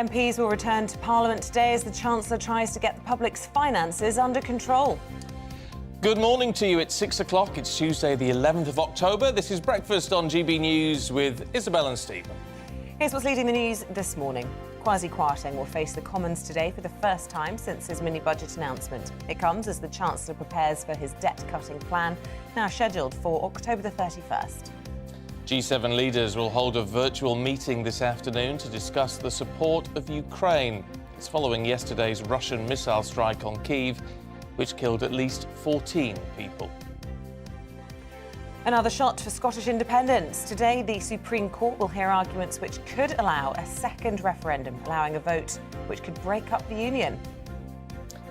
MPs will return to Parliament today as the Chancellor tries to get the public's finances under control. Good morning to you. It's 6 o'clock. It's Tuesday, the 11th of October. This is Breakfast on GB News with Isabel and Stephen. Here's what's leading the news this morning. Kwasi Kwarteng will face the Commons today for the first time since his mini-budget announcement. It comes as the Chancellor prepares for his debt-cutting plan, now scheduled for October the 31st. G7 leaders will hold a virtual meeting this afternoon to discuss the support of Ukraine. It's following yesterday's Russian missile strike on Kyiv, which killed at least 14 people. Another shot for Scottish independence. Today, the Supreme Court will hear arguments which could allow a second referendum, allowing a vote which could break up the union.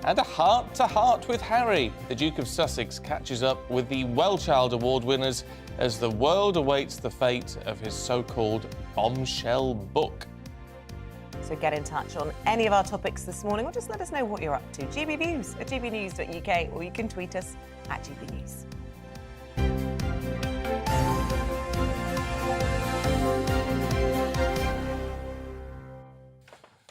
And a heart-to-heart with Harry. The Duke of Sussex catches up with the Wellchild Award winners as the world awaits the fate of his so-called bombshell book. So get in touch on any of our topics this morning or just let us know what you're up to. gbnews@gbnews.uk, or you can tweet us at gbnews.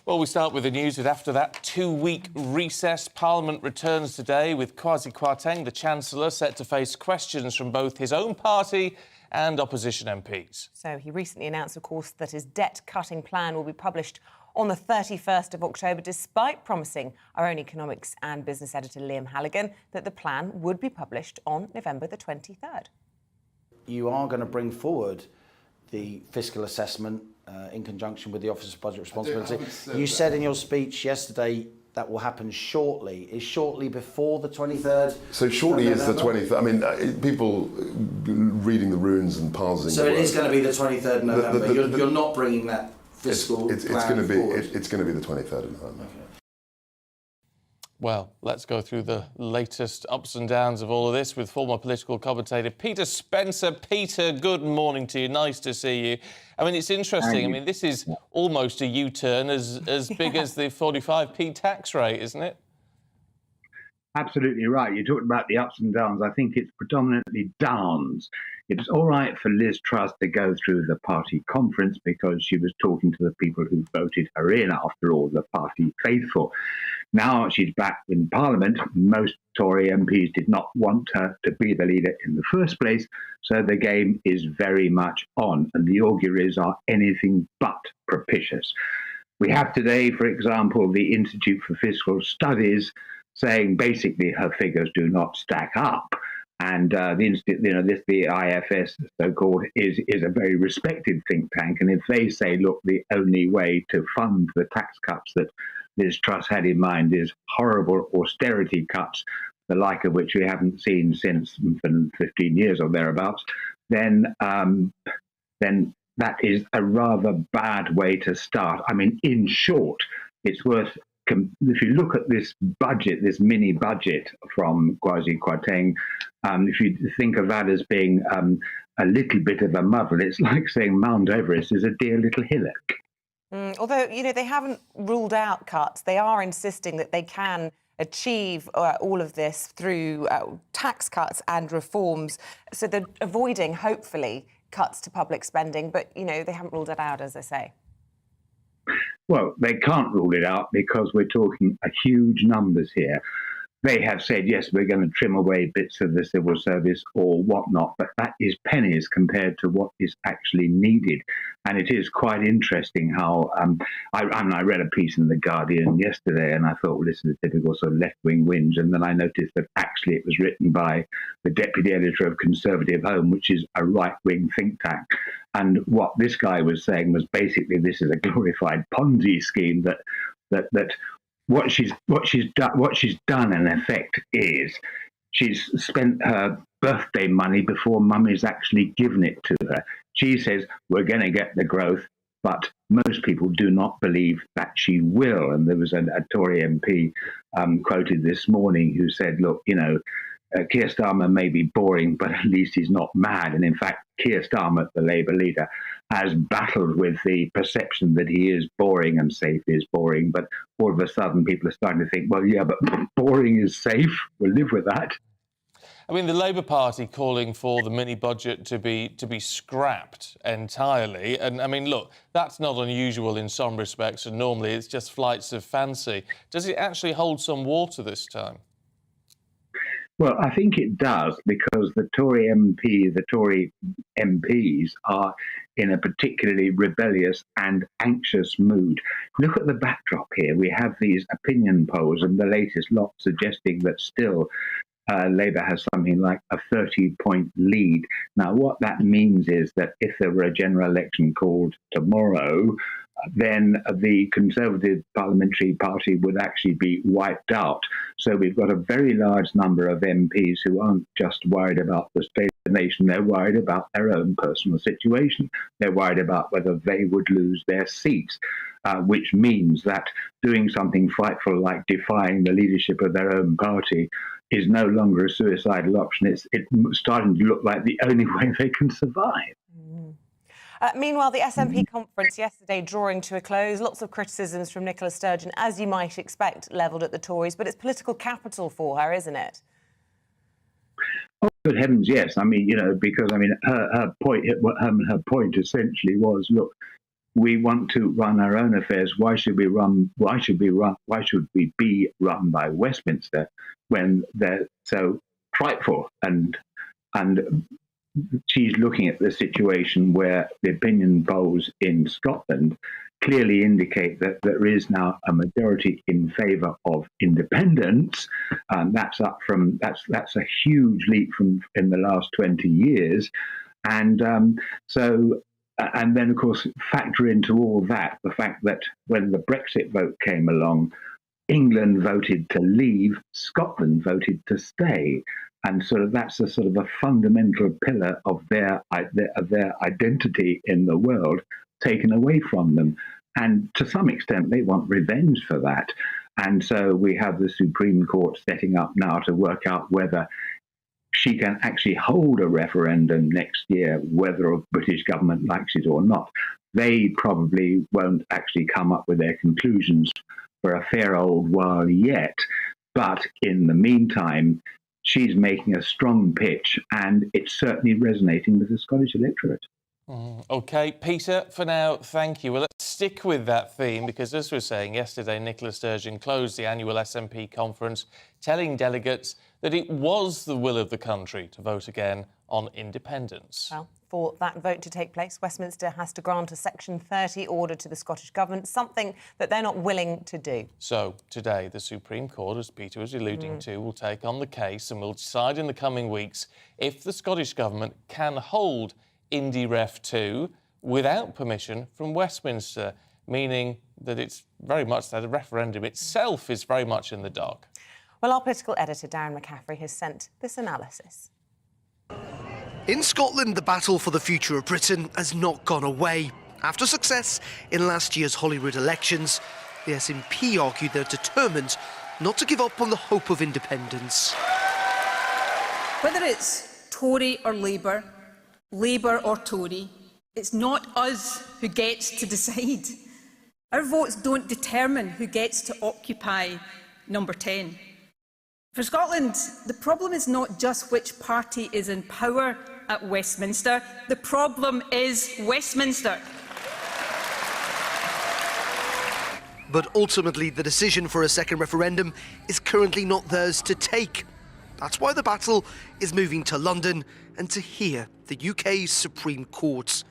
Well, we start with the news that after that two-week recess, Parliament returns today with Kwasi Kwarteng, the Chancellor, set to face questions from both his own party and opposition MPs. So he recently announced, of course, that his debt-cutting plan will be published on the 31st of October, despite promising our own economics and business editor Liam Halligan that the plan would be published on November the 23rd. You are going to bring forward the fiscal assessment in conjunction with the Office of Budget Responsibility. You said in your speech yesterday that will happen shortly. Is shortly before the 23rd? So shortly is the 23rd. I mean, people reading the runes and parsing. So it is going to be the 23rd of November. You're not bringing that fiscal it's plan going to be forward. It's going to be the 23rd of November. Okay. Well, let's go through the latest ups and downs of all of this with former political commentator Peter Spencer. Peter, good morning to you. Nice to see you. I mean, it's interesting. I mean, this is almost a U-turn as big as the 45p tax rate, isn't it? Absolutely right. You talked about the ups and downs. I think it's predominantly downs. It's all right for Liz Truss to go through the party conference because she was talking to the people who voted her in, after all, the party faithful. Now she's back in Parliament. Most Tory MPs did not want her to be the leader in the first place, so the game is very much on, and the auguries are anything but propitious. We have today, for example, the Institute for Fiscal Studies saying basically her figures do not stack up. And the institute, the IFS, so-called, is a very respected think tank. And if they say, look, the only way to fund the tax cuts that Liz Truss had in mind is horrible austerity cuts, the like of which we haven't seen since 15 years or thereabouts, then that is a rather bad way to start. I mean, in short, it's worth. If you look at this budget, this mini budget from Kwasi Kwarteng, if you think of that as being a little bit of a muddle, it's like saying Mount Everest is a dear little hillock. Although, they haven't ruled out cuts. They are insisting that they can achieve all of this through tax cuts and reforms. So they're avoiding, hopefully, cuts to public spending. But, they haven't ruled it out, as I say. Well, they can't rule it out because we're talking huge numbers here. They have said, yes, we're going to trim away bits of the civil service or whatnot, but that is pennies compared to what is actually needed. And it is quite interesting how I read a piece in The Guardian yesterday and I thought, well, this is a typical sort of left-wing whinge. And then I noticed that actually it was written by the deputy editor of Conservative Home, which is a right-wing think tank. And what this guy was saying was basically this is a glorified Ponzi scheme that what she's done in effect is she's spent her birthday money before mummy's actually given it to her. She says we're going to get the growth, but most people do not believe that she will. And there was a Tory MP quoted this morning who said, look, Keir Starmer may be boring, but at least he's not mad. And in fact, Keir Starmer, the Labour leader, has battled with the perception that he is boring and safe is boring. But all of a sudden, people are starting to think, well, yeah, but boring is safe. We'll live with that. I mean, the Labour Party calling for the mini-budget to be scrapped entirely. And, I mean, look, that's not unusual in some respects, and normally it's just flights of fancy. Does it actually hold some water this time? Well, I think it does, because the Tory MPs are in a particularly rebellious and anxious mood. Look at the backdrop here. We have these opinion polls, and the latest lot suggesting that still Labour has something like a 30-point lead. Now, what that means is that if there were a general election called tomorrow, then the Conservative Parliamentary Party would actually be wiped out. So we've got a very large number of MPs who aren't just worried about the state of the nation, they're worried about their own personal situation. They're worried about whether they would lose their seats, which means that doing something frightful like defying the leadership of their own party is no longer a suicidal option. It's starting to look like the only way they can survive. Meanwhile, the SNP conference yesterday drawing to a close. Lots of criticisms from Nicola Sturgeon, as you might expect, levelled at the Tories. But it's political capital for her, isn't it? Oh, good heavens, yes. I mean, because her point essentially was, look, we want to run our own affairs. Why should we be run by Westminster when they're so frightful? And she's looking at the situation where the opinion polls in Scotland clearly indicate that there is now a majority in favour of independence. That's a huge leap from in the last 20 years. And and then, of course, factor into all that the fact that when the Brexit vote came along, England voted to leave, Scotland voted to stay. And that's a sort of a fundamental pillar of their identity in the world taken away from them. And to some extent, they want revenge for that. And so we have the Supreme Court setting up now to work out whether she can actually hold a referendum next year, whether a British government likes it or not. They probably won't actually come up with their conclusions for a fair old while yet. But in the meantime, she's making a strong pitch, and it's certainly resonating with the Scottish electorate. OK, Peter, for now, thank you. Well, let's stick with that theme, because as we were saying yesterday, Nicola Sturgeon closed the annual SNP conference telling delegates that it was the will of the country to vote again on independence. Well, for that vote to take place, Westminster has to grant a Section 30 order to the Scottish Government, something that they're not willing to do. So today, the Supreme Court, as Peter was alluding to, will take on the case and will decide in the coming weeks if the Scottish Government can hold Indy Ref 2 without permission from Westminster, meaning that it's very much that the referendum itself is very much in the dark. Well, our political editor, Darren McCaffrey, has sent this analysis. In Scotland, the battle for the future of Britain has not gone away. After success in last year's Holyrood elections, the SNP argued they're determined not to give up on the hope of independence. Whether it's Tory or Labour, Labour or Tory, it's not us who gets to decide. Our votes don't determine who gets to occupy number 10. For Scotland, the problem is not just which party is in power at Westminster. The problem is Westminster. But ultimately, the decision for a second referendum is currently not theirs to take. That's why the battle is moving to London and to hear the UK's Supreme Court,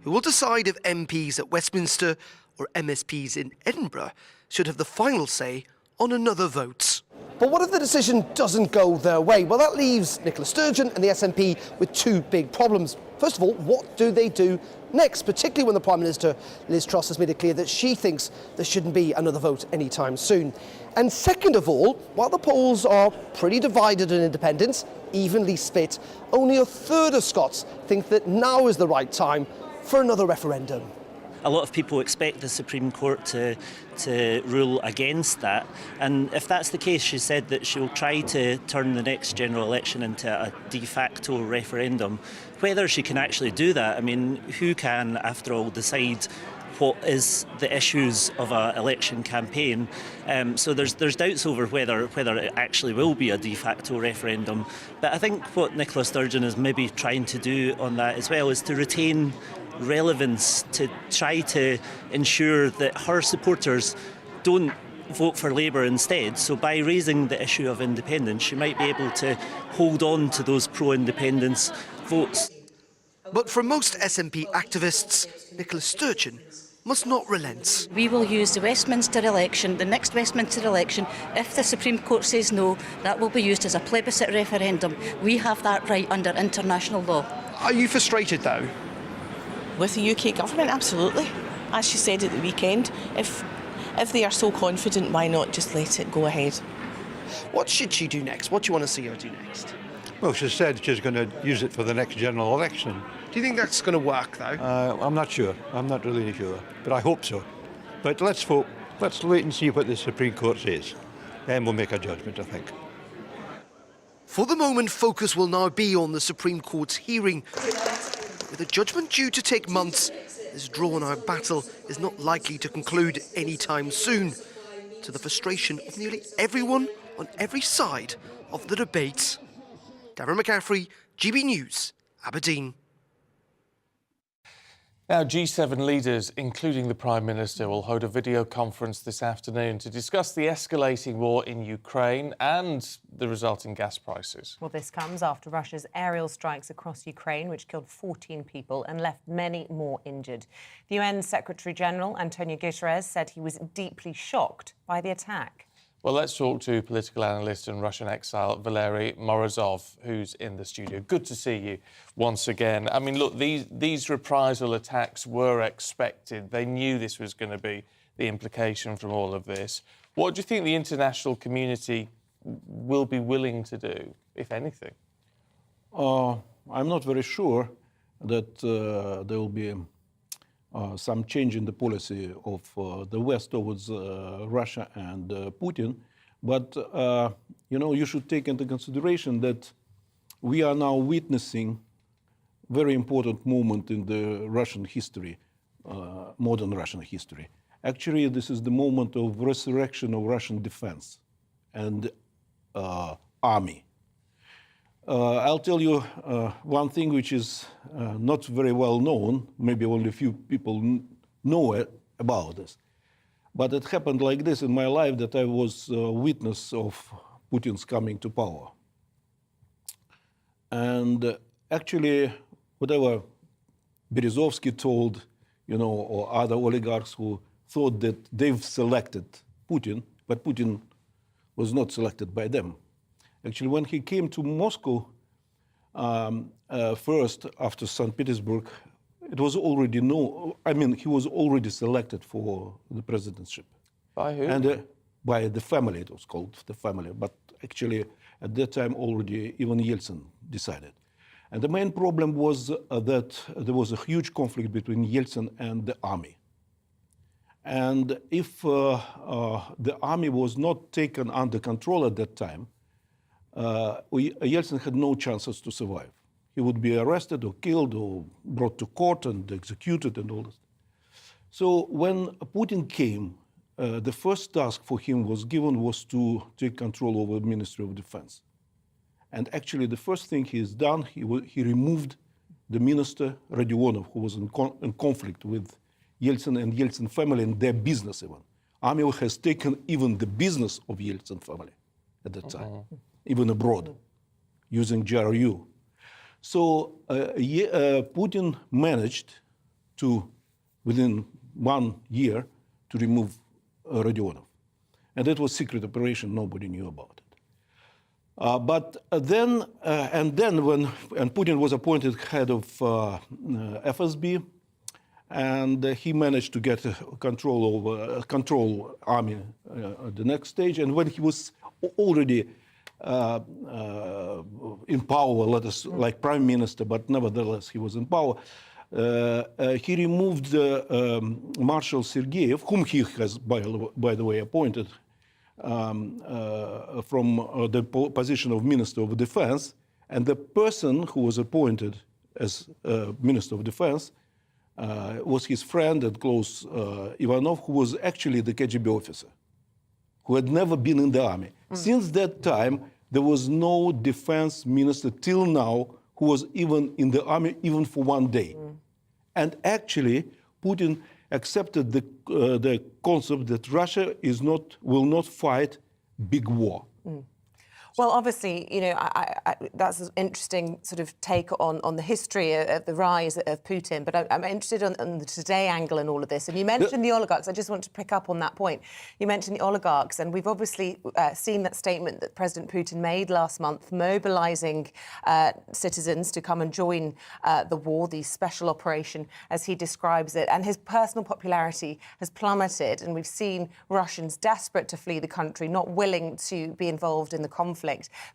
who will decide if MPs at Westminster or MSPs in Edinburgh should have the final say on another vote. But what if the decision doesn't go their way? Well, that leaves Nicola Sturgeon and the SNP with two big problems. First of all, what do they do next, particularly when the Prime Minister, Liz Truss, has made it clear that she thinks there shouldn't be another vote anytime soon? And second of all, while the polls are pretty divided on independence, evenly split, only a third of Scots think that now is the right time for another referendum. A lot of people expect the Supreme Court to rule against that, and if that's the case, she said that she'll try to turn the next general election into a de facto referendum. Whether she can actually do that, I mean, who can, after all, decide what is the issues of an election campaign. So there's doubts over whether it actually will be a de facto referendum. But I think what Nicola Sturgeon is maybe trying to do on that as well is to retain relevance, to try to ensure that her supporters don't vote for Labour instead. So by raising the issue of independence, she might be able to hold on to those pro-independence votes. But for most SNP activists, Nicola Sturgeon must not relent. We will use the Westminster election, the next Westminster election. If the Supreme Court says no, that will be used as a plebiscite referendum. We have that right under international law. Are you frustrated, though? With the UK government, absolutely. As she said at the weekend, if they are so confident, why not just let it go ahead? What should she do next? What do you want to see her do next? Well, she said she's going to use it for the next general election. Do you think that's going to work, though? I'm not sure. I'm not really sure, but I hope so. But let's hope. Let's wait and see what the Supreme Court says. Then we'll make a judgment, I think. For the moment, focus will now be on the Supreme Court's hearing. With a judgment due to take months, this drawn-out battle is not likely to conclude anytime soon, to the frustration of nearly everyone on every side of the debate. Darren McCaffrey, GB News, Aberdeen. Now, G7 leaders, including the Prime Minister, will hold a video conference this afternoon to discuss the escalating war in Ukraine and the resulting gas prices. Well, this comes after Russia's aerial strikes across Ukraine, which killed 14 people and left many more injured. The UN Secretary-General, Antonio Guterres, said he was deeply shocked by the attack. Well, let's talk to political analyst and Russian exile Valery Morozov, who's in the studio. Good to see you once again. I mean, look, these reprisal attacks were expected. They knew this was going to be the implication from all of this. What do you think the international community will be willing to do, if anything? I'm not very sure that there will be some change in the policy of the West towards Russia and Putin. But, you should take into consideration that we are now witnessing a very important moment in the Russian history, modern Russian history. Actually, this is the moment of resurrection of Russian defense and army. I'll tell you one thing which is not very well known, maybe only a few people know about this. But it happened like this in my life, that I was a witness of Putin's coming to power. And actually, whatever Berezovsky told, or other oligarchs who thought that they've selected Putin, but Putin was not selected by them. Actually, when he came to Moscow, first after St. Petersburg, it was already he was already selected for the presidency. By who? And by the family, it was called the family. But actually, at that time, already even Yeltsin decided. And the main problem was that there was a huge conflict between Yeltsin and the army. And if the army was not taken under control at that time, Yeltsin had no chances to survive. He would be arrested or killed or brought to court and executed and all this. So when Putin came, the first task for him was to take control over the Ministry of Defense. And actually, the first thing he's done, he removed the minister, Rodionov, who was in conflict with Yeltsin and Yeltsin family and their business even. Army has taken even the business of Yeltsin family at that time. Even abroad, using GRU. So Putin managed to, within 1 year, to remove Rodionov. And that was a secret operation, nobody knew about it. But then when Putin was appointed head of FSB, and he managed to get control army at the next stage. And when he was already in power, like prime minister, but nevertheless he was in power. He removed Marshal Sergeyev, whom he has, by the way, appointed from the position of Minister of Defense, and the person who was appointed as Minister of Defense was his friend and close Ivanov, who was actually the KGB officer, who had never been in the army. Since that time, there was no defense minister till now who was even in the army, even for one day. And actually, Putin accepted the concept that Russia will not fight big war. Well, obviously, you know, that's an interesting sort of take on the history of the rise of Putin. But I'm interested on the today angle in all of this. And you mentioned the oligarchs. I just want to pick up on that point. You mentioned the oligarchs, and we've obviously seen that statement that President Putin made last month, mobilising citizens to come and join the war, the special operation, as he describes it. And his personal popularity has plummeted, and we've seen Russians desperate to flee the country, not willing to be involved in the conflict.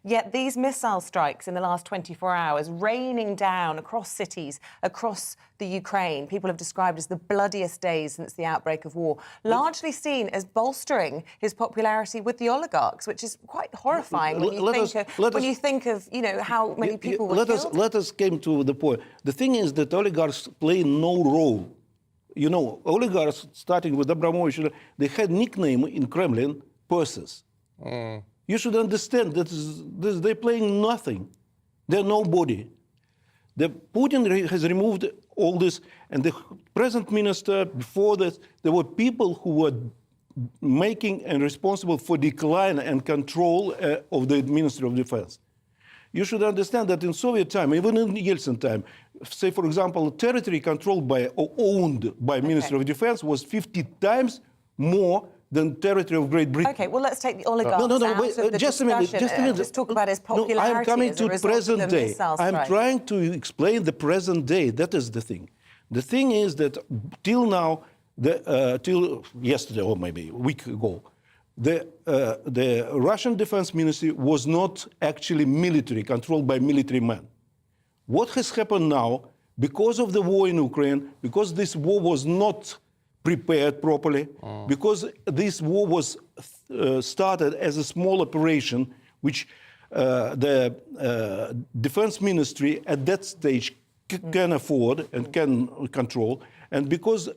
Yet these missile strikes in the last 24 hours, raining down across cities, across the Ukraine, people have described as the bloodiest days since the outbreak of war, largely seen as bolstering his popularity with the oligarchs, which is quite horrifying when you think of, you know, how many people were killed. Let us come to the point. The thing is that oligarchs play no role. You know, oligarchs, starting with Abramovich, they had nickname in Kremlin, purses. You should understand that they're playing nothing. They're nobody. Putin has removed all this, and the present minister, before that, there were people who were making and responsible for decline and control of the Ministry of Defense. You should understand that in Soviet time, even in Yeltsin time, say, for example, territory controlled by or owned by Ministry of Defense was 50 times more than territory of Great Britain. Okay, well, let's take the oligarchs out of the just a minute. Just talk about his popularity. I'm coming to present day. I'm strike. trying to explain the present day. That is the thing. The thing is that till now, till yesterday or maybe a week ago, the Russian Defense Ministry was not actually military, controlled by military men. What has happened now, because of the war in Ukraine, because this war was not prepared properly, because this war was started as a small operation, which the defense ministry at that stage can afford and can control, and because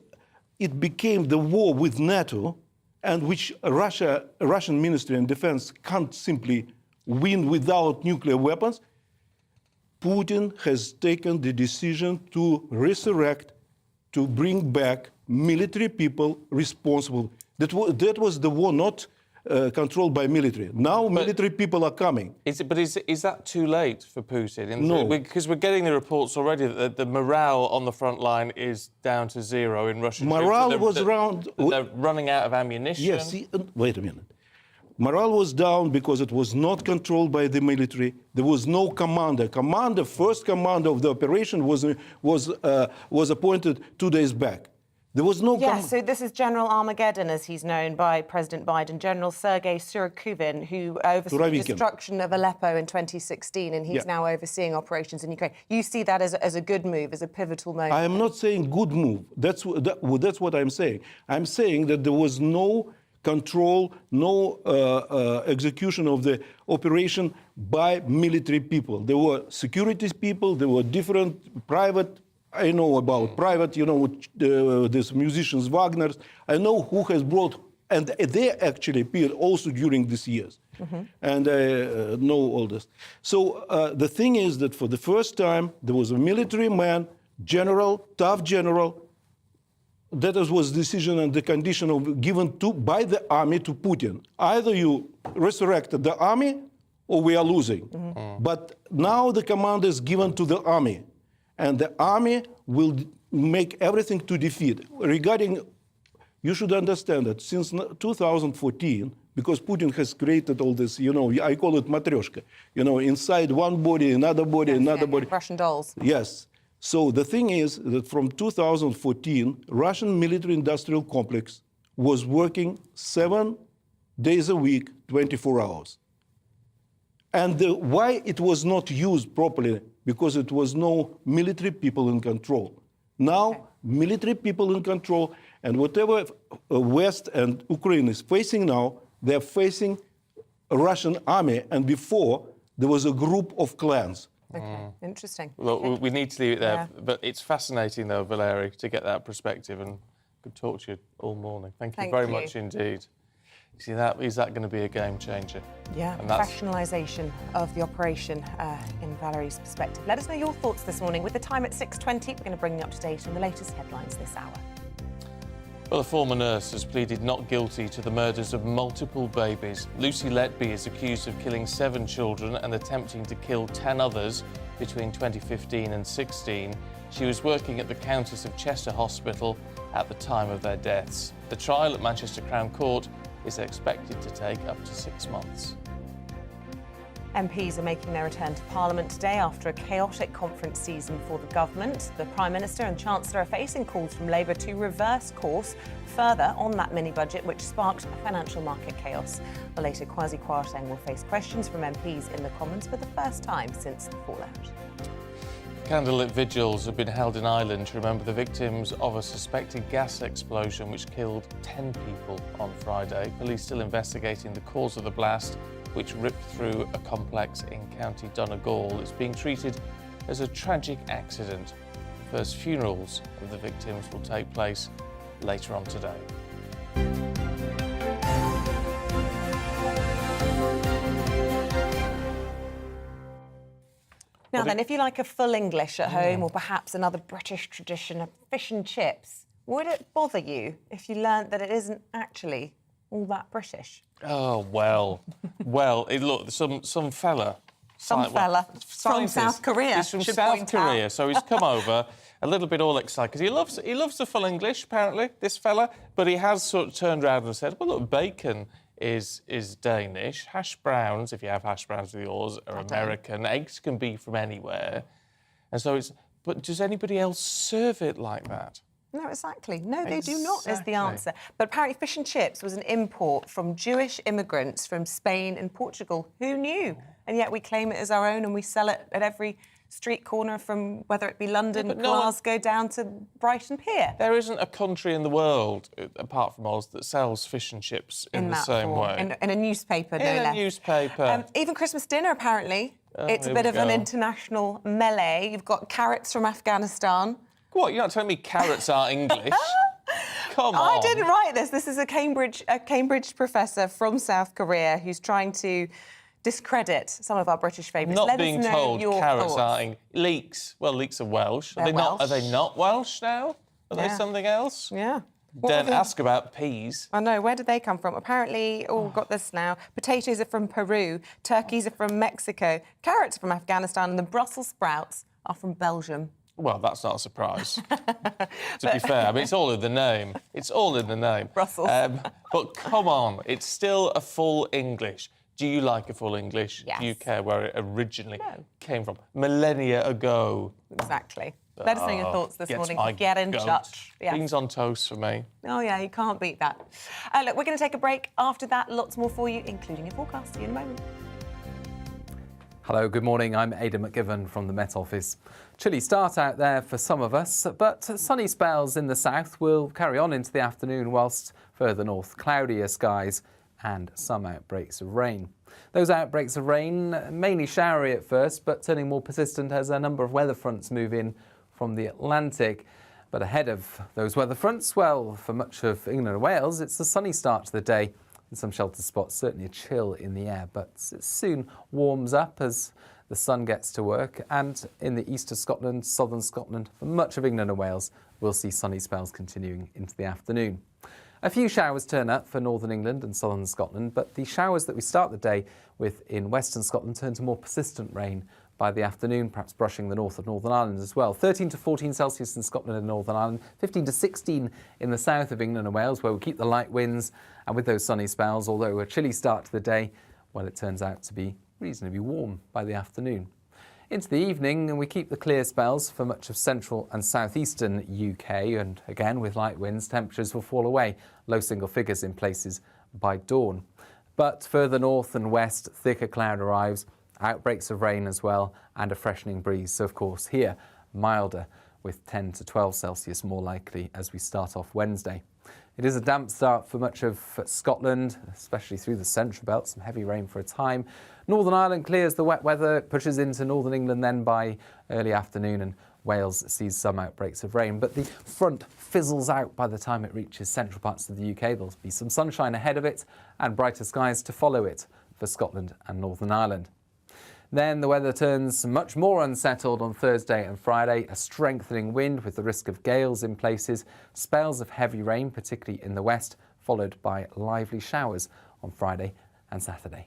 it became the war with NATO, and which Russian Ministry of Defense can't simply win without nuclear weapons, Putin has taken the decision to resurrect, to bring back military people responsible. That was the war not controlled by military. Now military people are coming. Is that too late for Putin? No. Because we're getting the reports already that the morale on the front line is down to zero in Russia. Morale was around... They're running out of ammunition. Yes, wait a minute. Morale was down because it was not controlled by the military. There was no commander. First commander of the operation was appointed 2 days back. There was no... Yes, so this is General Armageddon, as he's known by President Biden, General Sergei Surovikin, who oversaw the destruction of Aleppo in 2016, and he's now overseeing operations in Ukraine. You see that as a good move, as a pivotal moment? I am not saying good move. That's what I'm saying. I'm saying that there was no control, no execution of the operation by military people. There were security people, there were different private... I know about private, you know, these musicians, Wagner's. I know who has brought, and they actually appeared also during these years. And I know all this. So the thing is that for the first time, there was a military man, general, tough general. That was the decision and the condition of given by the army to Putin. Either you resurrected the army or we are losing. But now the command is given to the army. And the army will make everything to defeat. Regarding, you should understand that since 2014, because Putin has created all this, you know, I call it matryoshka, you know, inside one body, another body, another body. Russian dolls. Yes. So the thing is that from 2014, Russian military-industrial complex was working 7 days a week, 24 hours. And why it was not used properly? Because it was no military people in control. Now, military people in control, and whatever West and Ukraine is facing now, they're facing a Russian army. And before, there was a group of clans. Okay, interesting. Look, Okay. we need to leave it there. Yeah. But it's fascinating, though, Valerie, to get that perspective, and could talk to you all morning. Thank you very much indeed. See, is that going to be a game changer? Yeah, And that's- professionalisation of the operation in Valerie's perspective. Let us know your thoughts this morning. With the time at 6:20, we're going to bring you up to date on the latest headlines this hour. Well, a former nurse has pleaded not guilty to the murders of multiple babies. Lucy Letby is accused of killing 7 children and attempting to kill 10 others between 2015 and 16. She was working at the Countess of Chester Hospital at the time of their deaths. The trial at Manchester Crown Court is expected to take up to 6 months. MPs are making their return to Parliament today after a chaotic conference season for the government. The Prime Minister and Chancellor are facing calls from Labour to reverse course further on that mini-budget, which sparked financial market chaos. Well, later, Kwasi Kwarteng will face questions from MPs in the Commons for the first time since the fallout. Candlelit vigils have been held in Ireland to remember the victims of a suspected gas explosion which killed 10 people on Friday. Police still investigating the cause of the blast, which ripped through a complex in County Donegal. It's being treated as a tragic accident. First funerals of the victims will take place later on today. Now then, if you like a full English at home or perhaps another British tradition of fish and chips, would it bother you if you learnt that it isn't actually all that British? Oh, well. Look, some fella. Some fella from scientist. South Korea. He's from should South point Korea, out. so he's come over a little bit all excited because he loves the full English, apparently, this fella. But he has sort of turned around and said, well, look, bacon is Danish. Hash browns, if you have hash browns with yours, are American. Eggs can be from anywhere. And so but does anybody else serve it like that? No, exactly. No, they do not, is the answer. But apparently fish and chips was an import from Jewish immigrants from Spain and Portugal. Who knew? And yet we claim it as our own and we sell it at every street corner from whether it be London, Glasgow, down to Brighton Pier. There isn't a country in the world, apart from Oz, that sells fish and chips in the same way. In a newspaper, no less. In a newspaper. Even Christmas dinner, apparently. It's a bit of an international melee. You've got carrots from Afghanistan. What, you're not telling me carrots are English? Come on. I didn't write this. This is a Cambridge professor from South Korea who's trying to discredit some of our British favourites. Not Let being us know told your carrots thoughts. are leeks. Well, leeks are Welsh. They're Welsh. Are they not Welsh now? Are they something else? Yeah. Don't ask about peas. I know, where did they come from? Apparently, got this now. Potatoes are from Peru, turkeys are from Mexico, carrots are from Afghanistan, and the Brussels sprouts are from Belgium. Well, that's not a surprise. To be fair, I mean, it's all in the name. It's all in the name. Brussels. But come on, it's still a full English. Do you like a full English? Yes. Do you care where it originally came from? Millennia ago. Exactly. Let us know your thoughts this morning. Get in touch. Yeah. Beans on toast for me. Oh, yeah, you can't beat that. Look, we're going to take a break. After that, lots more for you, including your forecast. See you in a moment. Hello, good morning. I'm Aidan McGivern from the Met Office. Chilly start out there for some of us, but sunny spells in the south will carry on into the afternoon, whilst further north, cloudier skies and some outbreaks of rain. Those outbreaks of rain, mainly showery at first, but turning more persistent as a number of weather fronts move in from the Atlantic. But ahead of those weather fronts, well, for much of England and Wales, it's a sunny start to the day. In some sheltered spots, certainly a chill in the air, but it soon warms up as the sun gets to work. And in the east of Scotland, southern Scotland, for much of England and Wales, we'll see sunny spells continuing into the afternoon. A few showers turn up for northern England and southern Scotland, but the showers that we start the day with in western Scotland turn to more persistent rain by the afternoon, perhaps brushing the north of Northern Ireland as well. 13 to 14 Celsius in Scotland and Northern Ireland, 15 to 16 in the south of England and Wales, where we keep the light winds and with those sunny spells, although a chilly start to the day, well, it turns out to be reasonably warm by the afternoon. Into the evening, and we keep the clear spells for much of central and southeastern UK, and again with light winds, temperatures will fall away, low single figures in places by dawn. But further north and west, thicker cloud arrives, outbreaks of rain as well, and a freshening breeze. So of course here, milder with 10 to 12 Celsius more likely as we start off Wednesday. It is a damp start for much of Scotland, especially through the central belt. Some heavy rain for a time. Northern Ireland clears the wet weather, pushes into northern England then by early afternoon, and Wales sees some outbreaks of rain. But the front fizzles out by the time it reaches central parts of the UK. There'll be some sunshine ahead of it and brighter skies to follow it for Scotland and Northern Ireland. Then the weather turns much more unsettled on Thursday and Friday. A strengthening wind with the risk of gales in places, spells of heavy rain, particularly in the west, followed by lively showers on Friday and Saturday.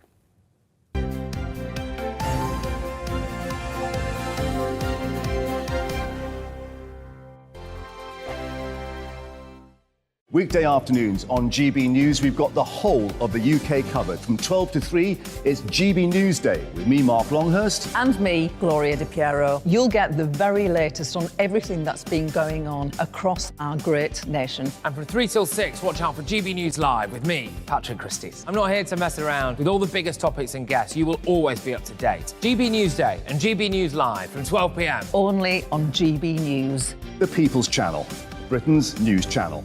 Weekday afternoons on GB News, we've got the whole of the UK covered. From 12 to 3, it's GB News Day with me, Mark Longhurst. And me, Gloria Di Piero. You'll get the very latest on everything that's been going on across our great nation. And from 3 till 6, watch out for GB News Live with me, Patrick Christys. I'm not here to mess around. With all the biggest topics and guests, you will always be up to date. GB News Day and GB News Live from 12 p.m. Only on GB News. The People's Channel, Britain's news channel.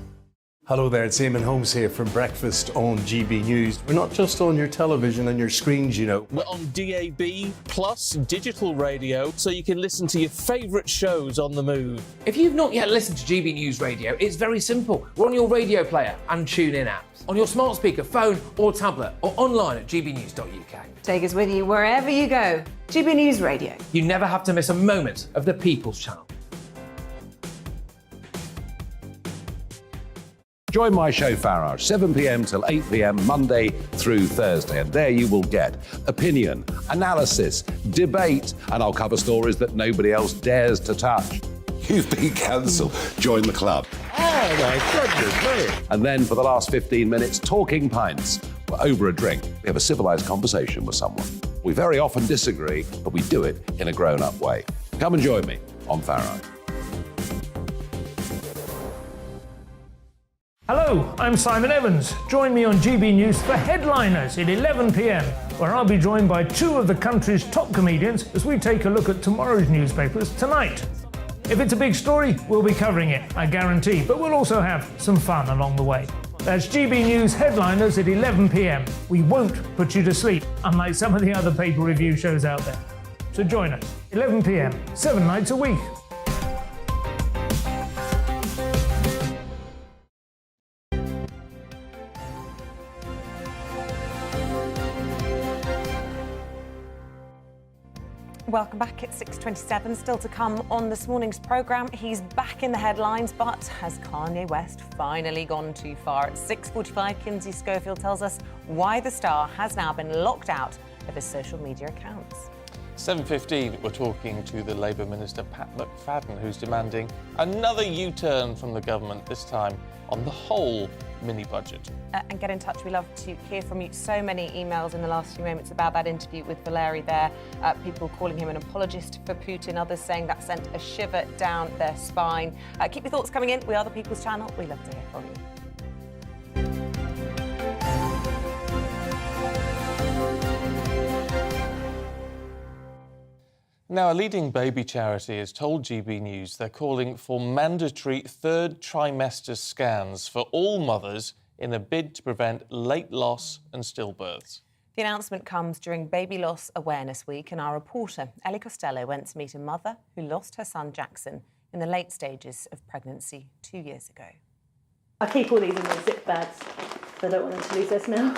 Hello there, it's Eamonn Holmes here from Breakfast on GB News. We're not just on your television and your screens, you know. We're on DAB plus digital radio, so you can listen to your favourite shows on the move. If you've not yet listened to GB News Radio, it's very simple. We're on your radio player and tune-in apps, on your smart speaker, phone or tablet, or online at gbnews.uk. Take us with you wherever you go. GB News Radio. You never have to miss a moment of the People's Channel. Join my show Farage, 7 p.m. till 8 p.m. Monday through Thursday. And there you will get opinion, analysis, debate, and I'll cover stories that nobody else dares to touch. You've been cancelled. Join the club. Oh, my goodness me. And then for the last 15 minutes, talking pints. We're over a drink. We have a civilised conversation with someone. We very often disagree, but we do it in a grown-up way. Come and join me on Farage. Hello, I'm Simon Evans. Join me on GB News for Headliners at 11 p.m, where I'll be joined by two of the country's top comedians as we take a look at tomorrow's newspapers tonight. If it's a big story, we'll be covering it, I guarantee, but we'll also have some fun along the way. That's GB News Headliners at 11 p.m. We won't put you to sleep, unlike some of the other paper review shows out there. So join us, 11 p.m, 7 nights a week. Welcome back at 6:27. Still to come on this morning's programme. He's back in the headlines, but has Kanye West finally gone too far? At 6:45, Kinsey Schofield tells us why the star has now been locked out of his social media accounts. 7:15, we're talking to the Labour Minister Pat McFadden, who's demanding another U-turn from the government, this time on the whole mini-budget. And get in touch. We love to hear from you. So many emails in the last few moments about that interview with Valeri there. People calling him an apologist for Putin, others saying that sent a shiver down their spine. Keep your thoughts coming in. We are the People's Channel. We love to hear from you. Now, a leading baby charity has told GB News they're calling for mandatory third trimester scans for all mothers in a bid to prevent late loss and stillbirths. The announcement comes during Baby Loss Awareness Week, and our reporter, Ellie Costello, went to meet a mother who lost her son Jackson in the late stages of pregnancy 2 years ago. I keep all these in my zip bags, so I don't want them to lose their smell.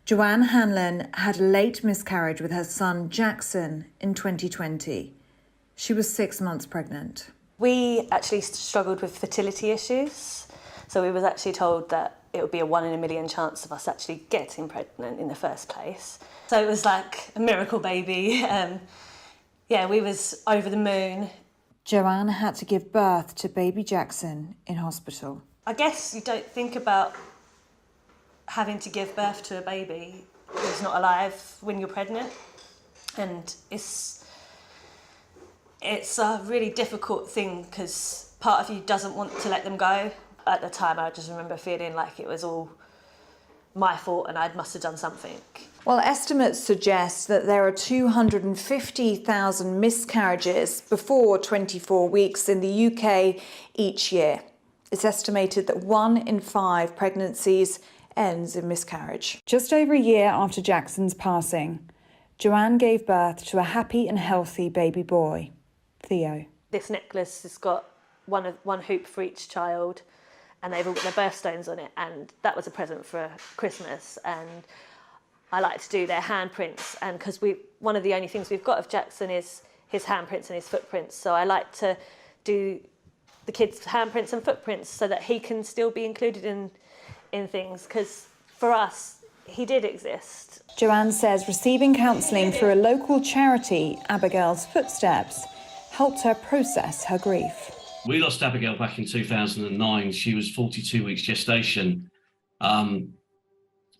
Joanne Hanlon had a late miscarriage with her son Jackson in 2020. She was 6 months pregnant. We actually struggled with fertility issues, so we was actually told that it would be a 1 in a million chance of us actually getting pregnant in the first place. So it was like a miracle baby. We was over the moon. Joanne had to give birth to baby Jackson in hospital. I guess you don't think about having to give birth to a baby who's not alive when you're pregnant, and it's a really difficult thing because part of you doesn't want to let them go. At the time, I just remember feeling like it was all my fault and I must have done something. Well, estimates suggest that there are 250,000 miscarriages before 24 weeks in the UK each year. It's estimated that 1 in 5 pregnancies ends in miscarriage. Just over a year after Jackson's passing, Joanne gave birth to a happy and healthy baby boy, Theo. This necklace has got one hoop for each child, and they've all got their birthstones on it, and that was a present for Christmas. And I like to do their handprints, and because one of the only things we've got of Jackson is his handprints and his footprints, so I like to do the kids' handprints and footprints so that he can still be included in things, because for us, he did exist. Joanne says receiving counselling through a local charity, Abigail's Footsteps, helped her process her grief. We lost Abigail back in 2009. She was 42 weeks gestation. The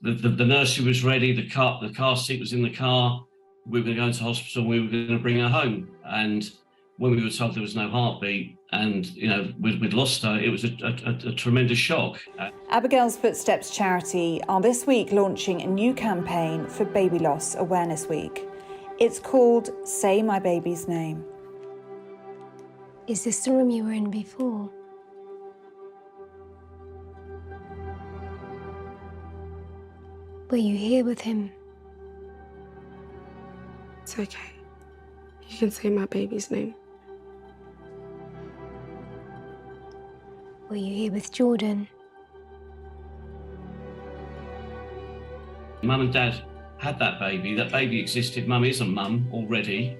nursery was ready, the car seat was in the car. We were going to go into hospital, we were going to bring her home. And when we were told there was no heartbeat and, you know, we'd lost her, it was a tremendous shock. Abigail's Footsteps charity are this week launching a new campaign for Baby Loss Awareness Week. It's called Say My Baby's Name. Is this the room you were in before? Were you here with him? It's okay. You can say my baby's name. Were you here with Jordan? Mum and Dad had that baby. That baby existed. Mum is a mum already.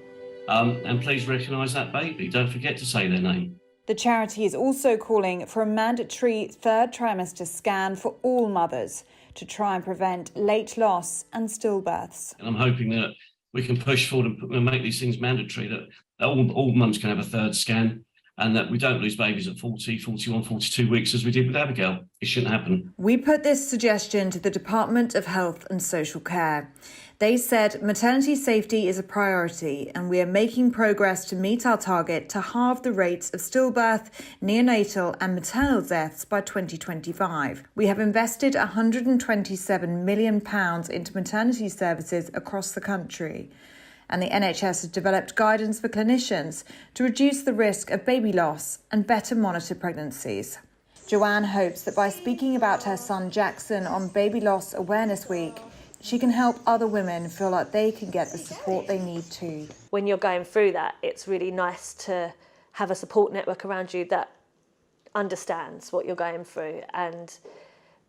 And please recognise that baby. Don't forget to say their name. The charity is also calling for a mandatory third trimester scan for all mothers to try and prevent late loss and stillbirths. And I'm hoping that we can push forward and make these things mandatory, that all mums can have a third scan, and that we don't lose babies at 40, 41, 42 weeks as we did with Abigail. It shouldn't happen. We put this suggestion to the Department of Health and Social Care. They said maternity safety is a priority and we are making progress to meet our target to halve the rates of stillbirth, neonatal and maternal deaths by 2025. We have invested £127 million into maternity services across the country. And the NHS has developed guidance for clinicians to reduce the risk of baby loss and better monitor pregnancies. Joanne hopes that by speaking about her son Jackson on Baby Loss Awareness Week, she can help other women feel like they can get the support they need too. When you're going through that, it's really nice to have a support network around you that understands what you're going through, and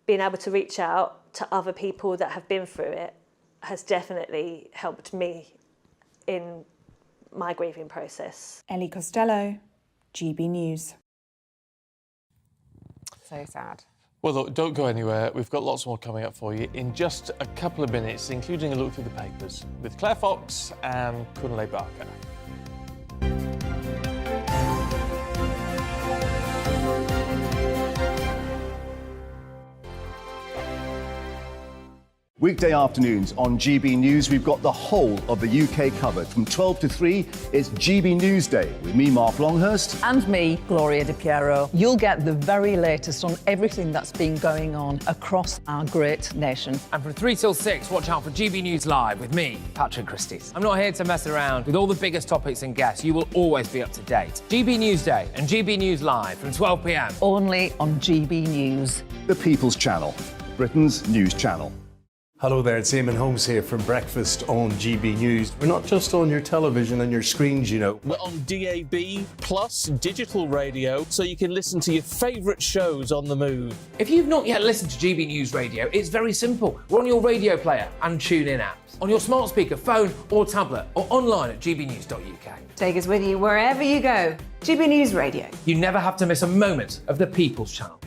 being able to reach out to other people that have been through it has definitely helped me in my grieving process. Ellie Costello, GB News. So sad. Well, look, don't go anywhere. We've got lots more coming up for you in just a couple of minutes, including a look through the papers with Claire Fox and Kunle Barker. Weekday afternoons on GB News, we've got the whole of the UK covered. From 12 to 3, it's GB News Day with me, Mark Longhurst. And me, Gloria Di Piero. You'll get the very latest on everything that's been going on across our great nation. And from 3 till 6, watch out for GB News Live with me, Patrick Christys. I'm not here to mess around with all the biggest topics and guests. You will always be up to date. GB News Day and GB News Live from 12 p.m. Only on GB News. The People's Channel, Britain's news channel. Hello there, it's Eamonn Holmes here from Breakfast on GB News. We're not just on your television and your screens, you know. We're on DAB plus digital radio, so you can listen to your favourite shows on the move. If you've not yet listened to GB News Radio, it's very simple. We're on your radio player and TuneIn apps, on your smart speaker, phone or tablet, or online at gbnews.uk. Take us with you wherever you go. GB News Radio. You never have to miss a moment of the People's Channel.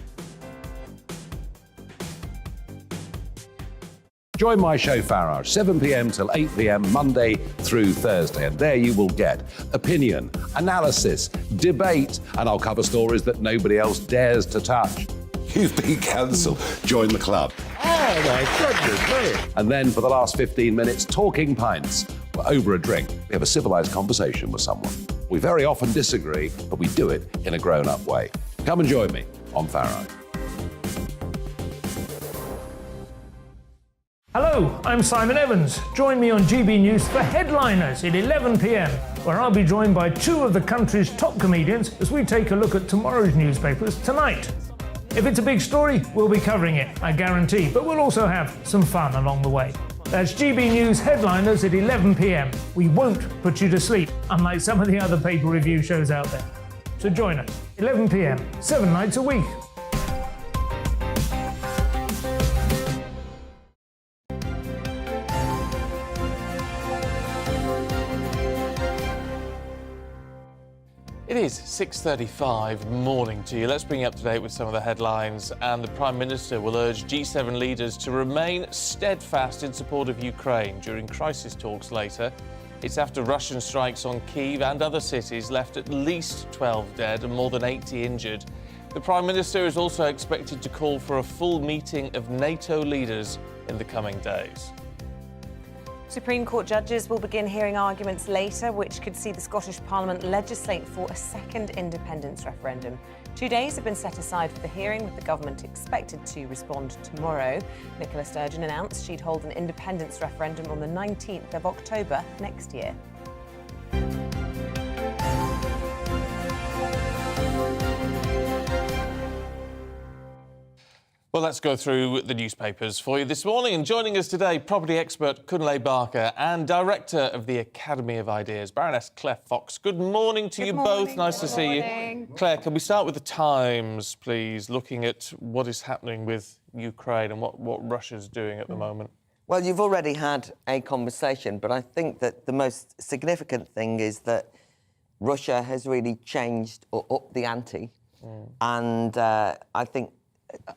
Join my show Farage, 7 p.m. till 8 p.m. Monday through Thursday. And there you will get opinion, analysis, debate, and I'll cover stories that nobody else dares to touch. You've been cancelled. Join the club. Oh my goodness me. And then for the last 15 minutes, talking pints. We're over a drink. We have a civilised conversation with someone. We very often disagree, but we do it in a grown-up way. Come and join me on Farage. Hello, I'm Simon Evans. Join me on GB News for Headliners at 11 p.m. where I'll be joined by two of the country's top comedians as we take a look at tomorrow's newspapers tonight. If it's a big story, we'll be covering it, I guarantee, but we'll also have some fun along the way. That's GB News headliners at 11 p.m. We won't put you to sleep, unlike some of the other paper review shows out there. So join us, 11 p.m, 7 nights a week. It is 6:35, morning to you. Let's bring you up to date with some of the headlines. And the Prime Minister will urge G7 leaders to remain steadfast in support of Ukraine during crisis talks later. It's after Russian strikes on Kyiv and other cities left at least 12 dead and more than 80 injured. The Prime Minister is also expected to call for a full meeting of NATO leaders in the coming days. Supreme Court judges will begin hearing arguments later, which could see the Scottish Parliament legislate for a second independence referendum. 2 days have been set aside for the hearing, with the government expected to respond tomorrow. Nicola Sturgeon announced she'd hold an independence referendum on the 19th of October next year. Well, let's go through the newspapers for you this morning. And joining us today, property expert Kunle Barker and director of the Academy of Ideas, Baroness Claire Fox. Good morning to you both. Nice to see you. Claire, can we start with the Times, please, looking at what is happening with Ukraine and what Russia's doing at the moment? Well, you've already had a conversation, but I think that the most significant thing is that Russia has really changed or upped the ante. And I think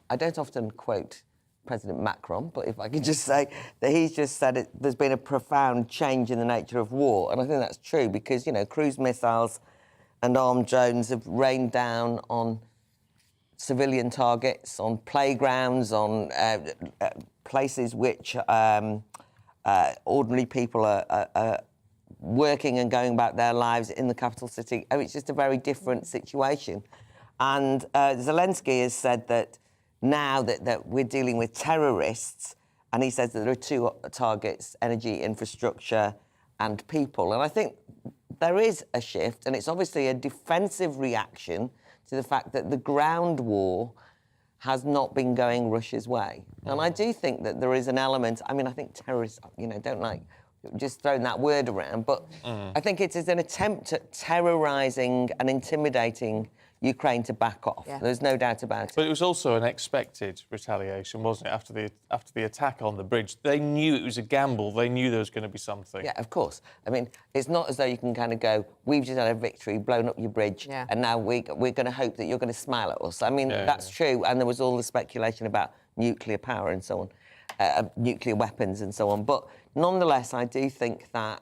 I don't often quote President Macron, but if I could just say that he's just said there's been a profound change in the nature of war. And I think that's true because, you know, cruise missiles and armed drones have rained down on civilian targets, on playgrounds, on places which ordinary people are working and going about their lives in the capital city. I mean, it's just a very different situation. And Zelensky has said that now that we're dealing with terrorists, and he says that there are two targets, energy, infrastructure and people. And I think there is a shift, and it's obviously a defensive reaction to the fact that the ground war has not been going Russia's way. And I do think that there is an element, I mean, I think terrorists, you know, don't like just throwing that word around, but I think it is an attempt at terrorising and intimidating Ukraine to back off. Yeah. There's no doubt about it. But it was also an expected retaliation, wasn't it, after the attack on the bridge? They knew it was a gamble. They knew there was going to be something. Yeah, of course. I mean, it's not as though you can kind of go, we've just had a victory, blown up your bridge, and now we're going to hope that you're going to smile at us. I mean, that's true, and there was all the speculation about nuclear power and so on, nuclear weapons and so on. But nonetheless, I do think that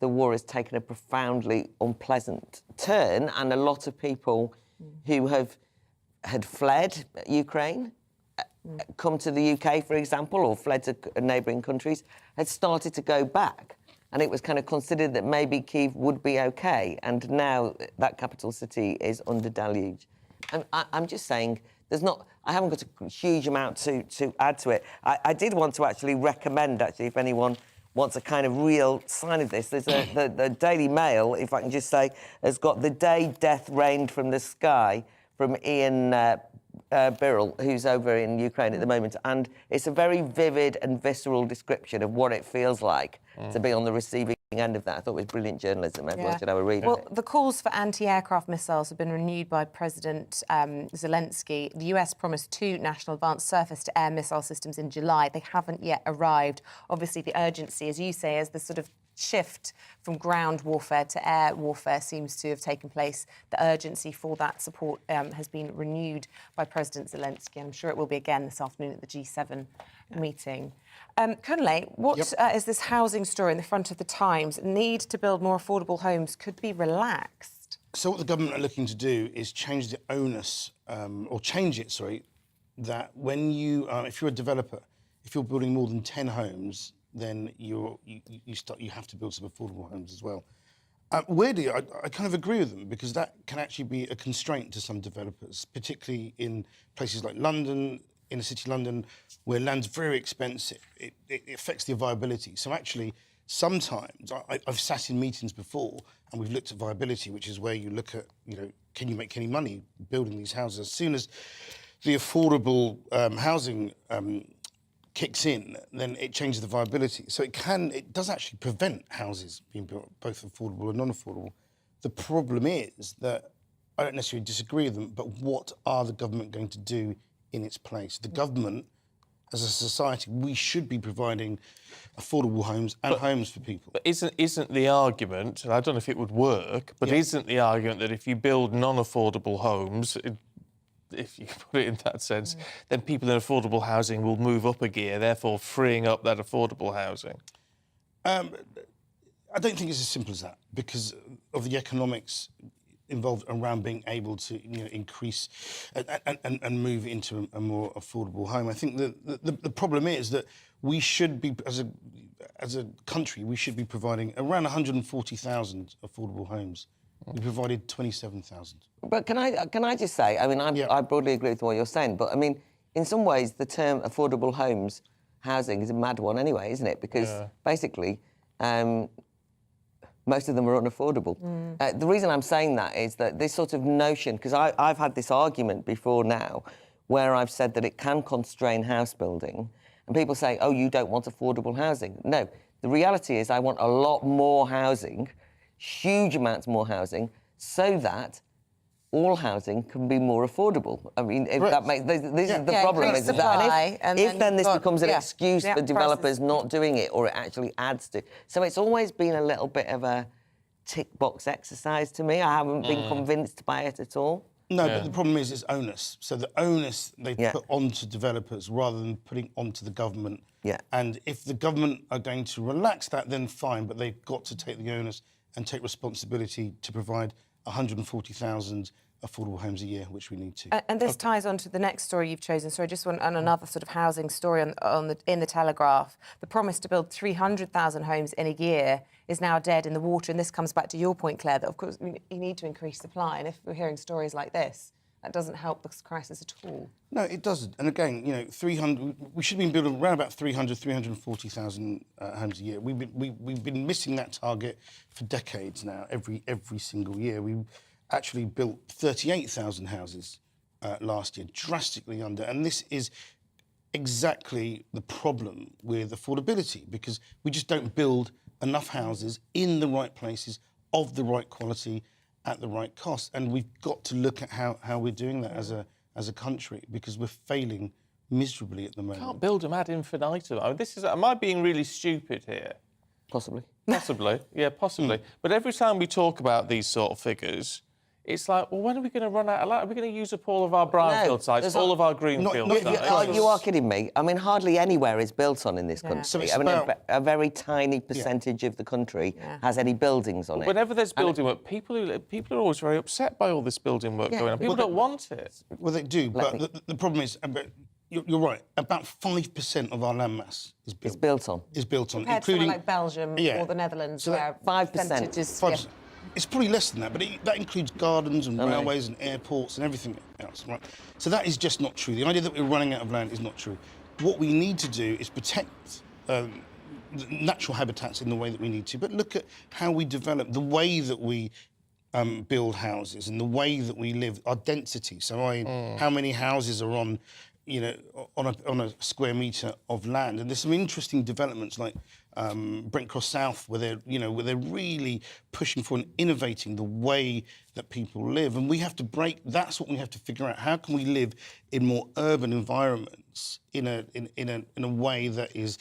the war has taken a profoundly unpleasant turn, and a lot of people who had fled Ukraine, come to the UK, for example, or fled to neighbouring countries, had started to go back. And it was kind of considered that maybe Kyiv would be OK. And now that capital city is under deluge. And I'm just saying, I haven't got a huge amount to add to it. I did want to actually recommend, if anyone wants a kind of real sign of this. There's the Daily Mail, if I can just say, has got "The Day Death Rained from the Sky" from Ian Birrell, who's over in Ukraine at the moment. And it's a very vivid and visceral description of what it feels like to be on the receiving end of that. I thought it was brilliant journalism. Everyone should have a read. Well, the calls for anti-aircraft missiles have been renewed by President Zelensky. The US promised 2 national advanced surface-to-air missile systems in July. They haven't yet arrived. Obviously, the urgency, as you say, as the sort of shift from ground warfare to air warfare seems to have taken place. The urgency for that support has been renewed by President Zelensky. I'm sure it will be again this afternoon at the G7 meeting. Kunle, what is this housing story in the front of the Times? Need to build more affordable homes could be relaxed. So what the government are looking to do is change the onus, that when you, if you're a developer, if you're building more than 10 homes, then you have to build some affordable homes as well. Weirdly, I kind of agree with them, because that can actually be a constraint to some developers, particularly in places like London, inner city London, where land's very expensive. It affects the viability. So actually, sometimes I've sat in meetings before and we've looked at viability, which is where you look at, can you make any money building these houses? As soon as the affordable housing kicks in, then it changes the viability. So it does actually prevent houses being built, both affordable and non-affordable. The problem is that I don't necessarily disagree with them, but what are the government going to do in its place? The government, as a society, we should be providing affordable homes and homes for people. But isn't the argument, and I don't know if it would work, but isn't the argument that if you build non-affordable homes, if you put it in that sense, then people in affordable housing will move up a gear, therefore freeing up that affordable housing? I don't think it's as simple as that, because of the economics involved around being able to increase and move into a more affordable home. I think the problem is that we should be, as a country, we should be providing around 140,000 affordable homes. We provided 27,000. But can I just say, I mean, I broadly agree with what you're saying, but I mean, in some ways, the term affordable housing is a mad one anyway, isn't it? Because basically, most of them are unaffordable. The reason I'm saying that is that this sort of notion, because I've had this argument before now, where I've said that it can constrain house building, and people say, oh, you don't want affordable housing. No, the reality is I want a lot more housing, huge amounts more housing, so that all housing can be more affordable. I mean, if that makes... This is the problem, is that... And if then this becomes an excuse for developers not doing it, or it actually adds to... So it's always been a little bit of a tick-box exercise to me. I haven't been convinced by it at all. No, but the problem is it's onus. So the onus they put onto developers rather than putting onto the government. And if the government are going to relax that, then fine, but they've got to take the onus and take responsibility to provide 140,000 affordable homes a year, which we need to. And this ties on to the next story you've chosen. So I just want another sort of housing story in the Telegraph. The promise to build 300,000 homes in a year is now dead in the water. And this comes back to your point, Claire, that of course you need to increase supply. And if we're hearing stories like this, that doesn't help the crisis at all. No, it doesn't. And again, 300. We should be building around about 340,000 homes a year. We've been missing that target for decades now. Every single year, we actually built 38,000 houses last year, drastically under. And this is exactly the problem with affordability, because we just don't build enough houses in the right places, of the right quality, at the right cost. And we've got to look at how we're doing that as a country, because we're failing miserably at the moment. Can't build them ad infinitum. I mean, am I being really stupid here? Possibly. Possibly, yeah, possibly. But every time we talk about these sort of figures, it's like, well, when are we going to run out of land? Are we going to use up all of our brownfield sites, all of our greenfield sites? You are kidding me. I mean, hardly anywhere is built on in this country. So I mean, a very tiny percentage of the country has any buildings on it. Whenever there's building work, people are always very upset by all this building work going on. People don't want it. Well, they do, but the problem is... You're right. About 5% of our land mass is built on. Compared to like Belgium or the Netherlands, so where 5% is... 5%. It's probably less than that, but that includes gardens and railways and airports and everything else, right? So that is just not true. The idea that we're running out of land is not true. What we need to do is protect natural habitats in the way that we need to, but look at how we develop, the way that we build houses and the way that we live, our density. So how many houses are on a square metre of land. And there's some interesting developments like Brent Cross South, where they're really pushing for and innovating the way that people live. And we have to that's what we have to figure out. How can we live in more urban environments in a way that is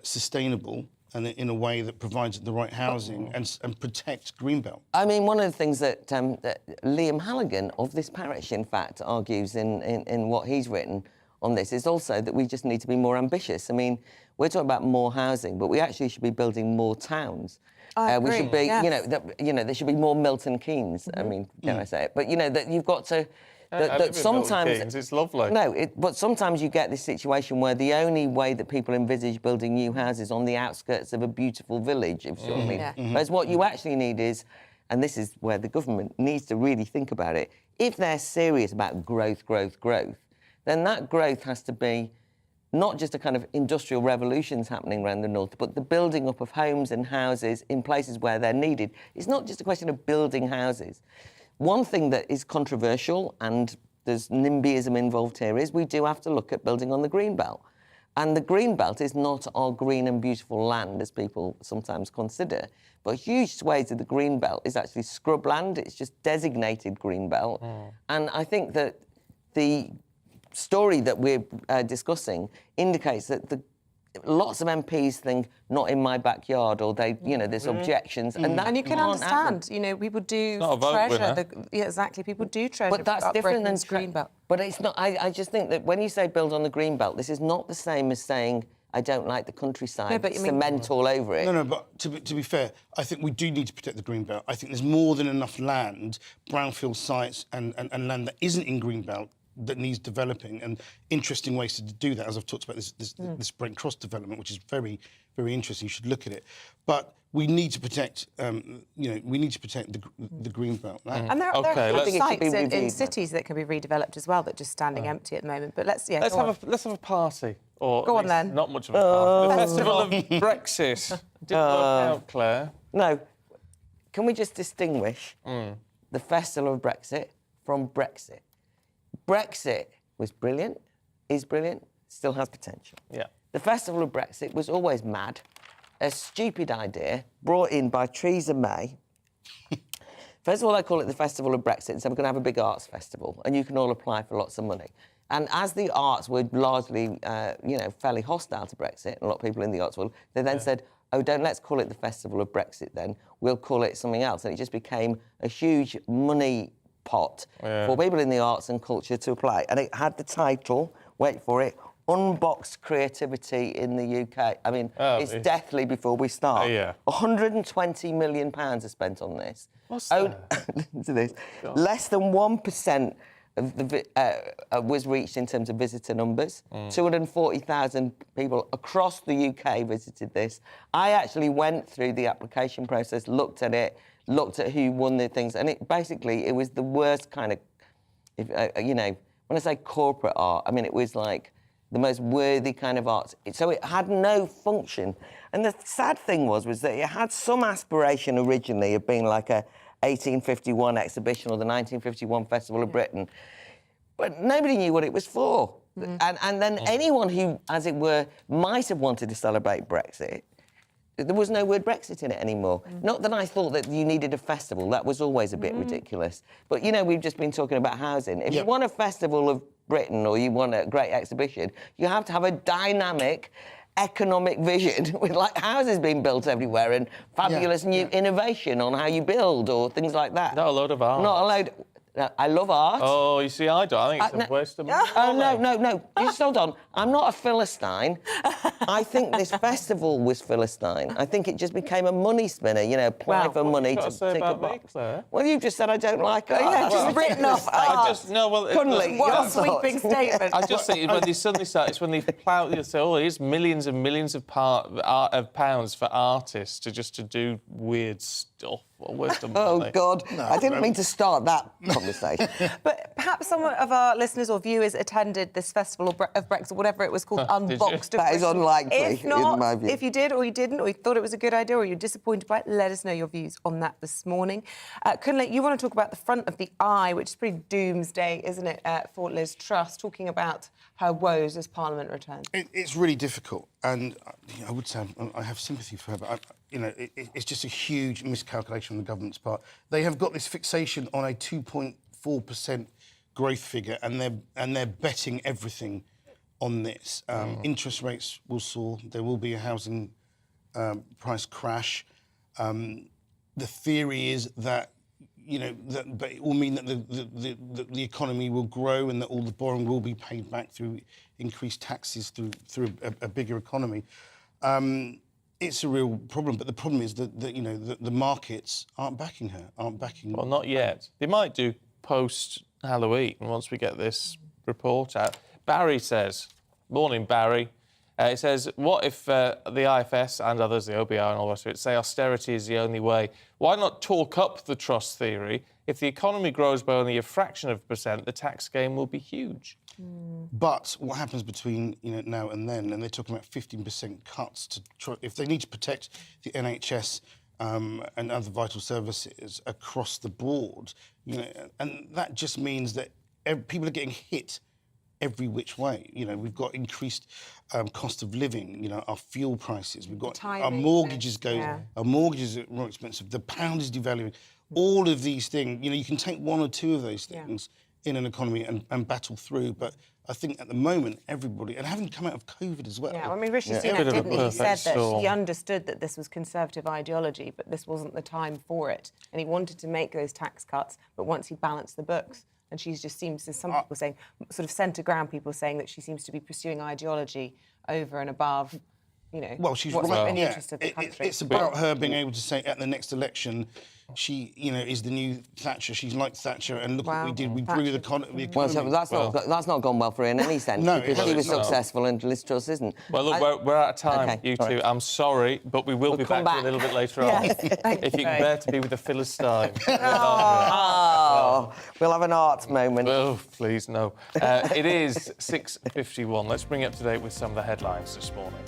sustainable, and in a way that provides the right housing and protects Greenbelt. I mean, one of the things that Liam Halligan of this parish, in fact, argues in what he's written on this is also that we just need to be more ambitious. I mean, we're talking about more housing, but we actually should be building more towns. I agree. We should be, there should be more Milton Keynes. I mean, dare I say it? But that you've got to. That sometimes it's lovely. But sometimes you get this situation where the only way that people envisage building new houses on the outskirts of a beautiful village, if you know what I mean. Whereas what you actually need is, and this is where the government needs to really think about it, if they're serious about growth, then that growth has to be not just a kind of industrial revolutions happening around the north, but the building up of homes and houses in places where they're needed. It's not just a question of building houses. One thing that is controversial, and there's NIMBYism involved here, is we do have to look at building on the green belt. And the green belt is not our green and beautiful land, as people sometimes consider, but huge swathes of the green belt is actually scrubland. It's just designated green belt. And I think that the story that we're discussing indicates that lots of MPs think, not in my backyard, or they, you know, there's objections. And you can understand, you know, people do treasure yeah, exactly, people do treasure. But that's different than green belt. But it's not. I just think that when you say build on the green belt, this is not the same as saying I don't like the countryside. No, but cement all over it. No, but to be fair, I think we do need to protect the green belt. I think there's more than enough land, brownfield sites, and land that isn't in green belt that needs developing, and interesting ways to do that, as I've talked about this Brent Cross development, which is very, very interesting. You should look at it. But we need to protect, we need to protect the green belt. And there are sites in cities that can be redeveloped as well that are just standing empty at the moment. But let's have a party. Or go on then. Not much of a party. The Festival of Brexit. Didn't work out, Claire. No. Can we just distinguish the Festival of Brexit from Brexit? Brexit was brilliant, is brilliant, still has potential. Yeah. The Festival of Brexit was always mad, a stupid idea brought in by Theresa May. First of all, I call it the Festival of Brexit, and so we're going to have a big arts festival, and you can all apply for lots of money. And as the arts were largely, fairly hostile to Brexit, and a lot of people in the arts world, they then said, let's call it the Festival of Brexit then. We'll call it something else. And it just became a huge money pot for people in the arts and culture to apply. And it had the title, wait for it, Unboxed Creativity in the UK. I mean, it's deathly before we start. £120 million are spent on this. What's that? To this. Less than 1% of the was reached in terms of visitor numbers. 240,000 people across the UK visited this. I actually went through the application process, looked at it, looked at who won the things, and it was the worst kind of, when I say corporate art, I mean it was like the most worthy kind of art. So it had no function. And the sad thing was that it had some aspiration originally of being like a 1851 exhibition or the 1951 Festival of Britain, but nobody knew what it was for. And then anyone who, as it were, might have wanted to celebrate Brexit, there was no word Brexit in it anymore. Not that I thought that you needed a festival. That was always a bit ridiculous. But, we've just been talking about housing. If you want a Festival of Britain or you want a great exhibition, you have to have a dynamic economic vision with, like, houses being built everywhere and fabulous new innovation on how you build or things like that. Not a load of art. Not a load... I love art. Oh, you see, I don't. I think it's a waste of money. Oh, no. You just hold on. I'm not a Philistine. I think this festival was Philistine. I think it just became a money spinner, apply for money to tick a box. Well, you just said I don't like art. Yeah, just written off art. What a sweeping statement. I just think when they suddenly start, it's when they plough, they say, here's millions and millions of pounds for artists to do weird stuff. Oh, God. No, I didn't mean to start that conversation. But perhaps some of our listeners or viewers attended this Festival of Brexit, whatever it was called, Unboxed. That is unlikely, if not, in my view. If you did or you didn't, or you thought it was a good idea or you're disappointed by it, let us know your views on that this morning. Kunle, you want to talk about the front of the eye, which is pretty doomsday, isn't it, for Liz Truss, talking about her woes as Parliament returns. It's really difficult, and I would say I have sympathy for her, but it's just a huge miscalculation on the government's part. They have got this fixation on a 2.4% growth figure, and they're betting everything on this. Interest rates will soar. There will be a housing price crash. The theory is that but it will mean that the economy will grow and that all the borrowing will be paid back through increased taxes through a bigger economy. It's a real problem, but the problem is that the markets aren't backing her, Well, not yet. They might do post-Halloween once we get this report out. Barry says, morning, Barry. It says, what if the IFS and others, the OBR and all the rest of it, say austerity is the only way? Why not talk up the Truss theory? If the economy grows by only a fraction of a percent, the tax gain will be huge. But what happens between now and then, and they're talking about 15% cuts to try, if they need to protect the NHS and other vital services across the board, and that just means that people are getting hit every which way. We've got increased cost of living, our fuel prices, we've got our mortgages our mortgages are more expensive, the pound is devaluing. All of these things, you can take one or two of those things in an economy and battle through, but I think at the moment everybody, and having come out of COVID as well. Yeah, I mean, Rishi Sunak, didn't he? He said that he understood that this was Conservative ideology, but this wasn't the time for it, and he wanted to make those tax cuts, but once he balanced the books. And she just seems to, some people saying, sort of centre ground people saying that she seems to be pursuing ideology over and above, well, she's what's right. in the interest of the country. It's about her being able to say at the next election, she, is the new Thatcher. She's like Thatcher, and look what we did. We grew the economy. Well, so that's not gone well for her in any sense. No, because she was successful and Liz Truss isn't. Well, look, we're out of time, you two. I'm sorry, but we will be back a little bit later on. If you can bear to be with the Philistine. We'll have an arts moment. Oh, please, no. It is 6:51. Let's bring you up to date with some of the headlines this morning.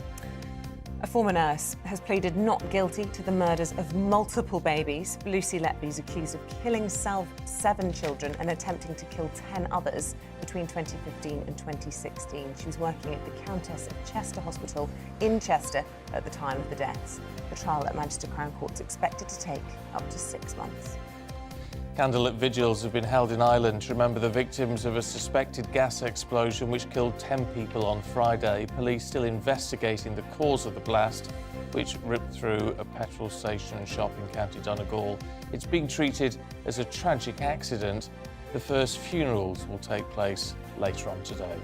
A former nurse has pleaded not guilty to the murders of multiple babies. Lucy Letby is accused of killing 7 children and attempting to kill 10 others between 2015 and 2016. She was working at the Countess of Chester Hospital in Chester at the time of the deaths. The trial at Manchester Crown Court is expected to take up to 6 months. Candlelit vigils have been held in Ireland to remember the victims of a suspected gas explosion which killed 10 people on Friday. Police still investigating the cause of the blast, which ripped through a petrol station and shop in County Donegal. It's being treated as a tragic accident. The first funerals will take place later on today.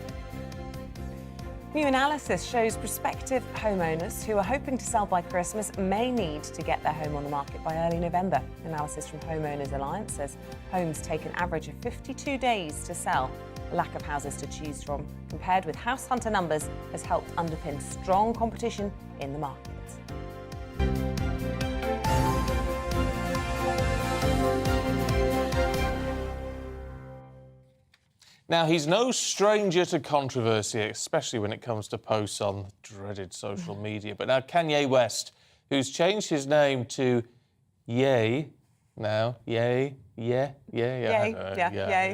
New analysis shows prospective homeowners who are hoping to sell by Christmas may need to get their home on the market by early November. Analysis from Homeowners Alliance says homes take an average of 52 days to sell. A lack of houses to choose from, compared with house hunter numbers, has helped underpin strong competition in the market. Now, he's no stranger to controversy, especially when it comes to posts on dreaded social media. But now Kanye West, who's changed his name to Ye now. Ye.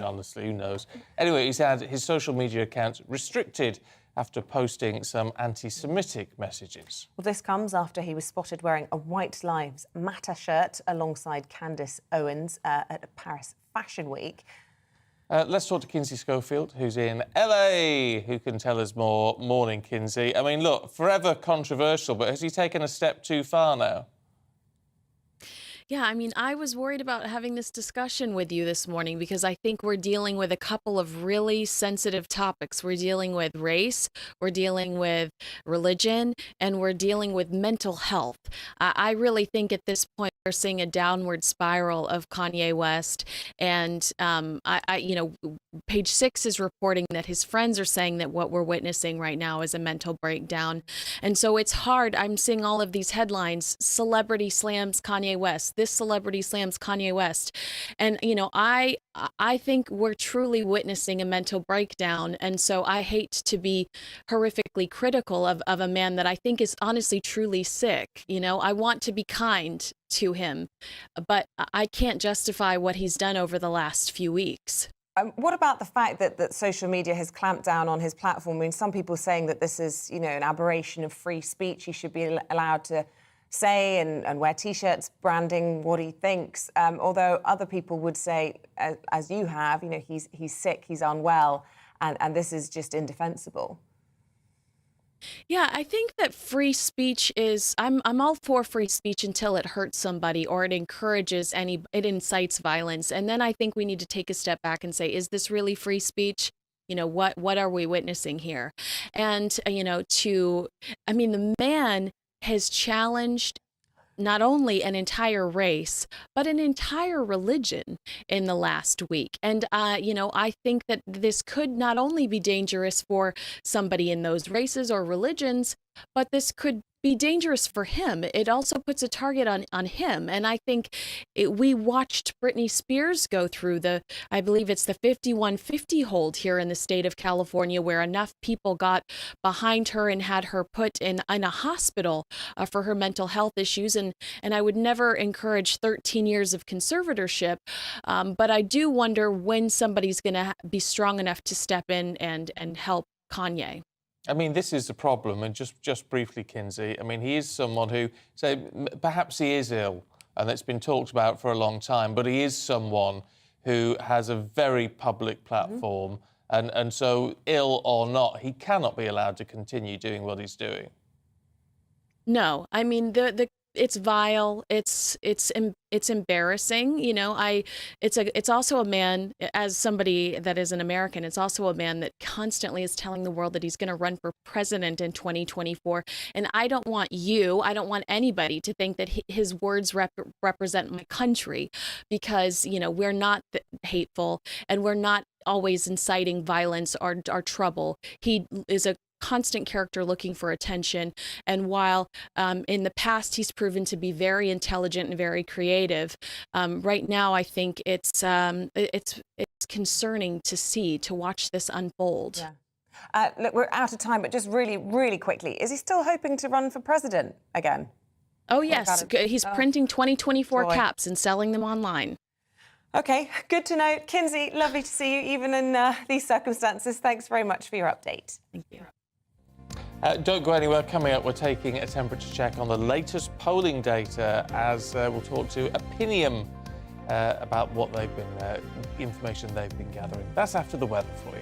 Honestly, who knows? Anyway, he's had his social media accounts restricted after posting some anti-Semitic messages. Well, this comes after he was spotted wearing a White Lives Matter shirt alongside Candace Owens at a Paris Fashion Week. Let's talk to Kinsey Schofield, who's in LA, who can tell us more. Morning, Kinsey. I mean, look, forever controversial, but has he taken a step too far now? Yeah, I mean, I was worried about having this discussion with you this morning because I think we're dealing with a couple of really sensitive topics. We're dealing with race, we're dealing with religion, and we're dealing with mental health. I really think at this point we're seeing a downward spiral of Kanye West, and Page 6 is reporting that his friends are saying that what we're witnessing right now is a mental breakdown, and so it's hard. I'm seeing all of these headlines: celebrity slams Kanye West. This celebrity slams Kanye West. And, I think we're truly witnessing a mental breakdown. And so I hate to be horrifically critical of a man that I think is honestly truly sick. I want to be kind to him, but I can't justify what he's done over the last few weeks. What about the fact that social media has clamped down on his platform? I mean, some people saying that this is, an aberration of free speech. He should be allowed to say and wear T-shirts branding what he thinks, although other people would say, as you have, he's sick, he's unwell, and this is just indefensible. Yeah, I think that free speech is, I'm all for free speech until it hurts somebody or it encourages it incites violence. And then I think we need to take a step back and say, is this really free speech? What are we witnessing here? And, the man has challenged not only an entire race, but an entire religion in the last week. And, I think that this could not only be dangerous for somebody in those races or religions, but this could be dangerous for him. It also puts a target on him. And I think we watched Britney Spears go through I believe it's the 5150 hold here in the state of California, where enough people got behind her and had her put in a hospital for her mental health issues. And I would never encourage 13 years of conservatorship, but I do wonder when somebody's going to be strong enough to step in and help Kanye. I mean, this is the problem, and just briefly, Kinsey, I mean, he is someone who, perhaps he is ill, and it's been talked about for a long time, but he is someone who has a very public platform, and so, ill or not, he cannot be allowed to continue doing what he's doing. No, I mean, it's vile. It's embarrassing. You know, it's also a man, as somebody that is an American, it's also a man that constantly is telling the world that he's going to run for president in 2024. And I don't want anybody to think that his words represent my country, because, you know, we're not hateful and we're not always inciting violence or trouble. He is a constant character looking for attention, and while in the past he's proven to be very intelligent and very creative, right now I think it's concerning to watch this unfold. Yeah. Look, we're out of time, but just really, really quickly, is he still hoping to run for president again? Oh yes, he's printing 2024 caps and selling them online. Okay, good to know. Kinsey, lovely to see you, even in these circumstances. Thanks very much for your update. Thank you. Don't go anywhere. Coming up, we're taking a temperature check on the latest polling data, as we'll talk to Opinium about what they've been, information they've been gathering. That's after the weather for you.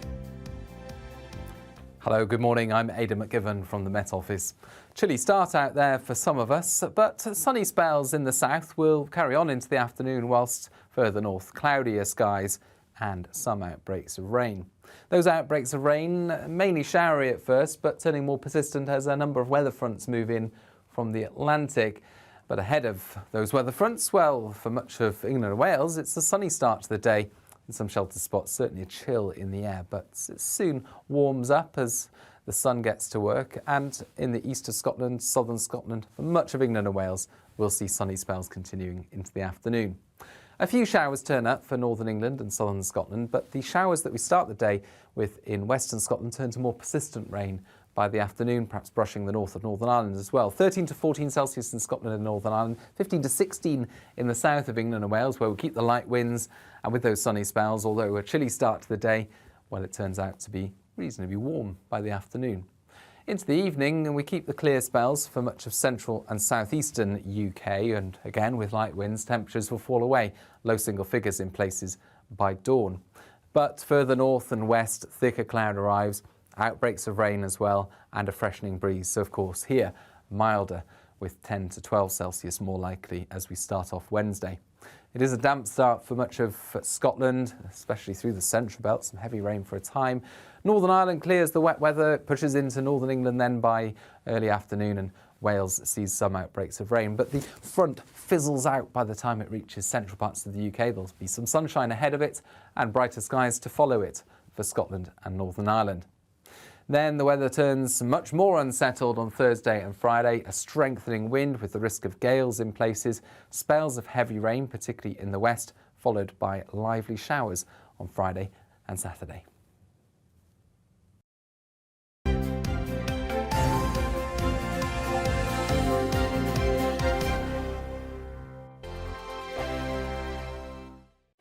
Hello, good morning. I'm Ada McGivern from the Met Office. Chilly start out there for some of us, but sunny spells in the south will carry on into the afternoon, whilst further north, cloudier skies and some outbreaks of rain. Those outbreaks of rain, mainly showery at first, but turning more persistent as a number of weather fronts move in from the Atlantic. But ahead of those weather fronts, well, for much of England and Wales, it's a sunny start to the day. In some sheltered spots, certainly a chill in the air, but it soon warms up as the sun gets to work. And in the east of Scotland, southern Scotland, for much of England and Wales, we'll see sunny spells continuing into the afternoon. A few showers turn up for northern England and southern Scotland, but the showers that we start the day with in western Scotland turn to more persistent rain by the afternoon, perhaps brushing the north of Northern Ireland as well. 13 to 14 Celsius in Scotland and Northern Ireland, 15 to 16 in the south of England and Wales, where we keep the light winds and with those sunny spells, although a chilly start to the day, well, it turns out to be reasonably warm by the afternoon. Into the evening, and we keep the clear spells for much of central and southeastern UK, and again with light winds, temperatures will fall away, low single figures in places by dawn. But further north and west, thicker cloud arrives, outbreaks of rain as well, and a freshening breeze. So of course here, milder with 10 to 12 Celsius more likely as we start off Wednesday. It is a damp start for much of Scotland, especially through the central belt, some heavy rain for a time. Northern Ireland clears the wet weather, pushes into northern England then by early afternoon, and Wales sees some outbreaks of rain. But the front fizzles out by the time it reaches central parts of the UK. There'll be some sunshine ahead of it and brighter skies to follow it for Scotland and Northern Ireland. Then the weather turns much more unsettled on Thursday and Friday, a strengthening wind with the risk of gales in places, spells of heavy rain, particularly in the west, followed by lively showers on Friday and Saturday.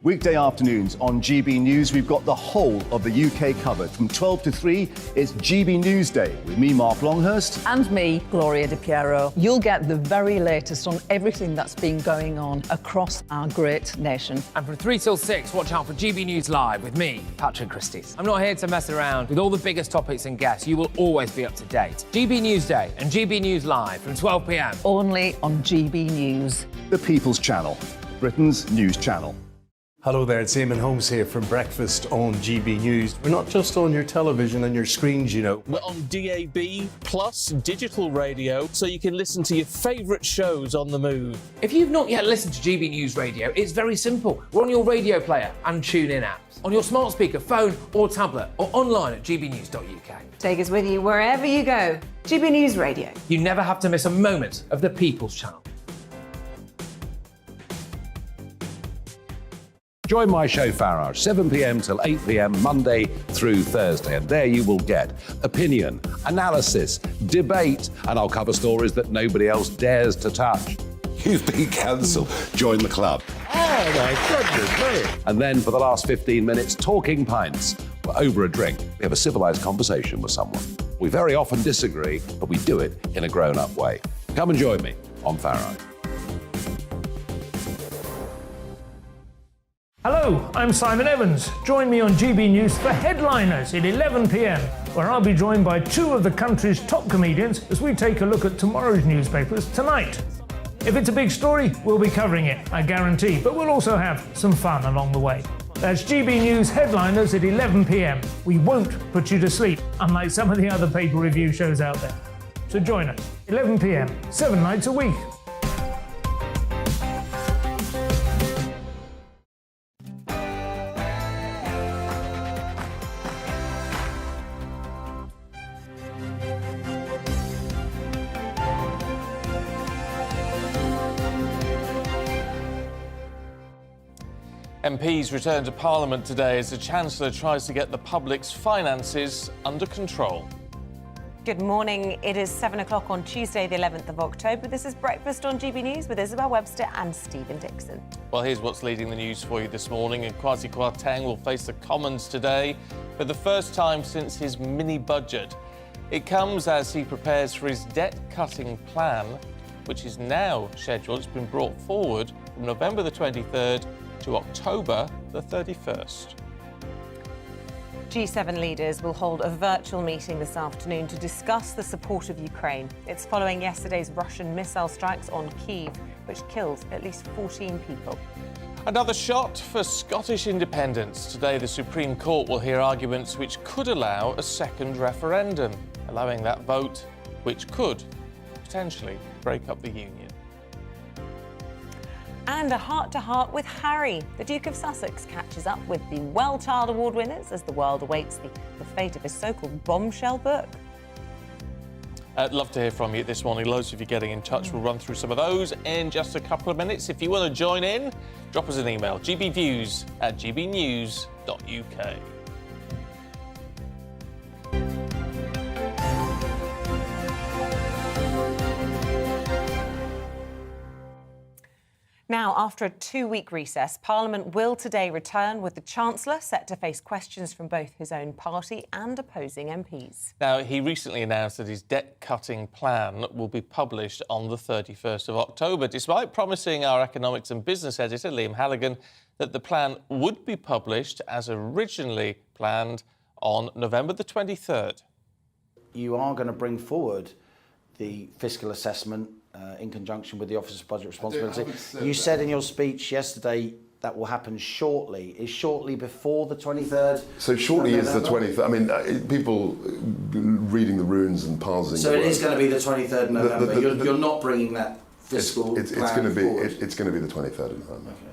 Weekday afternoons on GB News, we've got the whole of the UK covered. From 12 to 3, it's GB News Day with me, Mark Longhurst. And me, Gloria Di Piero. You'll get the very latest on everything that's been going on across our great nation. And from 3 till 6, watch out for GB News Live with me, Patrick Christys. I'm not here to mess around with all the biggest topics and guests. You will always be up to date. GB News Day and GB News Live from 12 p.m. Only on GB News. The People's Channel, Britain's news channel. Hello there, it's Eamonn Holmes here from Breakfast on GB News. We're not just on your television and your screens, you know. We're on DAB plus digital radio, so you can listen to your favourite shows on the move. If you've not yet listened to GB News Radio, it's very simple. We're on your radio player and TuneIn apps, on your smart speaker, phone or tablet, or online at gbnews.uk. Take us with you wherever you go. GB News Radio. You never have to miss a moment of the People's Channel. Join my show Farage, 7 p.m. till 8 p.m. Monday through Thursday, and there you will get opinion, analysis, debate, and I'll cover stories that nobody else dares to touch. You've been cancelled. Join the club. Oh my goodness me. And then for the last 15 minutes, talking pints. We're over a drink. We have a civilised conversation with someone. We very often disagree, but we do it in a grown-up way. Come and join me on Farage. Hello, I'm Simon Evans. Join me on GB News for Headliners at 11 p.m, where I'll be joined by two of the country's top comedians as we take a look at tomorrow's newspapers tonight. If it's a big story, we'll be covering it, I guarantee, but we'll also have some fun along the way. That's GB News Headliners at 11 p.m. We won't put you to sleep, unlike some of the other paper review shows out there. So join us, 11 p.m, 7 nights a week. MPs return to Parliament today as the Chancellor tries to get the public's finances under control. Good morning. It is 7 o'clock on Tuesday, the 11th of October. This is Breakfast on GB News with Isabel, Webster and Stephen Dixon. Well, here's what's leading the news for you this morning. And Kwasi Kwarteng will face the Commons today for the first time since his mini-budget. It comes as he prepares for his debt-cutting plan, which is now scheduled. It's been brought forward from November the 23rd to October the 31st. G7 leaders will hold a virtual meeting this afternoon to discuss the support of Ukraine. It's following yesterday's Russian missile strikes on Kyiv, which killed at least 14 people. Another shot for Scottish independence. Today, the Supreme Court will hear arguments which could allow a second referendum, allowing that vote which could potentially break up the union. And a heart-to-heart with Harry. The Duke of Sussex catches up with the Well Child Award winners as the world awaits the fate of his so-called bombshell book. I'd love to hear from you this morning. Loads of you getting in touch. We'll run through some of those in just a couple of minutes. If you want to join in, drop us an email, gbviews@gbnews.uk. Now, after a two-week recess, Parliament will today return with the Chancellor set to face questions from both his own party and opposing MPs. Now, he recently announced that his debt-cutting plan will be published on the 31st of October, despite promising our economics and business editor, Liam Halligan, that the plan would be published as originally planned on November the 23rd. You are going to bring forward the fiscal assessment in conjunction with the Office of Budget Responsibility. You said in your speech yesterday that will happen shortly. Is shortly before the 23rd? So shortly is the 23rd. I mean, people reading the runes and parsing. So it is going to be the 23rd of November. You're not bringing that fiscal it's going to be it's going to be the 23rd of November. Okay.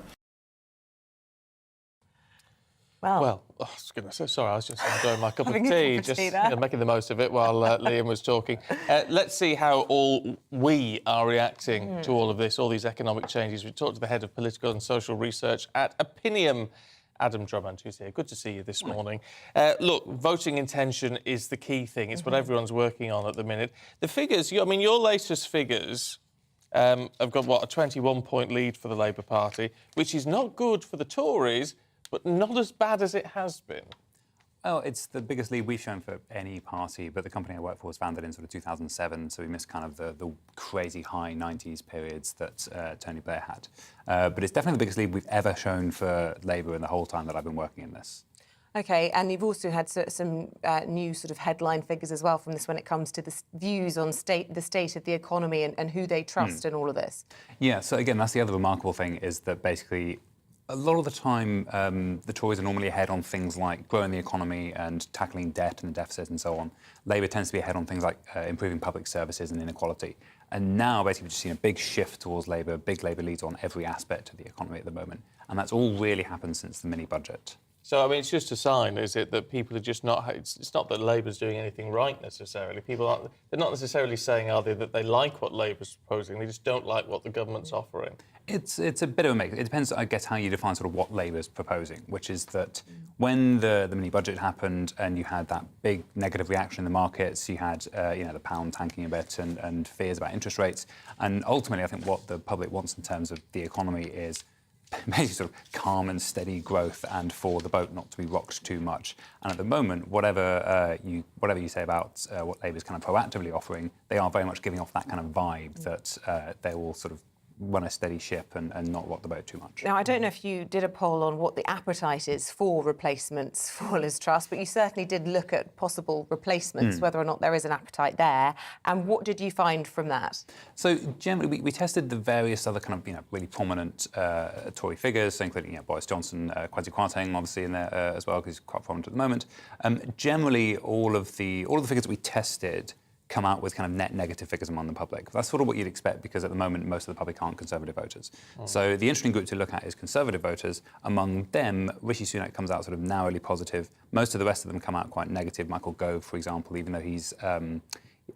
Well, I was going to say, sorry, I was just enjoying my cup of tea, just making the most of it while Liam was talking. Let's see how all we are reacting to all of this, all these economic changes. We talked to the head of political and social research at Opinion, Adam Drummond, who's here. Good to see you this morning. Look, voting intention is the key thing. It's what everyone's working on at the minute. The figures, your latest figures have got, a 21-point lead for the Labour Party, which is not good for the Tories, but not as bad as it has been. Well, it's the biggest lead we've shown for any party, but the company I work for was founded in sort of 2007, so we missed kind of the crazy high 90s periods that Tony Blair had. But it's definitely the biggest lead we've ever shown for Labour in the whole time that I've been working in this. OK, and you've also had some new sort of headline figures as well from this when it comes to the views on the state of the economy and who they trust in all of this. Yeah, so again, that's the other remarkable thing is that basically A lot of the time, the Tories are normally ahead on things like growing the economy and tackling debt and the deficit and so on. Labour tends to be ahead on things like improving public services and inequality. And now, basically, we've just seen a big shift towards Labour, big Labour leads on every aspect of the economy at the moment. And that's all really happened since the mini-budget. So, I mean, it's just a sign, is it, that people are just not... It's not that Labour's doing anything right, necessarily. They're not necessarily saying, are they, that they like what Labour's proposing, they just don't like what the government's offering. It's a bit of a mix. It depends, I guess, how you define sort of what Labour's proposing, which is that when the mini-budget happened and you had that big negative reaction in the markets, you had, the pound tanking a bit and fears about interest rates. And ultimately, I think what the public wants in terms of the economy is basically sort of calm and steady growth and for the boat not to be rocked too much. And at the moment, whatever you say about what Labour's kind of proactively offering, they are very much giving off that kind of vibe that they will sort of run a steady ship and not rock the boat too much. Now, I don't know if you did a poll on what the appetite is for replacements for Liz Truss, but you certainly did look at possible replacements, whether or not there is an appetite there. And what did you find from that? So generally, we tested the various other kind of really prominent Tory figures, so including Boris Johnson, Kwasi Kwarteng, obviously in there as well, because he's quite prominent at the moment. Generally, all of the figures that we tested come out with kind of net negative figures among the public. That's sort of what you'd expect, because at the moment most of the public aren't Conservative voters. So the interesting group to look at is Conservative voters. Among them, Rishi Sunak comes out sort of narrowly positive. Most of the rest of them come out quite negative. Michael Gove, for example, even though he's had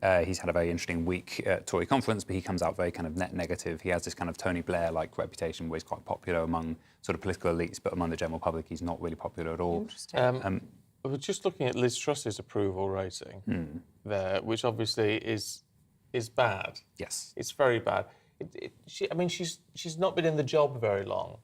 a very interesting week at Tory conference, but he comes out very kind of net negative. He has this kind of Tony Blair-like reputation where he's quite popular among sort of political elites, but among the general public he's not really popular at all. We're just looking at Liz Truss's approval rating there, which obviously is bad. Yes. It's very bad. She's not been in the job very long.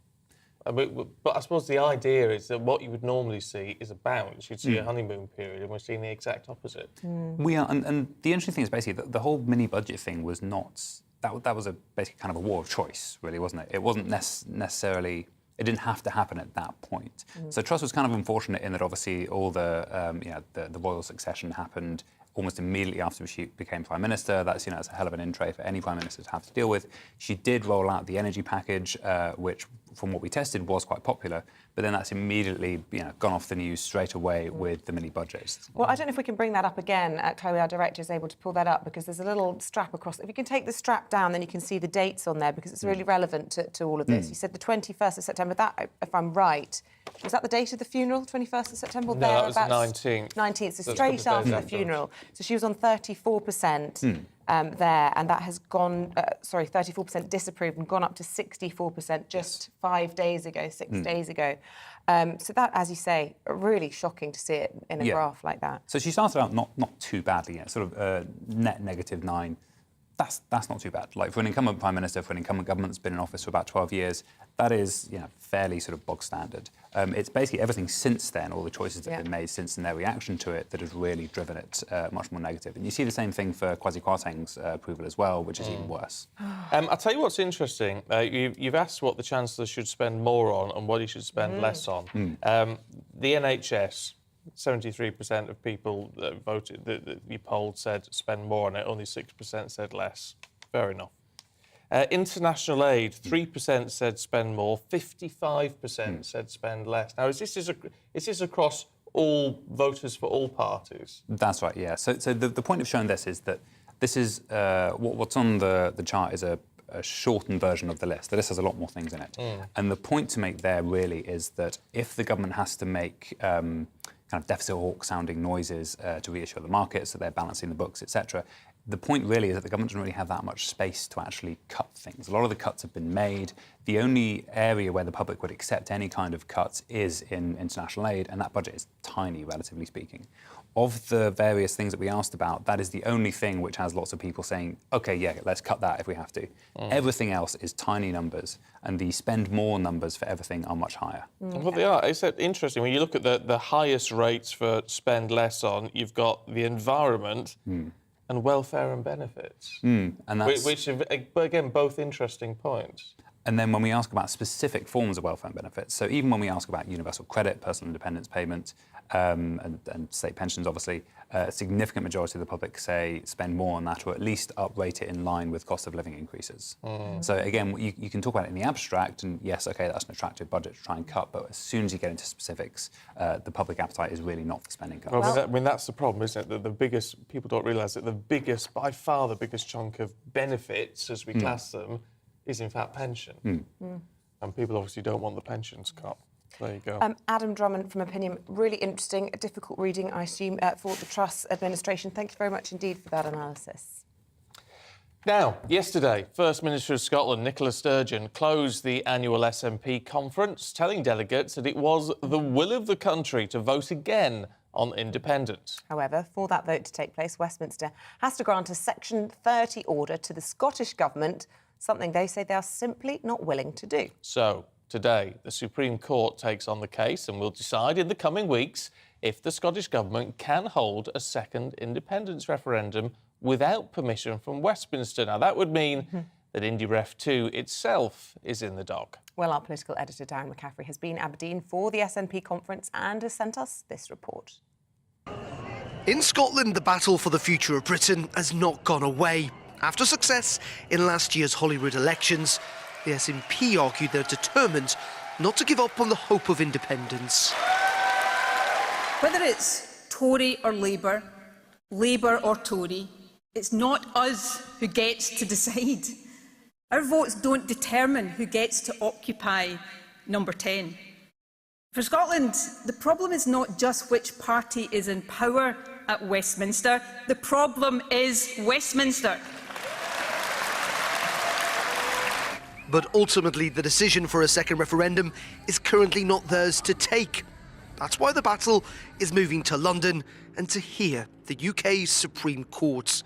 But I suppose the idea is that what you would normally see is a bounce. You'd see a honeymoon period, and we're seeing the exact opposite. We are, and the interesting thing is basically that the whole mini-budget thing was not... That was basically kind of a war of choice, really, wasn't it? It wasn't necessarily... It didn't have to happen at that point. So Truss was kind of unfortunate in that obviously all the royal succession happened almost immediately after she became Prime Minister. That's a hell of an in tray for any Prime Minister to have to deal with. She did roll out the energy package, which, from what we tested, was quite popular. But then that's immediately gone off the news straight away with the mini-budget. Well, I don't know if we can bring that up again. Chloe, our director, is able to pull that up, because there's a little strap across. If you can take the strap down, then you can see the dates on there, because it's really relevant to all of this. You said the 21st of September. That, if I'm right, was that the date of the funeral, 21st of September? No, that was the 19th. 19th, so straight after the funeral. So she was on 34%. There, and that has gone, 34% disapproved and gone up to 64% just 5 days ago, 6 days ago. So that, as you say, really shocking to see it in a graph like that. So she started out not too badly, sort of net -9. That's not too bad. Like, for an incumbent Prime Minister, for an incumbent government that's been in office for about 12 years, that is, fairly sort of bog standard. It's basically everything since then, all the choices that have been made since and their reaction to it, that has really driven it much more negative. And you see the same thing for Kwasi Kwarteng's approval as well, which is even worse. I'll tell you what's interesting. You've asked what the Chancellor should spend more on and what he should spend less on. The NHS... 73% of people that voted, that you polled, said spend more on it. Only 6% said less. Fair enough. International aid, 3% said spend more. 55% said spend less. Now, is this across all voters for all parties? That's right. Yeah. So the point of showing this is that this is what's on the chart is a shortened version of the list. The list has a lot more things in it. And the point to make there really is that if the government has to make kind of deficit hawk-sounding noises to reassure the markets that they're balancing the books, etc. The point really is that the government doesn't really have that much space to actually cut things. A lot of the cuts have been made. The only area where the public would accept any kind of cuts is in international aid, and that budget is tiny, relatively speaking. Of the various things that we asked about, that is the only thing which has lots of people saying, OK, yeah, let's cut that if we have to. Everything else is tiny numbers, and the spend more numbers for everything are much higher. Well, they are. It's interesting. When you look at the highest rates for spend less on, you've got the environment and welfare and benefits, And that's... which are, again, both interesting points. And then when we ask about specific forms of welfare benefits, so even when we ask about universal credit, personal independence payment, and state pensions, obviously, a significant majority of the public say spend more on that or at least uprate it in line with cost of living increases. So again, you can talk about it in the abstract, and yes, OK, that's an attractive budget to try and cut, but as soon as you get into specifics, the public appetite is really not for spending cuts. Well, I mean, that's the problem, isn't it? That the biggest, people don't realise that the biggest, by far the biggest chunk of benefits, as we class them, is in fact pension. And people obviously don't want the pensions cut. There you go. Adam Drummond from Opinion, really interesting, difficult reading, I assume, for the Truss administration. Thank you very much indeed for that analysis. Now, yesterday, First Minister of Scotland, Nicola Sturgeon, closed the annual SNP conference, telling delegates that it was the will of the country to vote again on independence. However, for that vote to take place, Westminster has to grant a Section 30 order to the Scottish Government, something they say they are simply not willing to do. So, today, the Supreme Court takes on the case and will decide in the coming weeks if the Scottish Government can hold a second independence referendum without permission from Westminster. Now, that would mean that IndyRef 2 itself is in the dock. Well, our political editor, Darren McCaffrey, has been in Aberdeen for the SNP conference and has sent us this report. In Scotland, the battle for the future of Britain has not gone away. After success in last year's Holyrood elections, the SNP argued they're determined not to give up on the hope of independence. Whether it's Tory or Labour, Labour or Tory, it's not us who gets to decide. Our votes don't determine who gets to occupy number 10. For Scotland, the problem is not just which party is in power at Westminster. The problem is Westminster. But ultimately, the decision for a second referendum is currently not theirs to take. That's why the battle is moving to London and to here, the UK's Supreme Court,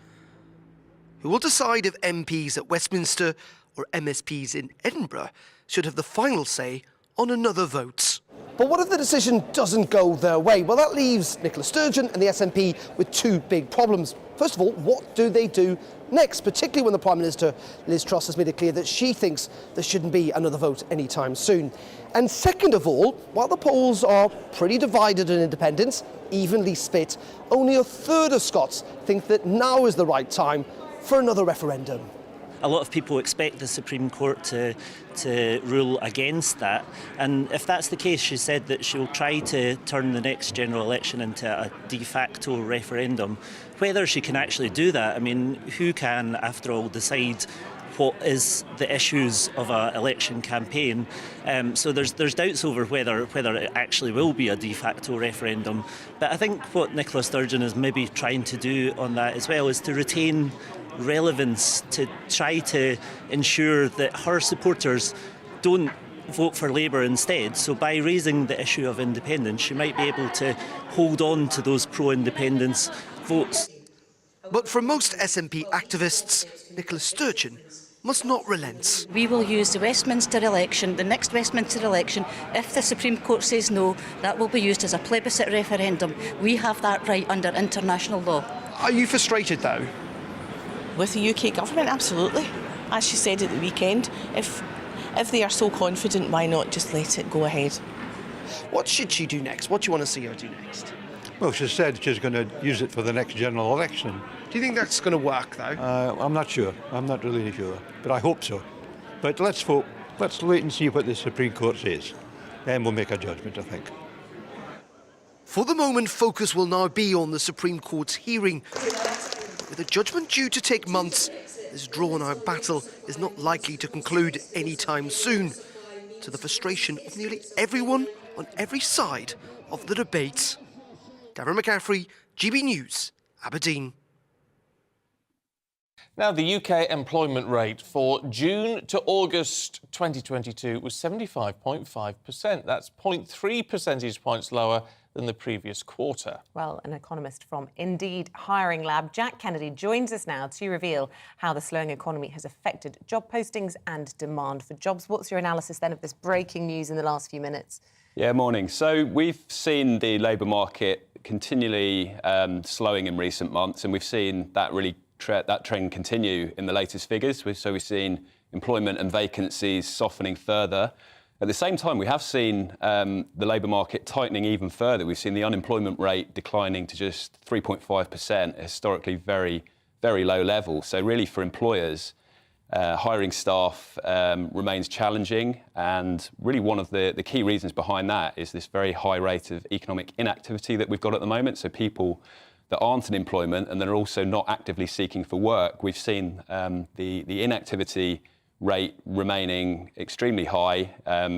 who will decide if MPs at Westminster or MSPs in Edinburgh should have the final say on another vote. But what if the decision doesn't go their way? Well, that leaves Nicola Sturgeon and the SNP with two big problems. First of all, what do they do next, particularly when the Prime Minister, Liz Truss, has made it clear that she thinks there shouldn't be another vote anytime soon? And second of all, while the polls are pretty divided on independence, evenly split, only a third of Scots think that now is the right time for another referendum. A lot of people expect the Supreme Court to rule against that, and if that's the case, she said that she'll try to turn the next general election into a de facto referendum. Whether she can actually do that, I mean, who can, after all, decide what is the issues of an election campaign? So there's doubts over whether it actually will be a de facto referendum. But I think what Nicola Sturgeon is maybe trying to do on that as well is to retain relevance, to try to ensure that her supporters don't vote for Labour instead. So by raising the issue of independence, she might be able to hold on to those pro-independence votes. But for most SNP activists, Nicola Sturgeon must not relent. We will use the Westminster election, the next Westminster election. If the Supreme Court says no, that will be used as a plebiscite referendum. We have that right under international law. Are you frustrated, though? With the UK government, absolutely. As she said at the weekend, if they are so confident, why not just let it go ahead? What should she do next? What do you want to see her do next? Well, she said she's going to use it for the next general election. Do you think that's going to work, though? I'm not sure. I'm not really sure. But I hope so. But let's hope. Let's wait and see what the Supreme Court says. Then we'll make a judgment, I think. For the moment, focus will now be on the Supreme Court's hearing. With a judgment due to take months, this drawn-out battle is not likely to conclude anytime soon, to the frustration of nearly everyone on every side of the debate. Darren McCaffrey, GB News, Aberdeen. Now, the UK employment rate for June to August 2022 was 75.5%. That's 0.3 percentage points lower than the previous quarter. Well, an economist from Indeed Hiring Lab, Jack Kennedy, joins us now to reveal how the slowing economy has affected job postings and demand for jobs. What's your analysis then of this breaking news in the last few minutes? Yeah, morning. So we've seen the labour market continually slowing in recent months, and we've seen that really that trend continue in the latest figures. So we've seen employment and vacancies softening further. At the same time, we have seen the labour market tightening even further. We've seen the unemployment rate declining to just 3.5%, a historically very, very low level. So really for employers, hiring staff remains challenging, and really one of the key reasons behind that is this very high rate of economic inactivity that we've got at the moment. So people that aren't in employment and that are also not actively seeking for work, we've seen the inactivity rate remaining extremely high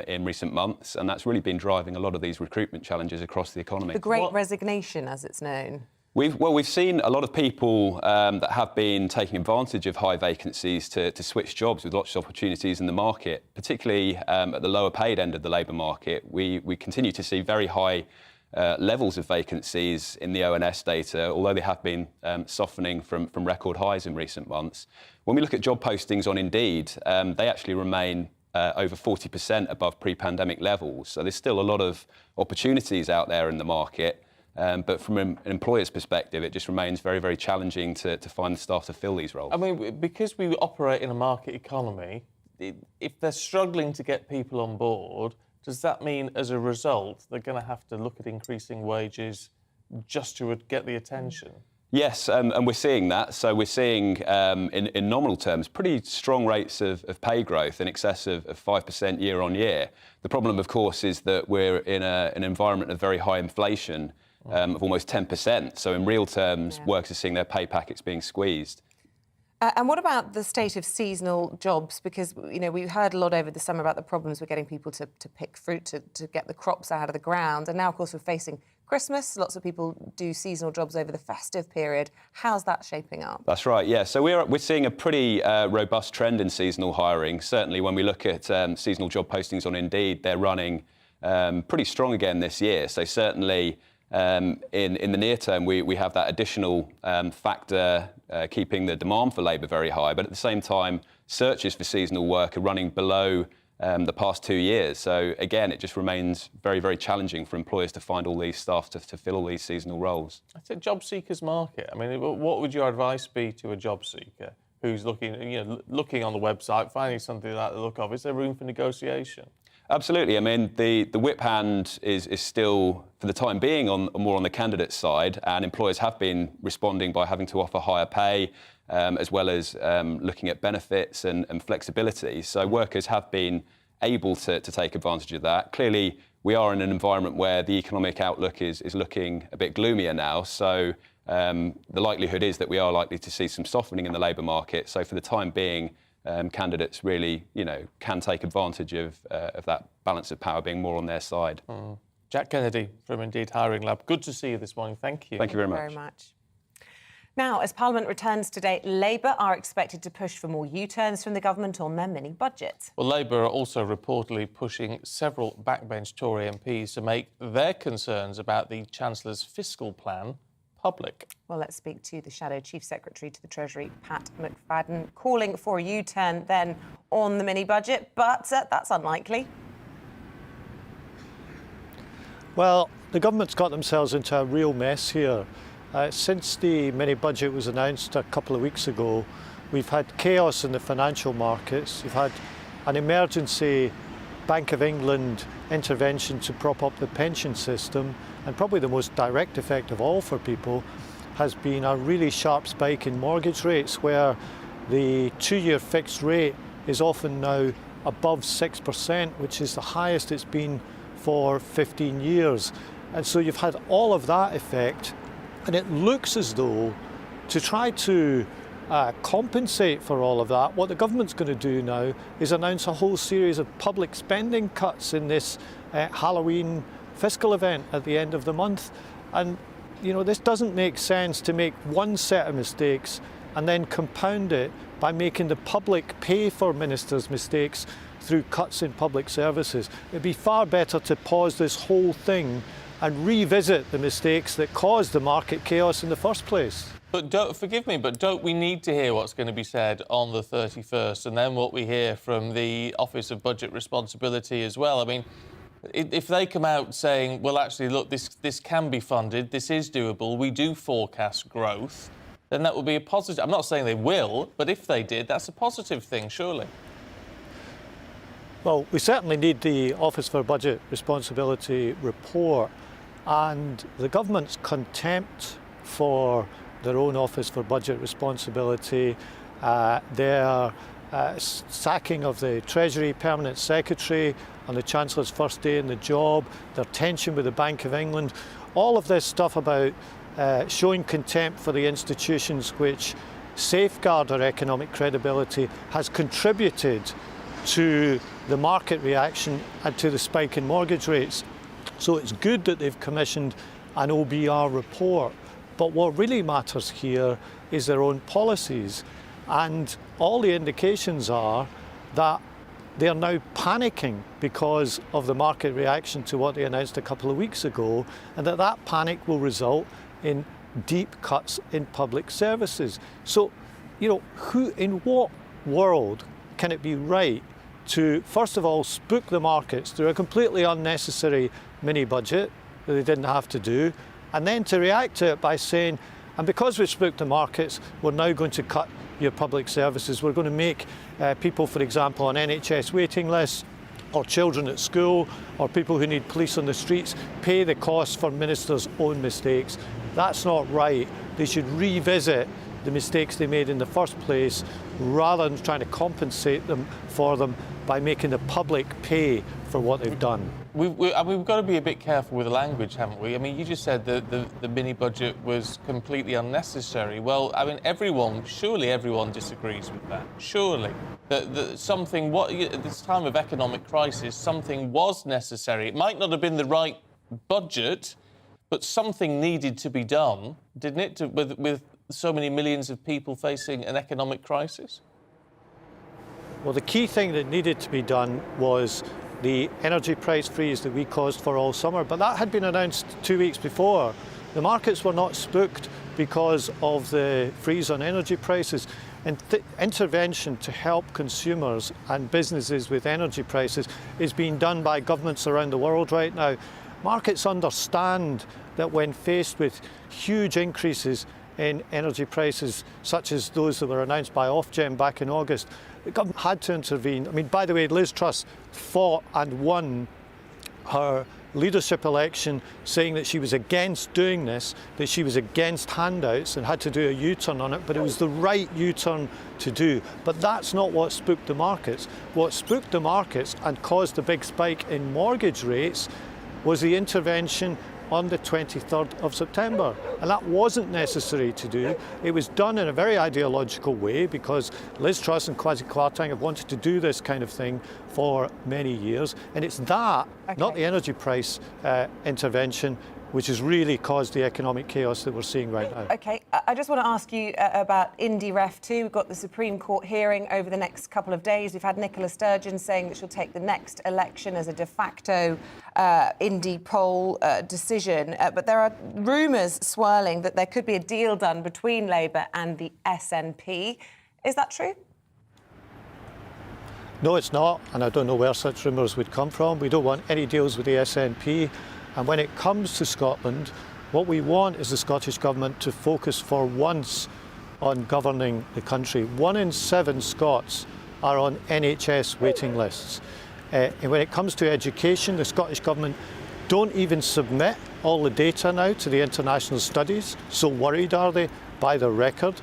in recent months, and that's really been driving a lot of these recruitment challenges across the economy. The Great Resignation, as it's known. We've seen a lot of people that have been taking advantage of high vacancies to switch jobs with lots of opportunities in the market, particularly at the lower paid end of the labour market. We continue to see very high levels of vacancies in the ONS data, although they have been softening from record highs in recent months. When we look at job postings on Indeed, they actually remain over 40% above pre-pandemic levels. So there's still a lot of opportunities out there in the market. But from an employer's perspective, it just remains very, very challenging to find the staff to fill these roles. I mean, because we operate in a market economy, if they're struggling to get people on board, does that mean, as a result, they're going to have to look at increasing wages just to get the attention? Yes, and we're seeing that. So we're seeing, in nominal terms, pretty strong rates of pay growth in excess of 5% year on year. The problem, of course, is that we're in an environment of very high inflation, of almost 10%. So in real terms, workers are seeing their pay packets being squeezed. And what about the state of seasonal jobs? Because, you know, we heard a lot over the summer about the problems with getting people to pick fruit, to get the crops out of the ground. And now, of course, we're facing Christmas. Lots of people do seasonal jobs over the festive period. How's that shaping up? That's right, yeah. So we're seeing a pretty robust trend in seasonal hiring. Certainly when we look at seasonal job postings on Indeed, they're running pretty strong again this year. So certainly in the near term, we have that additional factor keeping the demand for labour very high. But at the same time, searches for seasonal work are running below the past 2 years. So again, it just remains very, very challenging for employers to find all these staff to fill all these seasonal roles. It's a job seekers market. I mean, what would your advice be to a job seeker who's looking on the website, finding something like the look of? Is there room for negotiation? Absolutely. I mean, the whip hand is still, for the time being, more on the candidate side, and employers have been responding by having to offer higher pay, as well as looking at benefits and flexibility. So workers have been able to take advantage of that. Clearly, we are in an environment where the economic outlook is looking a bit gloomier now. So the likelihood is that we are likely to see some softening in the labour market. So for the time being, candidates really, can take advantage of that balance of power being more on their side. Jack Kennedy from Indeed Hiring Lab. Good to see you this morning. Thank you. Thank you very much. Very much. Now, as Parliament returns today, Labour are expected to push for more U-turns from the government on their mini-budget. Well, Labour are also reportedly pushing several backbench Tory MPs to make their concerns about the Chancellor's fiscal plan public. Well, let's speak to the Shadow Chief Secretary to the Treasury, Pat McFadden, calling for a U-turn then on the mini-budget, but that's unlikely. Well, the government's got themselves into a real mess here. Since the mini-budget was announced a couple of weeks ago, we've had chaos in the financial markets. You've had an emergency Bank of England intervention to prop up the pension system, and probably the most direct effect of all for people has been a really sharp spike in mortgage rates, where the 2-year fixed rate is often now above 6%, which is the highest it's been for 15 years. And so you've had all of that effect, and it looks as though to try to compensate for all of that, what the government's going to do now is announce a whole series of public spending cuts in this Halloween fiscal event at the end of the month. And, this doesn't make sense to make one set of mistakes and then compound it by making the public pay for ministers' mistakes through cuts in public services. It'd be far better to pause this whole thing and revisit the mistakes that caused the market chaos in the first place. But don't we need to hear what's going to be said on the 31st and then what we hear from the Office of Budget Responsibility as well? I mean, if they come out saying, well, actually, look, this can be funded, this is doable, we do forecast growth, then that would be a positive. I'm not saying they will, but if they did, that's a positive thing, surely. Well, we certainly need the Office for Budget Responsibility report, and the government's contempt for their own Office for Budget Responsibility, their sacking of the Treasury Permanent Secretary on the Chancellor's first day in the job, their tension with the Bank of England, all of this stuff about showing contempt for the institutions which safeguard our economic credibility has contributed to the market reaction and to the spike in mortgage rates. So it's good that they've commissioned an OBR report, but what really matters here is their own policies. And all the indications are that they're now panicking because of the market reaction to what they announced a couple of weeks ago, and that panic will result in deep cuts in public services. So, you know, in what world can it be right to, first of all, spook the markets through a completely unnecessary mini-budget that they didn't have to do, and then to react to it by saying, and because we've spooked the markets, we're now going to cut your public services. We're going to make people, for example, on NHS waiting lists, or children at school, or people who need police on the streets, pay the cost for ministers' own mistakes. That's not right. They should revisit the mistakes they made in the first place, rather than trying to compensate them for them by making the public pay for what they've done. We've got to be a bit careful with the language, haven't we? I mean, you just said that the mini-budget was completely unnecessary. Well, I mean, surely everyone disagrees with that. Surely. At this time of economic crisis, something was necessary. It might not have been the right budget, but something needed to be done, didn't it, with so many millions of people facing an economic crisis? Well, the key thing that needed to be done was the energy price freeze that we caused for all summer, but that had been announced 2 weeks before. The markets were not spooked because of the freeze on energy prices. And intervention to help consumers and businesses with energy prices is being done by governments around the world right now. Markets understand that when faced with huge increases in energy prices, such as those that were announced by Ofgem back in August, the government had to intervene. I mean, by the way, Liz Truss fought and won her leadership election saying that she was against doing this, that she was against handouts and had to do a U-turn on it, but it was the right U-turn to do. But that's not what spooked the markets. What spooked the markets and caused the big spike in mortgage rates was the intervention on the 23rd of September. And that wasn't necessary to do. It was done in a very ideological way because Liz Truss and Kwasi Kwarteng have wanted to do this kind of thing for many years. And it's that, not the energy price intervention, which has really caused the economic chaos that we're seeing right now. OK, I just want to ask you about Indy Ref 2. We've got the Supreme Court hearing over the next couple of days. We've had Nicola Sturgeon saying that she'll take the next election as a de facto Indy poll decision. But there are rumours swirling that there could be a deal done between Labour and the SNP. Is that true? No, it's not, and I don't know where such rumours would come from. We don't want any deals with the SNP. And when it comes to Scotland, what we want is the Scottish Government to focus for once on governing the country. 1 in 7 Scots are on NHS waiting lists. And when it comes to education, the Scottish Government don't even submit all the data now to the international studies. So worried are they by the record.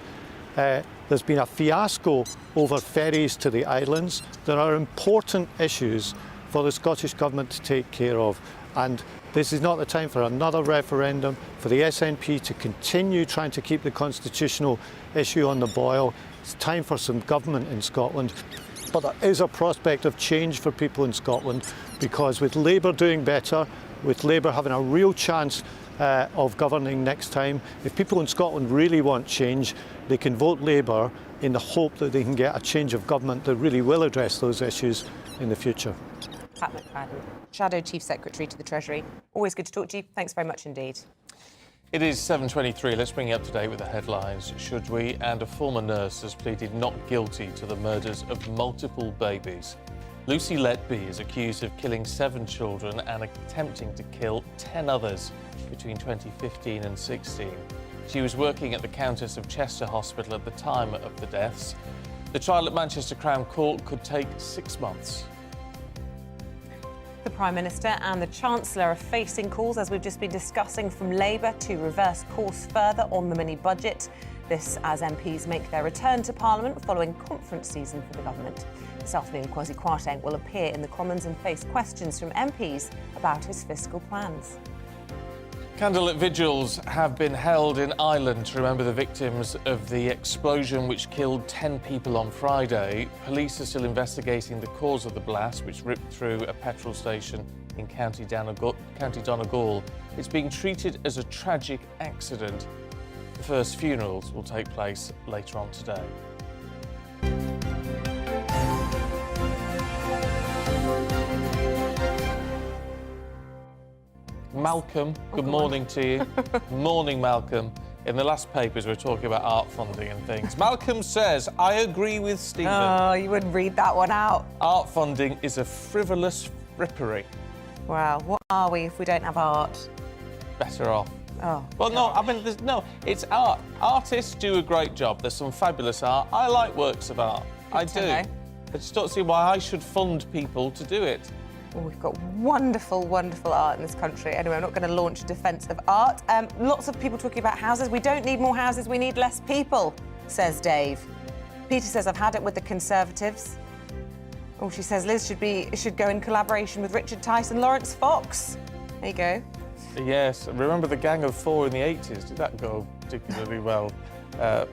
There's been a fiasco over ferries to the islands. There are important issues for the Scottish Government to take care of. And this is not the time for another referendum, for the SNP to continue trying to keep the constitutional issue on the boil. It's time for some government in Scotland. But there is a prospect of change for people in Scotland because with Labour doing better, with Labour having a real chance of governing next time, if people in Scotland really want change, they can vote Labour in the hope that they can get a change of government that really will address those issues in the future. Pat McFadden, Shadow Chief Secretary to the Treasury. Always good to talk to you. Thanks very much indeed. It is 7:23. Let's bring you up to date with the headlines, should we? And a former nurse has pleaded not guilty to the murders of multiple babies. Lucy Letby is accused of killing 7 children and attempting to kill 10 others between 2015 and 16. She was working at the Countess of Chester Hospital at the time of the deaths. The trial at Manchester Crown Court could take 6 months. The Prime Minister and the Chancellor are facing calls, as we've just been discussing, from Labour to reverse course further on the mini-budget. This as MPs make their return to Parliament following conference season for the government. This afternoon, Kwasi Kwarteng will appear in the Commons and face questions from MPs about his fiscal plans. Candlelit vigils have been held in Ireland to remember the victims of the explosion which killed 10 people on Friday. Police are still investigating the cause of the blast, which ripped through a petrol station in County Donegal. It's being treated as a tragic accident. The first funerals will take place later on today. Malcolm, good morning to you. Morning, Malcolm. In the last papers, we were talking about art funding and things. Malcolm says, I agree with Stephen. Oh, you wouldn't read that one out. Art funding is a frivolous frippery. Wow, what are we if we don't have art? Better off. Oh. Well, no, I mean, it's art. Artists do a great job. There's some fabulous art. I like works of art. I do. I just don't see why I should fund people to do it. Well, we've got wonderful, wonderful art in this country. Anyway, I'm not going to launch a defence of art. Lots of people talking about houses. We don't need more houses, we need less people, says Dave. Peter says, I've had it with the Conservatives. Oh, she says Liz should go in collaboration with Richard Tice and Lawrence Fox. There you go. Yes, remember the Gang of Four in the 80s? Did that go particularly well? But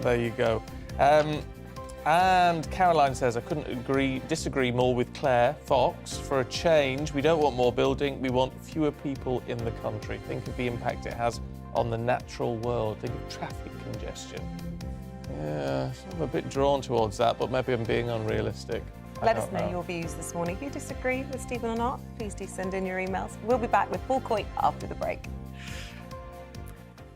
there you go. And Caroline says, I couldn't disagree more with Claire Fox. For a change, we don't want more building, we want fewer people in the country. Think of the impact it has on the natural world. Think of traffic congestion. Yeah, I'm a bit drawn towards that, but maybe I'm being unrealistic. Let us know your views this morning. If you disagree with Stephen or not, please do send in your emails. We'll be back with Paul Coit after the break.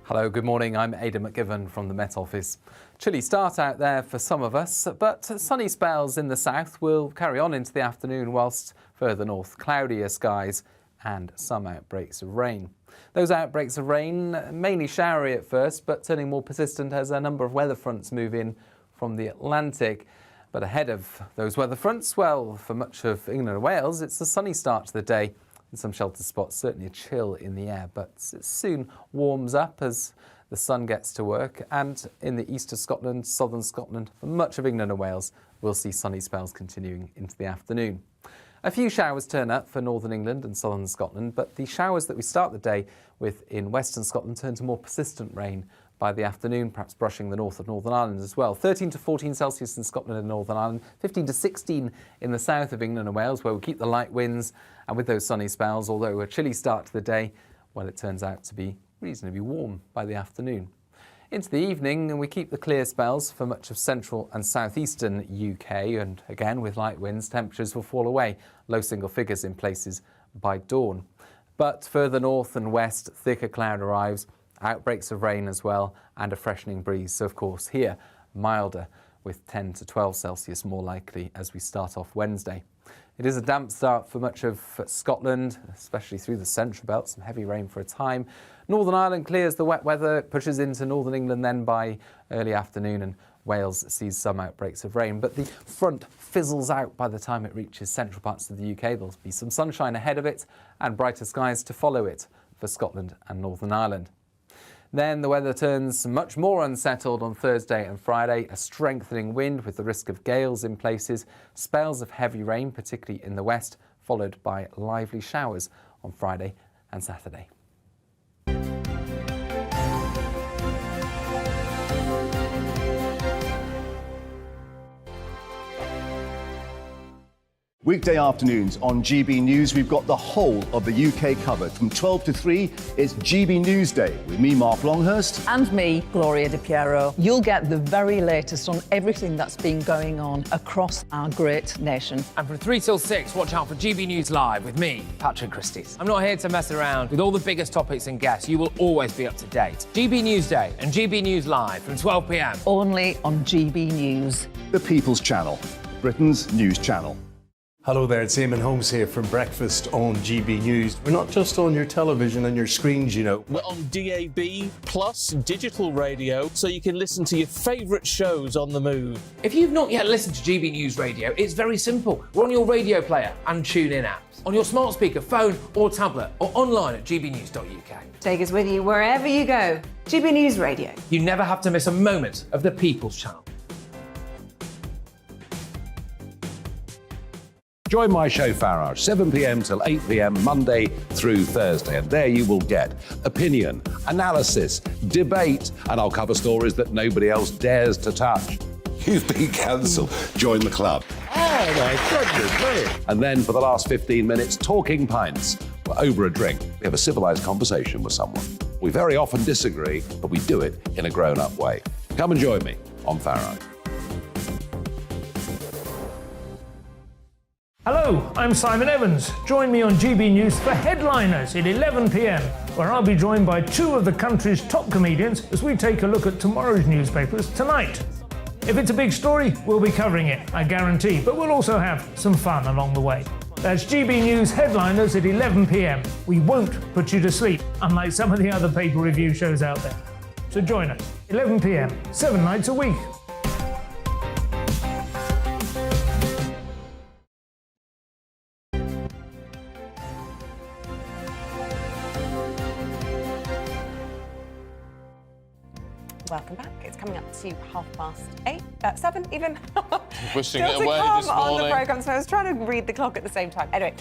Hello, good morning. I'm Aidan McGivern from the Met Office. Chilly start out there for some of us, but sunny spells in the south will carry on into the afternoon, whilst further north, cloudier skies and some outbreaks of rain. Those outbreaks of rain, mainly showery at first, but turning more persistent as a number of weather fronts move in from the Atlantic. But ahead of those weather fronts, well, for much of England and Wales, it's a sunny start to the day. In some sheltered spots, certainly a chill in the air, but it soon warms up as the sun gets to work. And in the east of Scotland, southern Scotland, for much of England and Wales, we'll see sunny spells continuing into the afternoon. A few showers turn up for northern England and southern Scotland, but the showers that we start the day with in western Scotland turn to more persistent rain by the afternoon, perhaps brushing the north of Northern Ireland as well. 13 to 14 Celsius in Scotland and Northern Ireland, 15 to 16 in the south of England and Wales, where we keep the light winds and with those sunny spells, although a chilly start to the day, well, it turns out to be reasonably warm by the afternoon. Into the evening, and we keep the clear spells for much of central and southeastern UK, and again with light winds, temperatures will fall away, low single figures in places by dawn. But further north and west, thicker cloud arrives, outbreaks of rain as well, and a freshening breeze. So, of course, here, milder, with 10 to 12 Celsius more likely as we start off Wednesday. It is a damp start for much of Scotland, especially through the central belt, some heavy rain for a time. Northern Ireland clears the wet weather, pushes into northern England then by early afternoon, and Wales sees some outbreaks of rain. But the front fizzles out by the time it reaches central parts of the UK. There'll be some sunshine ahead of it and brighter skies to follow it for Scotland and Northern Ireland. Then the weather turns much more unsettled on Thursday and Friday, a strengthening wind with the risk of gales in places, spells of heavy rain, particularly in the west, followed by lively showers on Friday and Saturday. Weekday afternoons on GB News, we've got the whole of the UK covered. From 12 to 3, it's GB Newsday with me, Mark Longhurst. And me, Gloria Di Piero. You'll get the very latest on everything that's been going on across our great nation. And from 3 till 6, watch out for GB News Live with me, Patrick Christys. I'm not here to mess around. With all the biggest topics and guests, you will always be up to date. GB Newsday and GB News Live from 12 p.m. Only on GB News. The People's Channel, Britain's news channel. Hello there, it's Eamonn Holmes here from Breakfast on GB News. We're not just on your television and your screens, you know. We're on DAB plus digital radio, so you can listen to your favourite shows on the move. If you've not yet listened to GB News Radio, it's very simple. We're on your radio player and TuneIn apps, on your smart speaker, phone or tablet, or online at gbnews.uk. Take us with you wherever you go. GB News Radio. You never have to miss a moment of the People's Channel. Join my show Farage, 7 p.m. till 8 p.m. Monday through Thursday. And there you will get opinion, analysis, debate, and I'll cover stories that nobody else dares to touch. You've been cancelled. Join the club. Oh my goodness, mate. And then for the last 15 minutes, talking pints. We're over a drink. We have a civilised conversation with someone. We very often disagree, but we do it in a grown-up way. Come and join me on Farage. Hello, I'm Simon Evans. Join me on GB News for Headliners at 11 p.m, where I'll be joined by two of the country's top comedians as we take a look at tomorrow's newspapers tonight. If it's a big story, we'll be covering it, I guarantee, but we'll also have some fun along the way. That's GB News Headliners at 11 p.m. We won't put you to sleep, unlike some of the other paper review shows out there. So join us, 11 p.m, 7 nights a week. Welcome back. It's coming up to 7 even. Wishing Still it to away come this on morning. the programme, so I was trying to read the clock at the same time. Anyway,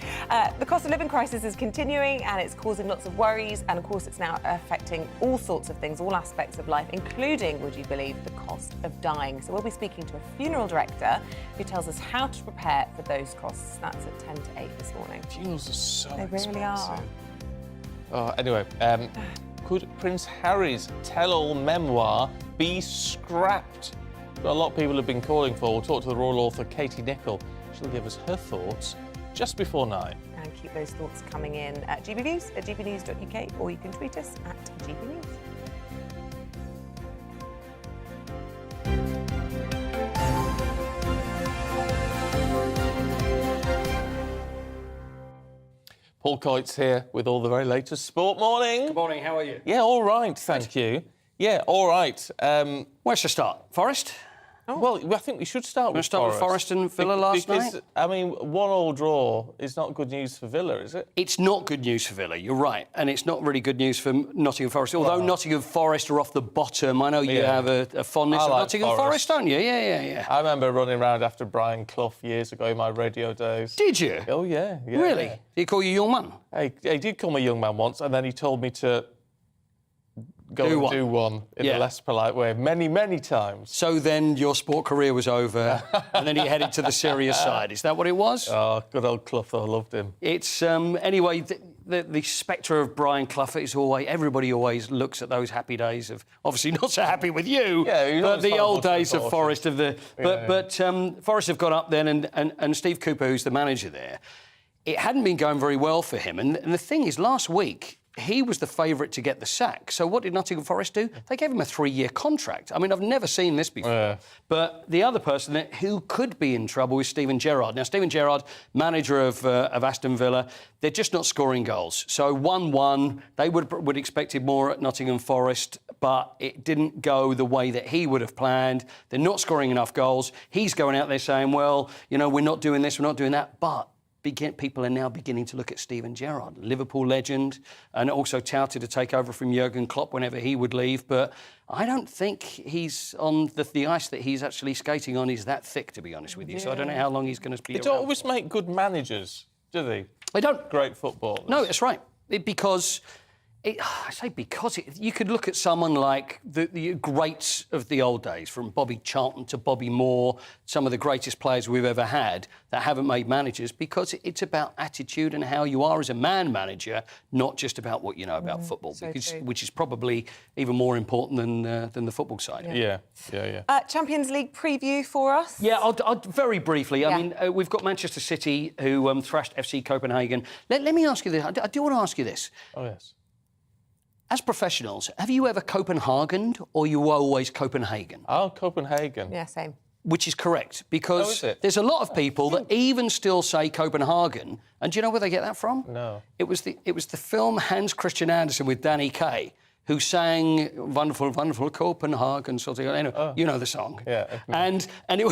the cost of living crisis is continuing and it's causing lots of worries, and of course it's now affecting all sorts of things, all aspects of life, including, would you believe, the cost of dying. So we'll be speaking to a funeral director who tells us how to prepare for those costs. That's at 10 to 8 this morning. Funerals are so They expensive. really are. Oh, anyway, could Prince Harry's tell-all memoir be scrapped? Well, a lot of people have been calling for. We'll talk to the royal author Katie Nicholl. She'll give us her thoughts just before 9. And keep those thoughts coming in at GB News, at gbnews.uk, or you can tweet us at GB News. Paul Coyte's here with all the very latest sport. Morning. Good morning, how are you? Yeah, all right, thank you. Yeah, all right. Where's the start? Forest? Well, I think we should start with start with Forest and Villa last because, night? I mean, 1-1 draw is not good news for Villa, is it? It's not good news for Villa, you're right. And it's not really good news for Nottingham Forest. Although Nottingham Forest are off the bottom, I know you have a fondness of Nottingham Forest, don't you? Yeah. I remember running around after Brian Clough years ago in my radio days. Did you? Oh, yeah. Really? Yeah. Did he call you young man? He did call me young man once, and then he told me to do one in a less polite way many times. So then your sport career was over and then he headed to the serious side. Is that what it was? Oh, good old Clough, I loved him. It's, anyway, the spectre of Brian Clough is always, everybody always looks at those happy days of, obviously not so happy with you, but the old days of Forest of the... But Forest have got up then and Steve Cooper, who's the manager there, it hadn't been going very well for him. And the thing is, last week, he was the favourite to get the sack. So what did Nottingham Forest do? They gave him a 3-year contract. I mean, I've never seen this before. But the other person who could be in trouble is Steven Gerrard. Now, Steven Gerrard, manager of Aston Villa, they're just not scoring goals. So 1-1, they would expected more at Nottingham Forest, but it didn't go the way that he would have planned. They're not scoring enough goals. He's going out there saying, well, you know, we're not doing this, we're not doing that. But people are now beginning to look at Steven Gerrard, Liverpool legend, and also touted to take over from Jurgen Klopp whenever he would leave. But I don't think he's on the ice that he's actually skating on is that thick, to be honest with you. So I don't know how long he's going to be They around. don't always make good managers, do they? They don't. Great footballers. No, that's right. Because... you could look at someone like the greats of the old days, from Bobby Charlton to Bobby Moore, some of the greatest players we've ever had that haven't made managers, because it's about attitude and how you are as a man manager, not just about what you know about football, which is probably even more important than the football side. Yeah. Champions League preview for us? Yeah, I'll very briefly. I mean, we've got Manchester City who thrashed FC Copenhagen. Let me ask you this. I do want to ask you this. Oh, yes. As professionals, have you ever Copenhagened or you were always Copenhagen? Oh, Copenhagen. Yeah, same. Which is correct, because is it? there's a lot of people that even still say Copenhagen. And do you know where they get that from? No. It was the film Hans Christian Andersen with Danny Kaye, who sang "Wonderful, Wonderful Copenhagen," sort of. Anyway, you know the song. Yeah. And it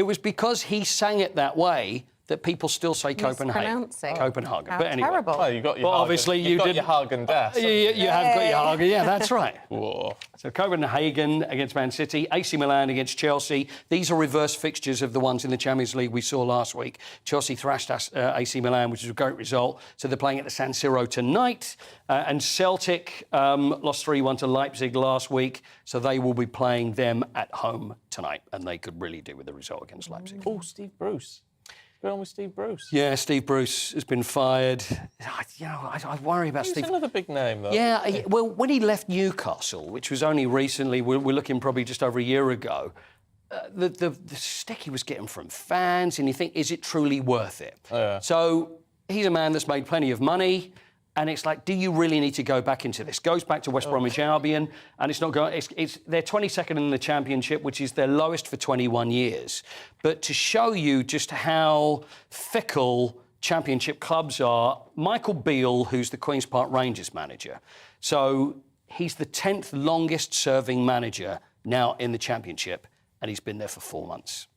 was because he sang it that way that people still say Copenhagen. Mispronouncing. Copenhagen. How But anyway. terrible. Well, you got your obviously you got did your Hagen-Dazs. You have got your Hagen. Yeah, that's right. Whoa. So Copenhagen against Man City, AC Milan against Chelsea. These are reverse fixtures of the ones in the Champions League we saw last week. Chelsea thrashed AC Milan, which was a great result. So they're playing at the San Siro tonight. And Celtic lost 3-1 to Leipzig last week. So they will be playing them at home tonight. And they could really do with the result against Leipzig. Oh, Steve Bruce. What's going on with Steve Bruce? Yeah, Steve Bruce has been fired. I worry about Steve. He's another big name, though. Yeah, well, when he left Newcastle, which was only recently, we're looking probably just over a year ago, the stick he was getting from fans, and you think, is it truly worth it? Oh, yeah. So he's a man that's made plenty of money. And it's like, do you really need to go back into this? Goes back to West Bromwich Albion, and it's not going. They're 22nd in the Championship, which is their lowest for 21 years. But to show you just how fickle Championship clubs are, Michael Beale, who's the Queen's Park Rangers manager, so he's the 10th longest-serving manager now in the Championship, and he's been there for 4 months.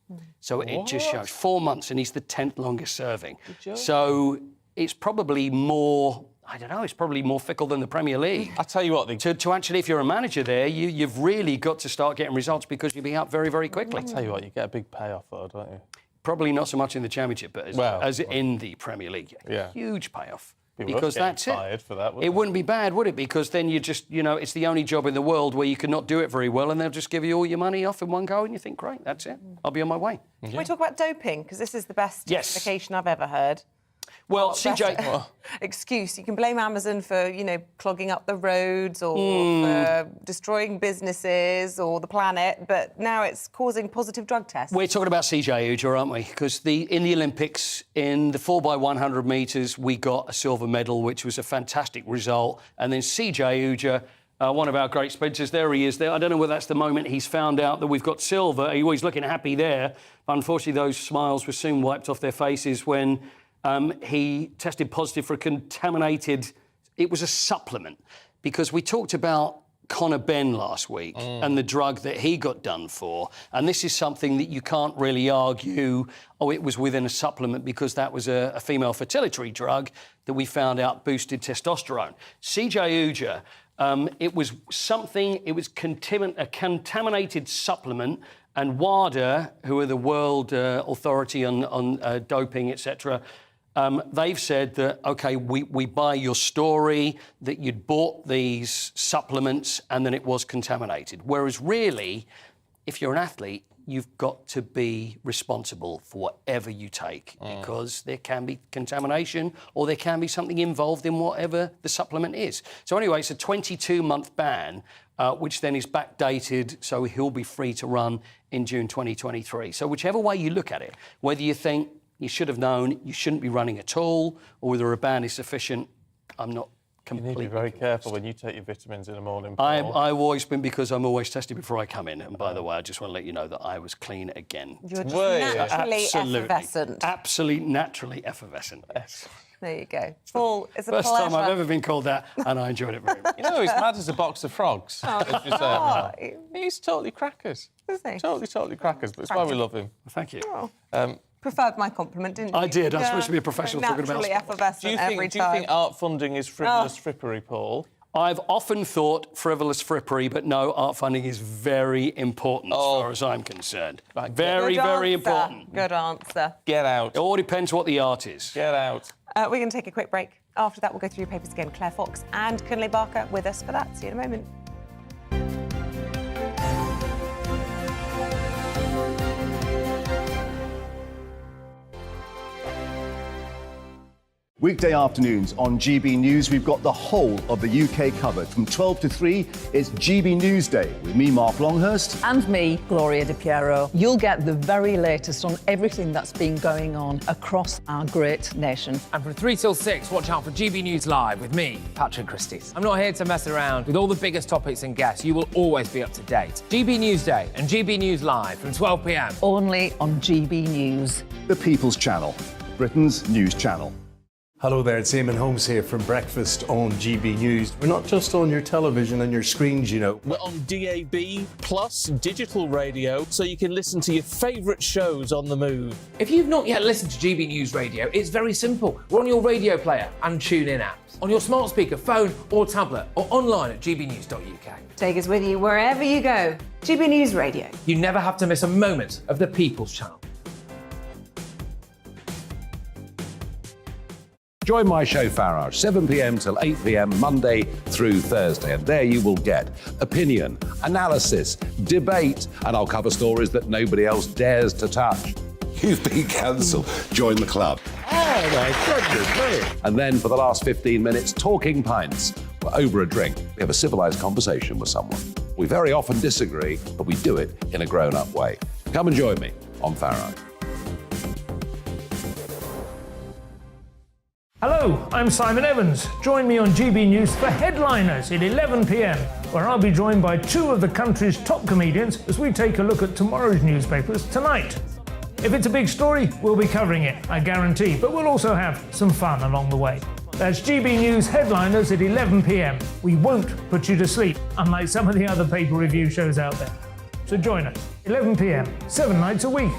So it just shows 4 months, and he's the 10th longest-serving. So it's probably more. I don't know, it's probably more fickle than the Premier League. I tell you what, to actually, if you're a manager there, you've really got to start getting results because you'll be up very, very quickly. I tell you what, you get a big payoff though, don't you? Probably not so much in the Championship, but as in the Premier League. Yeah. Huge payoff. Because that's it. For that, it wouldn't be bad, would it? Because then you just, it's the only job in the world where you could not do it very well and they'll just give you all your money off in one go and you think, great, that's it. I'll be on my way. Can we talk about doping? Because this is the best justification I've ever heard. Well, CJ... excuse. You can blame Amazon for, clogging up the roads or for destroying businesses or the planet, but now it's causing positive drug tests. We're talking about CJ Uja, aren't we? Because in the Olympics, in the 4x100 metres, we got a silver medal, which was a fantastic result. And then CJ Uja, one of our great sprinters, there he is. There. I don't know whether that's the moment he's found out that we've got silver. He's looking happy there. But unfortunately, those smiles were soon wiped off their faces when... he tested positive for a contaminated... It was a supplement, because we talked about Conor Benn last week and the drug that he got done for, and this is something that you can't really argue, it was within a supplement, because that was a female fertility drug that we found out boosted testosterone. CJ Uja, it was a contaminated supplement, and WADA, who are the World Authority on Doping, etc., they've said that, OK, we buy your story that you'd bought these supplements and then it was contaminated. Whereas really, if you're an athlete, you've got to be responsible for whatever you take because there can be contamination or there can be something involved in whatever the supplement is. So anyway, it's a 22-month ban, which then is backdated, so he'll be free to run in June 2023. So whichever way you look at it, whether you think you should have known you shouldn't be running at all, or whether a ban is sufficient, I'm not completely... You need to be very careful when you take your vitamins in the morning, Paul. I've always been, because I'm always tested before I come in. And by the way, I just want to let you know that I was clean again. You're just naturally effervescent. Absolutely naturally effervescent. There you go. Paul, it's a pleasure. First time I've ever been called that, and I enjoyed it very much. He's mad as a box of frogs. He's totally crackers. Is he? Totally crackers, but it's why we love him. Thank you. Preferred my compliment, didn't you? I did. I was supposed to be a professional talking about naturally effervescent every time. Do you think art funding is frivolous frippery, Paul? I've often thought frivolous frippery, but no, art funding is very important as far as I'm concerned. Very, very important. Good answer. Get out. It all depends what the art is. Get out. We're going to take a quick break. After that, we'll go through your papers again. Claire Fox and Kunle Barker with us for that. See you in a moment. Weekday afternoons on GB News, we've got the whole of the UK covered. From 12 to 3, it's GB News Day with me, Mark Longhurst. And me, Gloria Di Piero. You'll get the very latest on everything that's been going on across our great nation. And from 3 till 6, watch out for GB News Live with me, Patrick Christie. I'm not here to mess around. With all the biggest topics and guests, you will always be up to date. GB News Day and GB News Live from 12 p.m. Only on GB News. The People's Channel, Britain's news channel. Hello there, it's Eamonn Holmes here from Breakfast on GB News. We're not just on your television and your screens, you know. We're on DAB plus digital radio, so you can listen to your favourite shows on the move. If you've not yet listened to GB News Radio, it's very simple. We're on your radio player and TuneIn apps, on your smart speaker, phone or tablet, or online at gbnews.uk. Take us with you wherever you go. GB News Radio. You never have to miss a moment of the People's Channel. Join my show Farage, 7 p.m. till 8 p.m. Monday through Thursday. And there you will get opinion, analysis, debate, and I'll cover stories that nobody else dares to touch. You've been cancelled. Join the club. Oh my goodness me. And then for the last 15 minutes, talking pints. We're over a drink. We have a civilised conversation with someone. We very often disagree, but we do it in a grown-up way. Come and join me on Farage. Hello, I'm Simon Evans. Join me on GB News for Headliners at 11 p.m, where I'll be joined by two of the country's top comedians as we take a look at tomorrow's newspapers tonight. If it's a big story, we'll be covering it, I guarantee, but we'll also have some fun along the way. That's GB News Headliners at 11 p.m. We won't put you to sleep, unlike some of the other paper review shows out there. So join us, 11 p.m, 7 nights a week.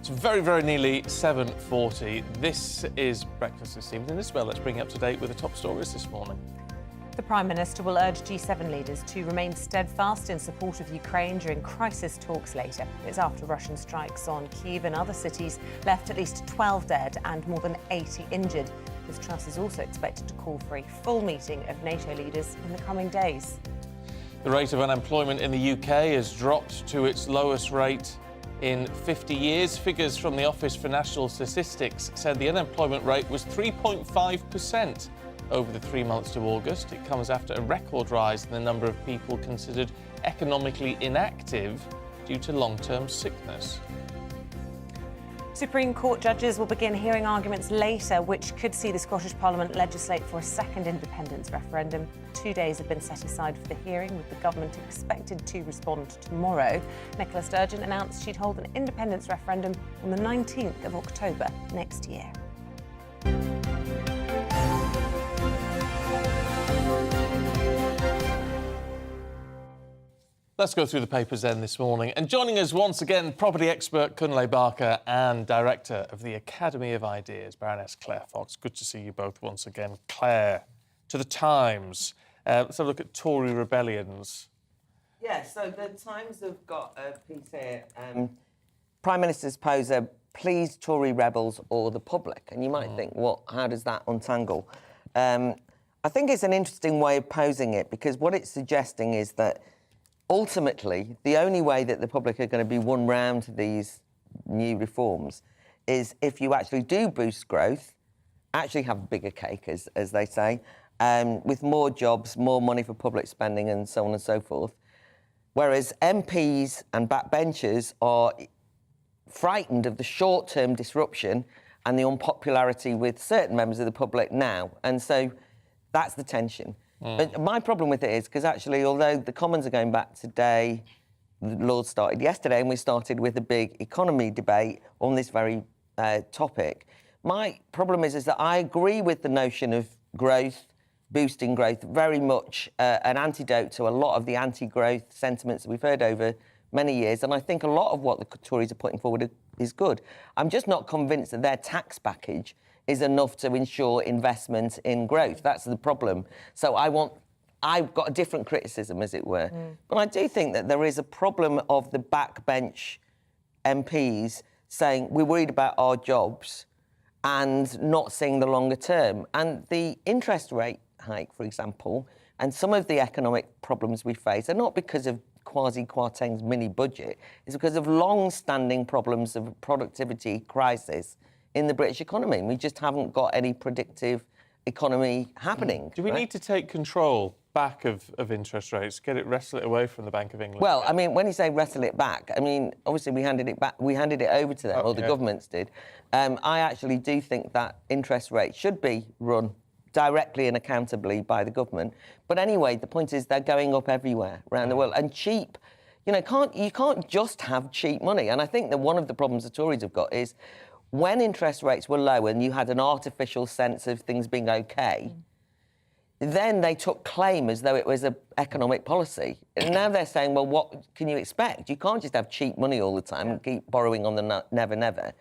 Very, very nearly 7:40. This is Breakfast with Eamonn and Isabel. Let's bring you up to date with the top stories this morning. The Prime Minister will urge G7 leaders to remain steadfast in support of Ukraine during crisis talks later. It's after Russian strikes on Kyiv and other cities left at least 12 dead and more than 80 injured. Liz Truss is also expected to call for a full meeting of NATO leaders in the coming days. The rate of unemployment in the UK has dropped to its lowest rate in 50 years. Figures from the Office for National Statistics said the unemployment rate was 3.5% over the 3 months to August. It comes after a record rise in the number of people considered economically inactive due to long-term sickness. Supreme Court judges will begin hearing arguments later, which could see the Scottish Parliament legislate for a second independence referendum. 2 days have been set aside for the hearing, with the government expected to respond tomorrow. Nicola Sturgeon announced she'd hold an independence referendum on the 19th of October next year. Let's go through the papers then this morning. And joining us once again, property expert Kunle Barker and director of the Academy of Ideas, Baroness Claire Fox. Good to see you both once again. Claire, to the Times. Let's have a look at Tory rebellions. Yes, so the Times have got a piece here. Prime Minister's poser, please Tory rebels or the public. And you might think, how does that untangle? I think it's an interesting way of posing it, because what it's suggesting is that ultimately, the only way that the public are going to be won round to these new reforms is if you actually do boost growth, actually have a bigger cake, as they say, with more jobs, more money for public spending and so on and so forth. Whereas MPs and backbenchers are frightened of the short-term disruption and the unpopularity with certain members of the public now. And so that's the tension. But my problem with it is, because actually, although the Commons are going back today, the Lords started yesterday, and we started with a big economy debate on this very topic. My problem is that I agree with the notion of growth, boosting growth, very much an antidote to a lot of the anti-growth sentiments that we've heard over many years. And I think a lot of what the Tories are putting forward is good. I'm just not convinced that their tax package is enough to ensure investment in growth. That's the problem. So I've got a different criticism, as it were. But I do think that there is a problem of the backbench MPs saying we're worried about our jobs and not seeing the longer term. And the interest rate hike, for example, And some of the economic problems we face are not because of Kwasi Kwarteng's mini budget, it's because of long-standing problems of productivity crisis in the British economy. We just haven't got any predictive economy happening. Do we need to take control back of interest rates, wrestle it away from the Bank of England? Well, I mean, when you say wrestle it back, I mean, obviously we handed it over to them, or the governments did. I actually do think that interest rates should be run directly and accountably by the government. But anyway, the point is they're going up everywhere around the world, and cheap. You know, you can't just have cheap money. And I think that one of the problems the Tories have got is when interest rates were low and you had an artificial sense of things being okay, then they took claim as though it was an economic policy. And now they're saying, well, what can you expect? You can't just have cheap money all the time and keep borrowing on the never, never.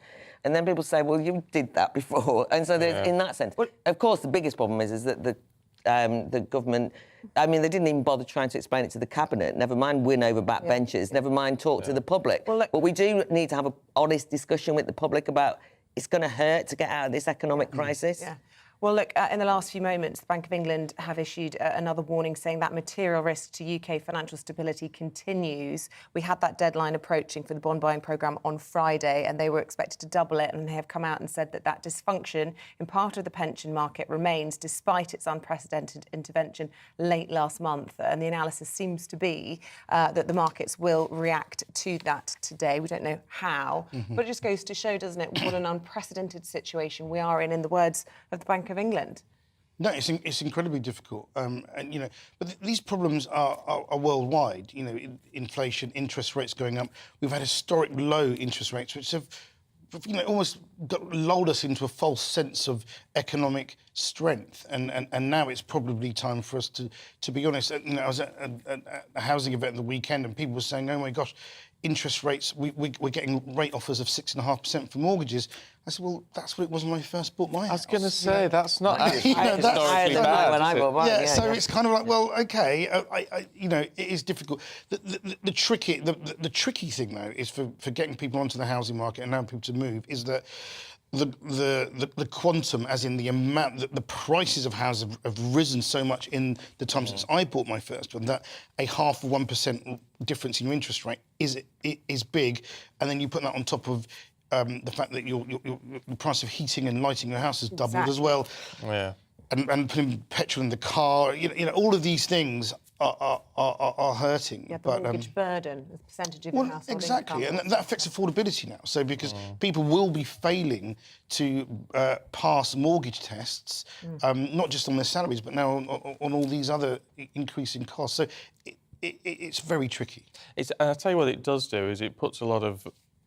And then people say, well, you did that before. And so there's, in that sense, of course, the biggest problem is that the government, I mean, they didn't even bother trying to explain it to the Cabinet, never mind win over backbenchers, never mind talk to the public. Well, but we do need to have an honest discussion with the public about it's going to hurt to get out of this economic crisis. Yeah. Well, look, in the last few moments, the Bank of England have issued another warning saying that material risk to UK financial stability continues. We had that deadline approaching for the bond buying programme on Friday, and they were expected to double it, and they have come out and said that dysfunction in part of the pension market remains despite its unprecedented intervention late last month. And the analysis seems to be that the markets will react to that today. We don't know how, but it just goes to show, doesn't it, what an unprecedented situation we are in the words of the Bank of England. No, it's incredibly difficult, and you know, but these problems are worldwide. You know, inflation, interest rates going up. We've had historic low interest rates, which have, you know, almost lulled us into a false sense of economic strength. And now it's probably time for us to be honest. You know, I was at a housing event the weekend, and people were saying, "Oh my gosh, interest rates, we're getting rate offers of 6.5% for mortgages." I said, well, that's what it was when I first bought my house. I was going to say, that's not historically bad. Yeah, so it's kind of like, well, OK, you know, it is difficult. The tricky thing, though, is for getting people onto the housing market and allowing people to move, is that the quantum, as in the amount, that the prices of houses have risen so much in the time since I bought my first one, that a 0.5% difference in your interest rate is big, and then you put that on top of the fact that the price of heating and lighting your house has doubled as well. Yeah. And putting petrol in the car, you know, all of these things are hurting. Yeah, the mortgage burden, the percentage of your household income. Exactly, and that affects affordability now. So because people will be failing to pass mortgage tests, not just on their salaries, but now on all these other increasing costs. So it's very tricky. I'll tell you what it does do is it puts a lot of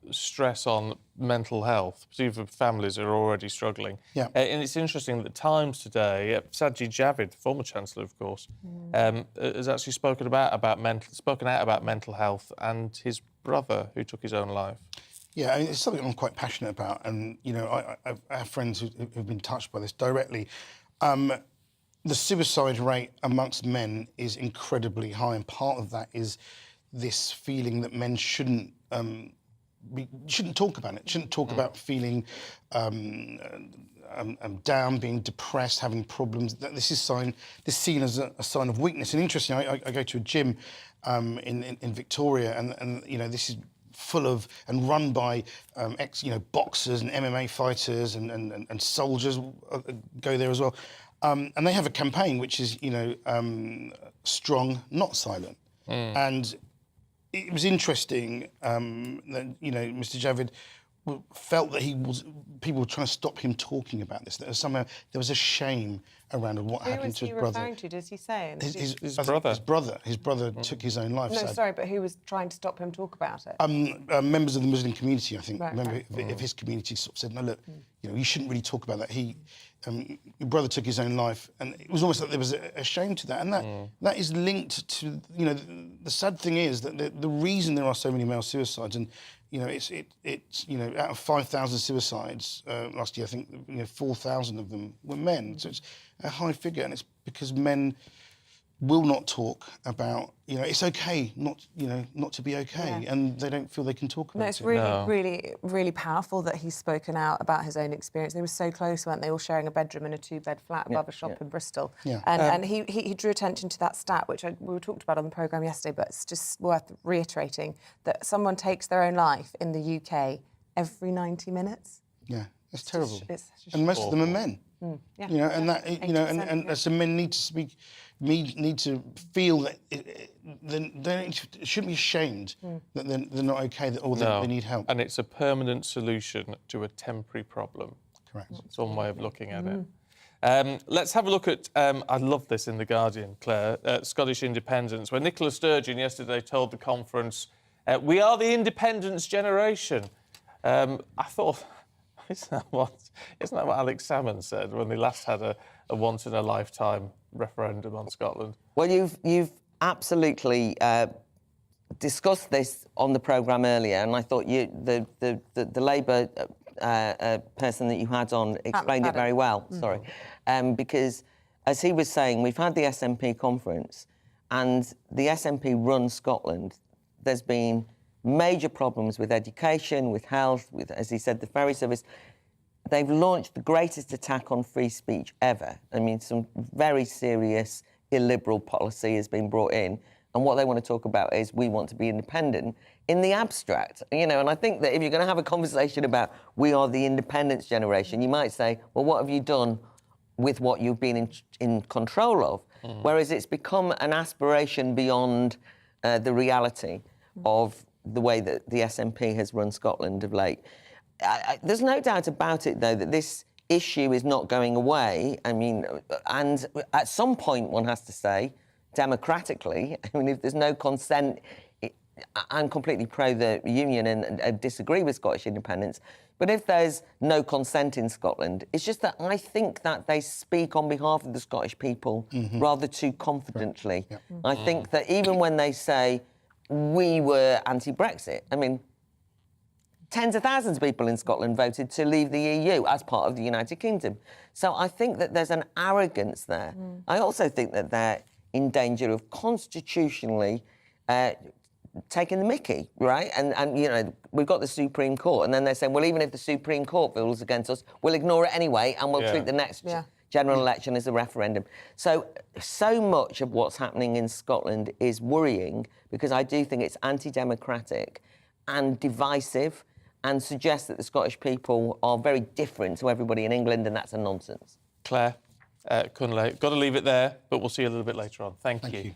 stress on mental health, particularly for families that are already struggling. Yeah. And it's interesting that the Times today, Sajid Javid, former Chancellor, of course, has actually spoken out about mental health and his brother who took his own life. Yeah, I mean, it's something I'm quite passionate about, and you know, I have friends who've been touched by this directly. The suicide rate amongst men is incredibly high, and part of that is this feeling that men shouldn't talk about it. Shouldn't talk about feeling down, being depressed, having problems. This is seen as a sign of weakness. And interesting, I go to a gym in Victoria, and you know, this is full of and run by boxers and MMA fighters and soldiers go there as well. And they have a campaign which is, you know, strong, not silent. And it was interesting that, you know, Mr. Javid felt that people were trying to stop him talking about this. That somehow there was a shame around what happened to his brother. Who was he referring to? Does he say? His brother took his own life. No, sorry, but who was trying to stop him talk about it? Members of the Muslim community, I think. Right, member of his community sort of said, no, look, you know, you shouldn't really talk about that. Your brother took his own life, and it was almost like there was a shame to that, and that is linked to, you know, the sad thing is that the reason there are so many male suicides, and you know, it's you know, out of 5,000 suicides last year, I think, you know, 4,000 of them were men. So it's a high figure, and it's because men will not talk about, it's okay not to be okay, and they don't feel they can talk about it. No, it's really, really powerful that he's spoken out about his own experience. They were so close, weren't they, all sharing a bedroom in a 2-bed flat above a shop in Bristol. Yeah. And he drew attention to that stat, which we talked about on the programme yesterday, but it's just worth reiterating that someone takes their own life in the UK every 90 minutes. Yeah, it's terrible. It's and most of them are men. Yeah. And that, and so men need to speak, need to feel that they shouldn't be ashamed that they're not okay, that they need help. And it's a permanent solution to a temporary problem. Correct. It's one way of looking at it. Let's have a look at, I love this in The Guardian, Claire, Scottish independence, where Nicola Sturgeon yesterday told the conference, we are the independence generation. I thought, isn't that what Alex Salmond said when they last had a once-in-a-lifetime referendum on Scotland? Well, you've absolutely discussed this on the programme earlier, and I thought the Labour person that you had on explained it very well. Sorry, because as he was saying, we've had the SNP conference, and the SNP run Scotland. There's been major problems with education, with health, with, as he said, the ferry service. They've launched the greatest attack on free speech ever. I mean, some very serious illiberal policy has been brought in, and what they want to talk about is we want to be independent in the abstract, and I think that if you're going to have a conversation about we are the independence generation, you might say, well, what have you done with what you've been in control of? Whereas it's become an aspiration beyond the reality of the way that the SNP has run Scotland of late. There's no doubt about it, though, that this issue is not going away. I mean, and at some point, one has to say, democratically, I mean, if there's no consent, I'm completely pro the union and disagree with Scottish independence. But if there's no consent in Scotland, it's just that I think that they speak on behalf of the Scottish people rather too confidently. Right. Yeah. I think that even when they say, we were anti-Brexit. I mean, tens of thousands of people in Scotland voted to leave the EU as part of the United Kingdom. So I think that there's an arrogance there. I also think that they're in danger of constitutionally taking the mickey, right? And we've got the Supreme Court, and then they're saying, well, even if the Supreme Court rules against us, we'll ignore it anyway, and we'll treat the next general election as a referendum. So much of what's happening in Scotland is worrying, because I do think it's anti-democratic and divisive and suggests that the Scottish people are very different to everybody in England, and that's a nonsense. Claire, Cunlay, got to leave it there, but we'll see you a little bit later on. Thank you.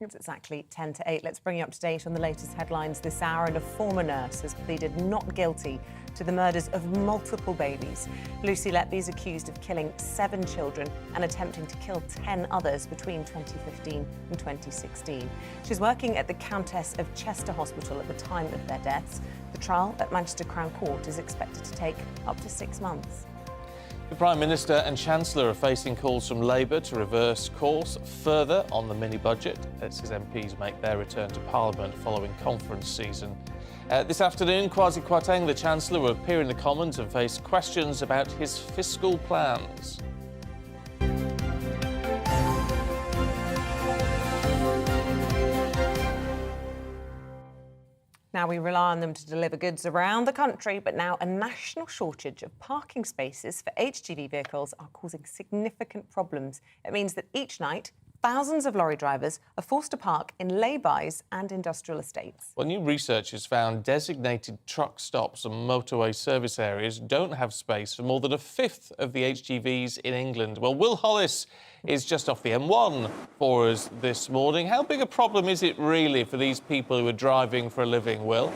It's exactly 10 to 8. Let's bring you up to date on the latest headlines this hour. And a former nurse has pleaded not guilty to the murders of multiple babies. Lucy Letby is accused of killing 7 children and attempting to kill 10 others between 2015 and 2016. She's working at the Countess of Chester Hospital at the time of their deaths. The trial at Manchester Crown Court is expected to take up to 6 months. The Prime Minister and Chancellor are facing calls from Labour to reverse course further on the mini-budget. This as MPs make their return to Parliament following conference season. This afternoon, Kwasi Kwarteng, the Chancellor, will appear in the Commons and face questions about his fiscal plans. Now, we rely on them to deliver goods around the country, but now a national shortage of parking spaces for HGV vehicles are causing significant problems. It means that each night, thousands of lorry drivers are forced to park in lay-bys and industrial estates. Well, new research has found designated truck stops and motorway service areas don't have space for more than a fifth of the HGVs in England. Well, Will Hollis is just off the M1 for us this morning. How big a problem is it really for these people who are driving for a living, Will?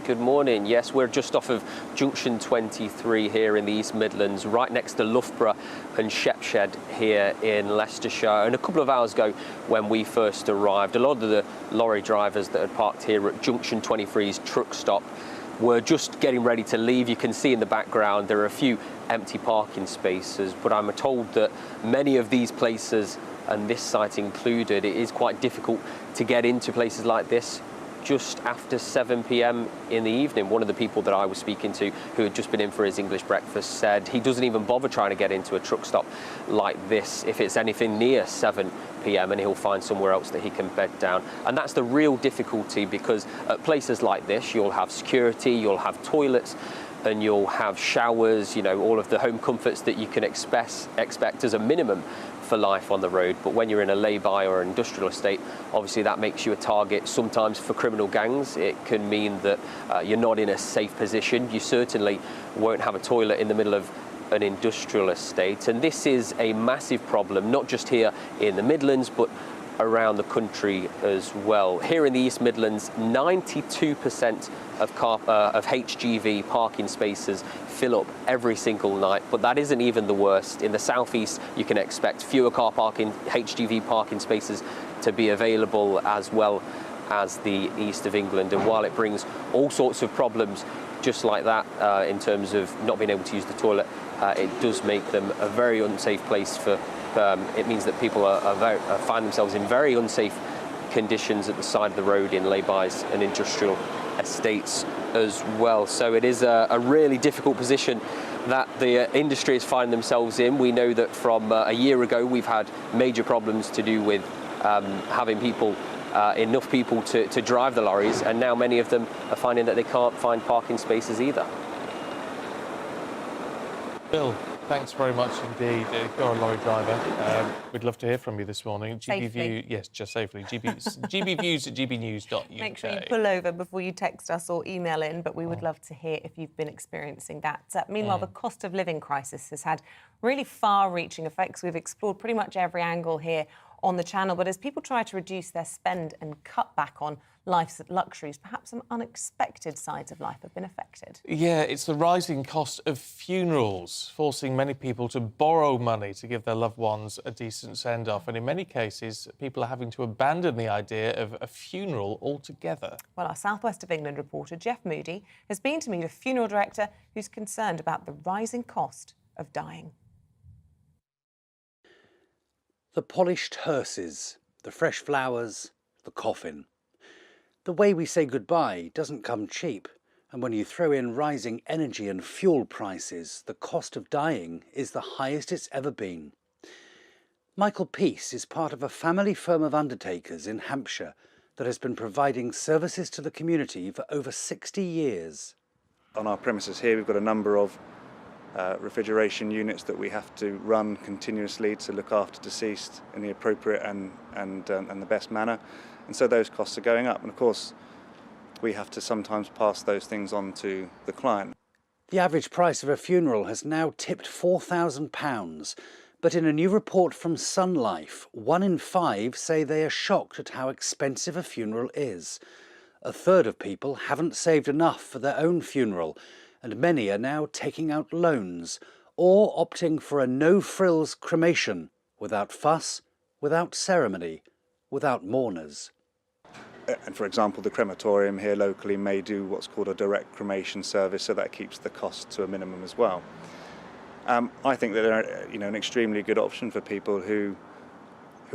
Good morning. Yes, we're just off of Junction 23 here in the East Midlands, right next to Loughborough and Shepshed here in Leicestershire. And a couple of hours ago, when we first arrived, a lot of the lorry drivers that had parked here at Junction 23's truck stop were just getting ready to leave. You can see in the background there are a few empty parking spaces, but I'm told that many of these places, and this site included, it is quite difficult to get into places like this just after 7 p.m. in the evening. One of the people that I was speaking to who had just been in for his English breakfast said he doesn't even bother trying to get into a truck stop like this if it's anything near 7 p.m. and he'll find somewhere else that he can bed down. And that's the real difficulty, because at places like this you'll have security, you'll have toilets, and you'll have showers, you know, all of the home comforts that you can expect as a minimum for life on the road. But when you're in a lay-by or industrial estate, obviously that makes you a target sometimes for criminal gangs. It can mean that you're not in a safe position. You certainly won't have a toilet in the middle of an industrial estate. And this is a massive problem, not just here in the Midlands, but around the country as well. Here in the East Midlands, 92% of HGV parking spaces fill up every single night, but that isn't even the worst. In the southeast, you can expect fewer HGV parking spaces to be available, as well as the east of England. And while it brings all sorts of problems just like that in terms of not being able to use the toilet, it does make them a very unsafe place for it means that people find themselves in very unsafe conditions at the side of the road in lay-bys and industrial estates as well. So it is a really difficult position that the industry is finding themselves in. We know that from a year ago we've had major problems to do with having enough people to drive the lorries, and now many of them are finding that they can't find parking spaces either. Bill, thanks very much indeed. You're a lorry driver. We'd love to hear from you this morning. Safely. Yes, just safely. gbviews@gbnews.uk. Make sure you pull over before you text us or email in, but we would love to hear if you've been experiencing that. Meanwhile, the cost of living crisis has had really far-reaching effects. We've explored pretty much every angle here on the channel, but as people try to reduce their spend and cut back on life's luxuries, perhaps some unexpected sides of life have been affected. Yeah, it's the rising cost of funerals, forcing many people to borrow money to give their loved ones a decent send-off. And in many cases, people are having to abandon the idea of a funeral altogether. Well, our South West of England reporter, Jeff Moody, has been to meet a funeral director who's concerned about the rising cost of dying. The polished hearses, the fresh flowers, the coffin. The way we say goodbye doesn't come cheap, and when you throw in rising energy and fuel prices, the cost of dying is the highest it's ever been. Michael Peace is part of a family firm of undertakers in Hampshire that has been providing services to the community for over 60 years. On our premises here, we've got a number of refrigeration units that we have to run continuously to look after deceased in the appropriate and the best manner, and so those costs are going up, and of course we have to sometimes pass those things on to the client. The average price of a funeral has now tipped £4,000, but in a new report from Sun Life, 1 in 5 say they are shocked at how expensive a funeral is. A third of people haven't saved enough for their own funeral, and many are now taking out loans or opting for a no-frills cremation, without fuss, without ceremony, without mourners. And for example, the crematorium here locally may do what's called a direct cremation service, so that keeps the cost to a minimum as well. I think that they're an extremely good option for people who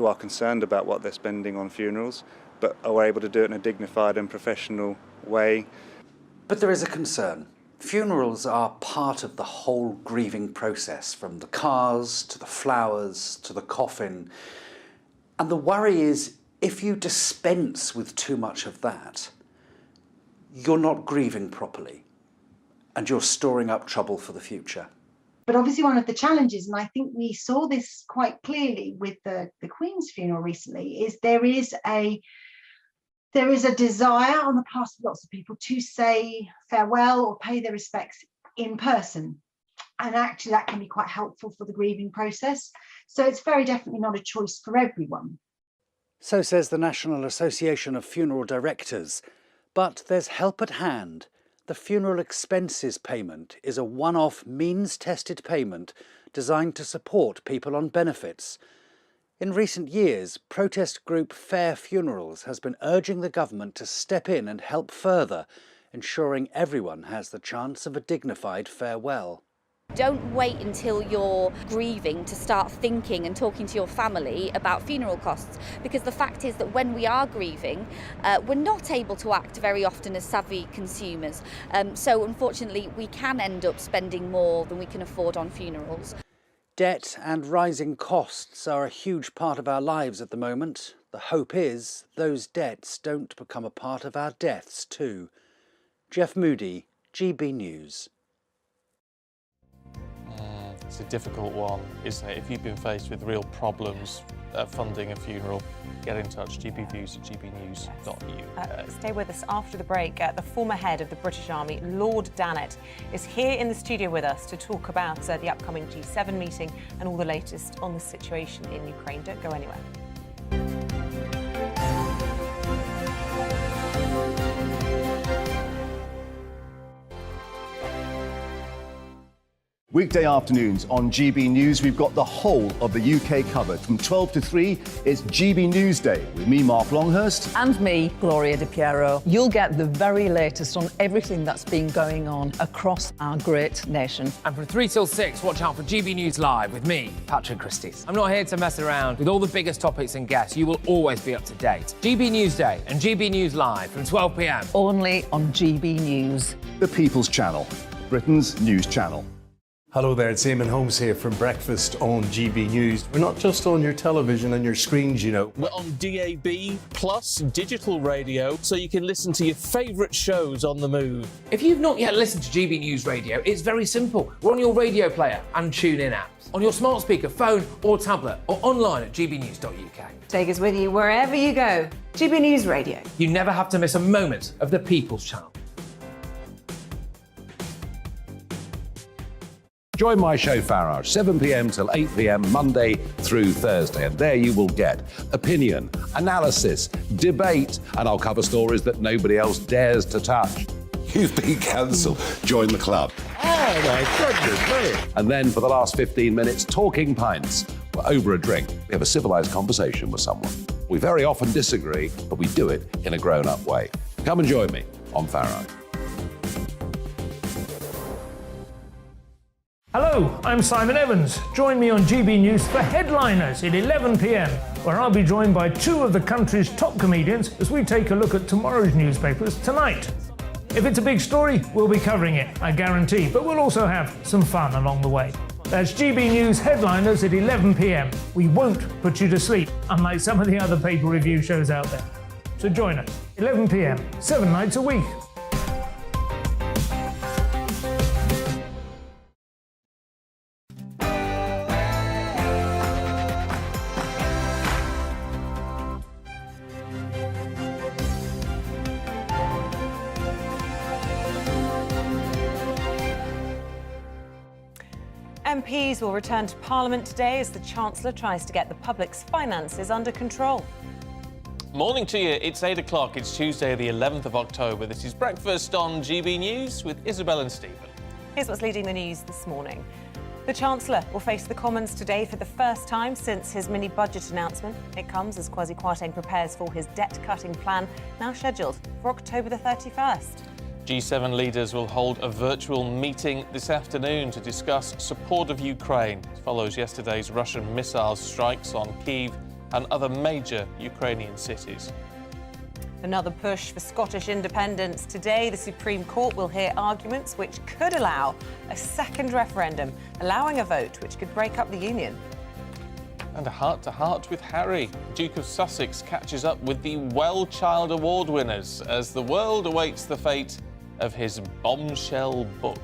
are concerned about what they're spending on funerals, but are able to do it in a dignified and professional way. But there is a concern. Funerals are part of the whole grieving process, from the cars to the flowers to the coffin. And the worry is, if you dispense with too much of that, you're not grieving properly and you're storing up trouble for the future. But obviously one of the challenges, and I think we saw this quite clearly with the Queen's funeral recently, is there is a desire on the part of lots of people to say farewell or pay their respects in person. And actually that can be quite helpful for the grieving process. So it's very definitely not a choice for everyone. So says the National Association of Funeral Directors. But there's help at hand. The funeral expenses payment is a one-off means-tested payment designed to support people on benefits. In recent years, protest group Fair Funerals has been urging the government to step in and help further, ensuring everyone has the chance of a dignified farewell. Don't wait until you're grieving to start thinking and talking to your family about funeral costs, because the fact is that when we are grieving, we're not able to act very often as savvy consumers. So unfortunately, we can end up spending more than we can afford on funerals. Debt and rising costs are a huge part of our lives at the moment. The hope is those debts don't become a part of our deaths too. Jeff Moody, GB News. It's a difficult one, isn't it? If you've been faced with real problems funding a funeral, get in touch, gbviews@gbnews.uk. Stay with us after the break. The former head of the British Army, Lord Dannatt, is here in the studio with us to talk about the upcoming G7 meeting and all the latest on the situation in Ukraine. Don't go anywhere. Weekday afternoons on GB News, we've got the whole of the UK covered. From 12 to 3, it's GB News Day with me, Mark Longhurst. And me, Gloria Di Piero. You'll get the very latest on everything that's been going on across our great nation. And from 3 till 6, watch out for GB News Live with me, Patrick Christys. I'm not here to mess around. With all the biggest topics and guests, you will always be up to date. GB News Day and GB News Live from 12 p.m. Only on GB News. The People's Channel, Britain's news channel. Hello there, it's Eamonn Holmes here from Breakfast on GB News. We're not just on your television and your screens, you know. We're on DAB plus digital radio, so you can listen to your favourite shows on the move. If you've not yet listened to GB News Radio, it's very simple. We're on your radio player and TuneIn apps, on your smart speaker, phone or tablet, or online at gbnews.uk. Take us with you wherever you go. GB News Radio. You never have to miss a moment of the People's Channel. Join my show Farage, 7 p.m. till 8 p.m. Monday through Thursday. And there you will get opinion, analysis, debate, and I'll cover stories that nobody else dares to touch. You've been cancelled. Join the club. Oh my goodness me. And then for the last 15 minutes, talking pints. We're over a drink. We have a civilised conversation with someone. We very often disagree, but we do it in a grown-up way. Come and join me on Farage. Hello, I'm Simon Evans. Join me on GB News for Headliners at 11 p.m, where I'll be joined by 2 of the country's top comedians as we take a look at tomorrow's newspapers tonight. If it's a big story, we'll be covering it, I guarantee, but we'll also have some fun along the way. That's GB News Headliners at 11 p.m. We won't put you to sleep, unlike some of the other paper review shows out there. So join us, 11 p.m, 7 nights a week. MPs will return to Parliament today as the Chancellor tries to get the public's finances under control. Morning to you. It's 8 o'clock. It's Tuesday, the 11th of October. This is Breakfast on GB News with Isabel and Stephen. Here's what's leading the news this morning. The Chancellor will face the Commons today for the first time since his mini-budget announcement. It comes as Kwasi Kwarteng prepares for his debt-cutting plan, now scheduled for October the 31st. G7 leaders will hold a virtual meeting this afternoon to discuss support of Ukraine. It follows yesterday's Russian missile strikes on Kyiv and other major Ukrainian cities. Another push for Scottish independence. Today, the Supreme Court will hear arguments which could allow a second referendum, allowing a vote which could break up the union. And a heart-to-heart with Harry. Duke of Sussex catches up with the Well Child Award winners as the world awaits the fate of his bombshell book.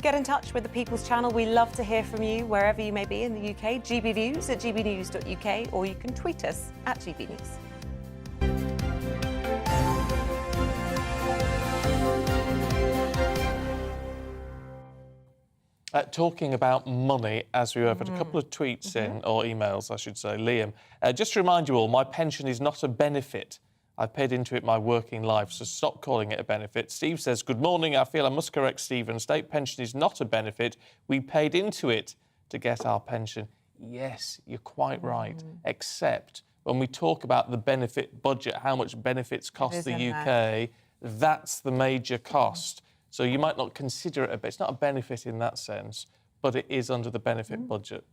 Get in touch with the People's Channel. We love to hear from you wherever you may be in the UK. GBViews at gbnews.uk, or you can tweet us at GBnews. Talking about money, as we have had a couple of tweets in, or emails, I should say. Liam, just to remind you all, my pension is not a benefit. I've paid into it my working life, so stop calling it a benefit. Steve says, good morning. I feel I must correct Stephen. State pension is not a benefit. We paid into it to get our pension. Yes, you're quite right. Except when we talk about the benefit budget, how much benefits cost the UK, that's the major cost. So you might not consider it it's not a benefit in that sense, but it is under the benefit budget.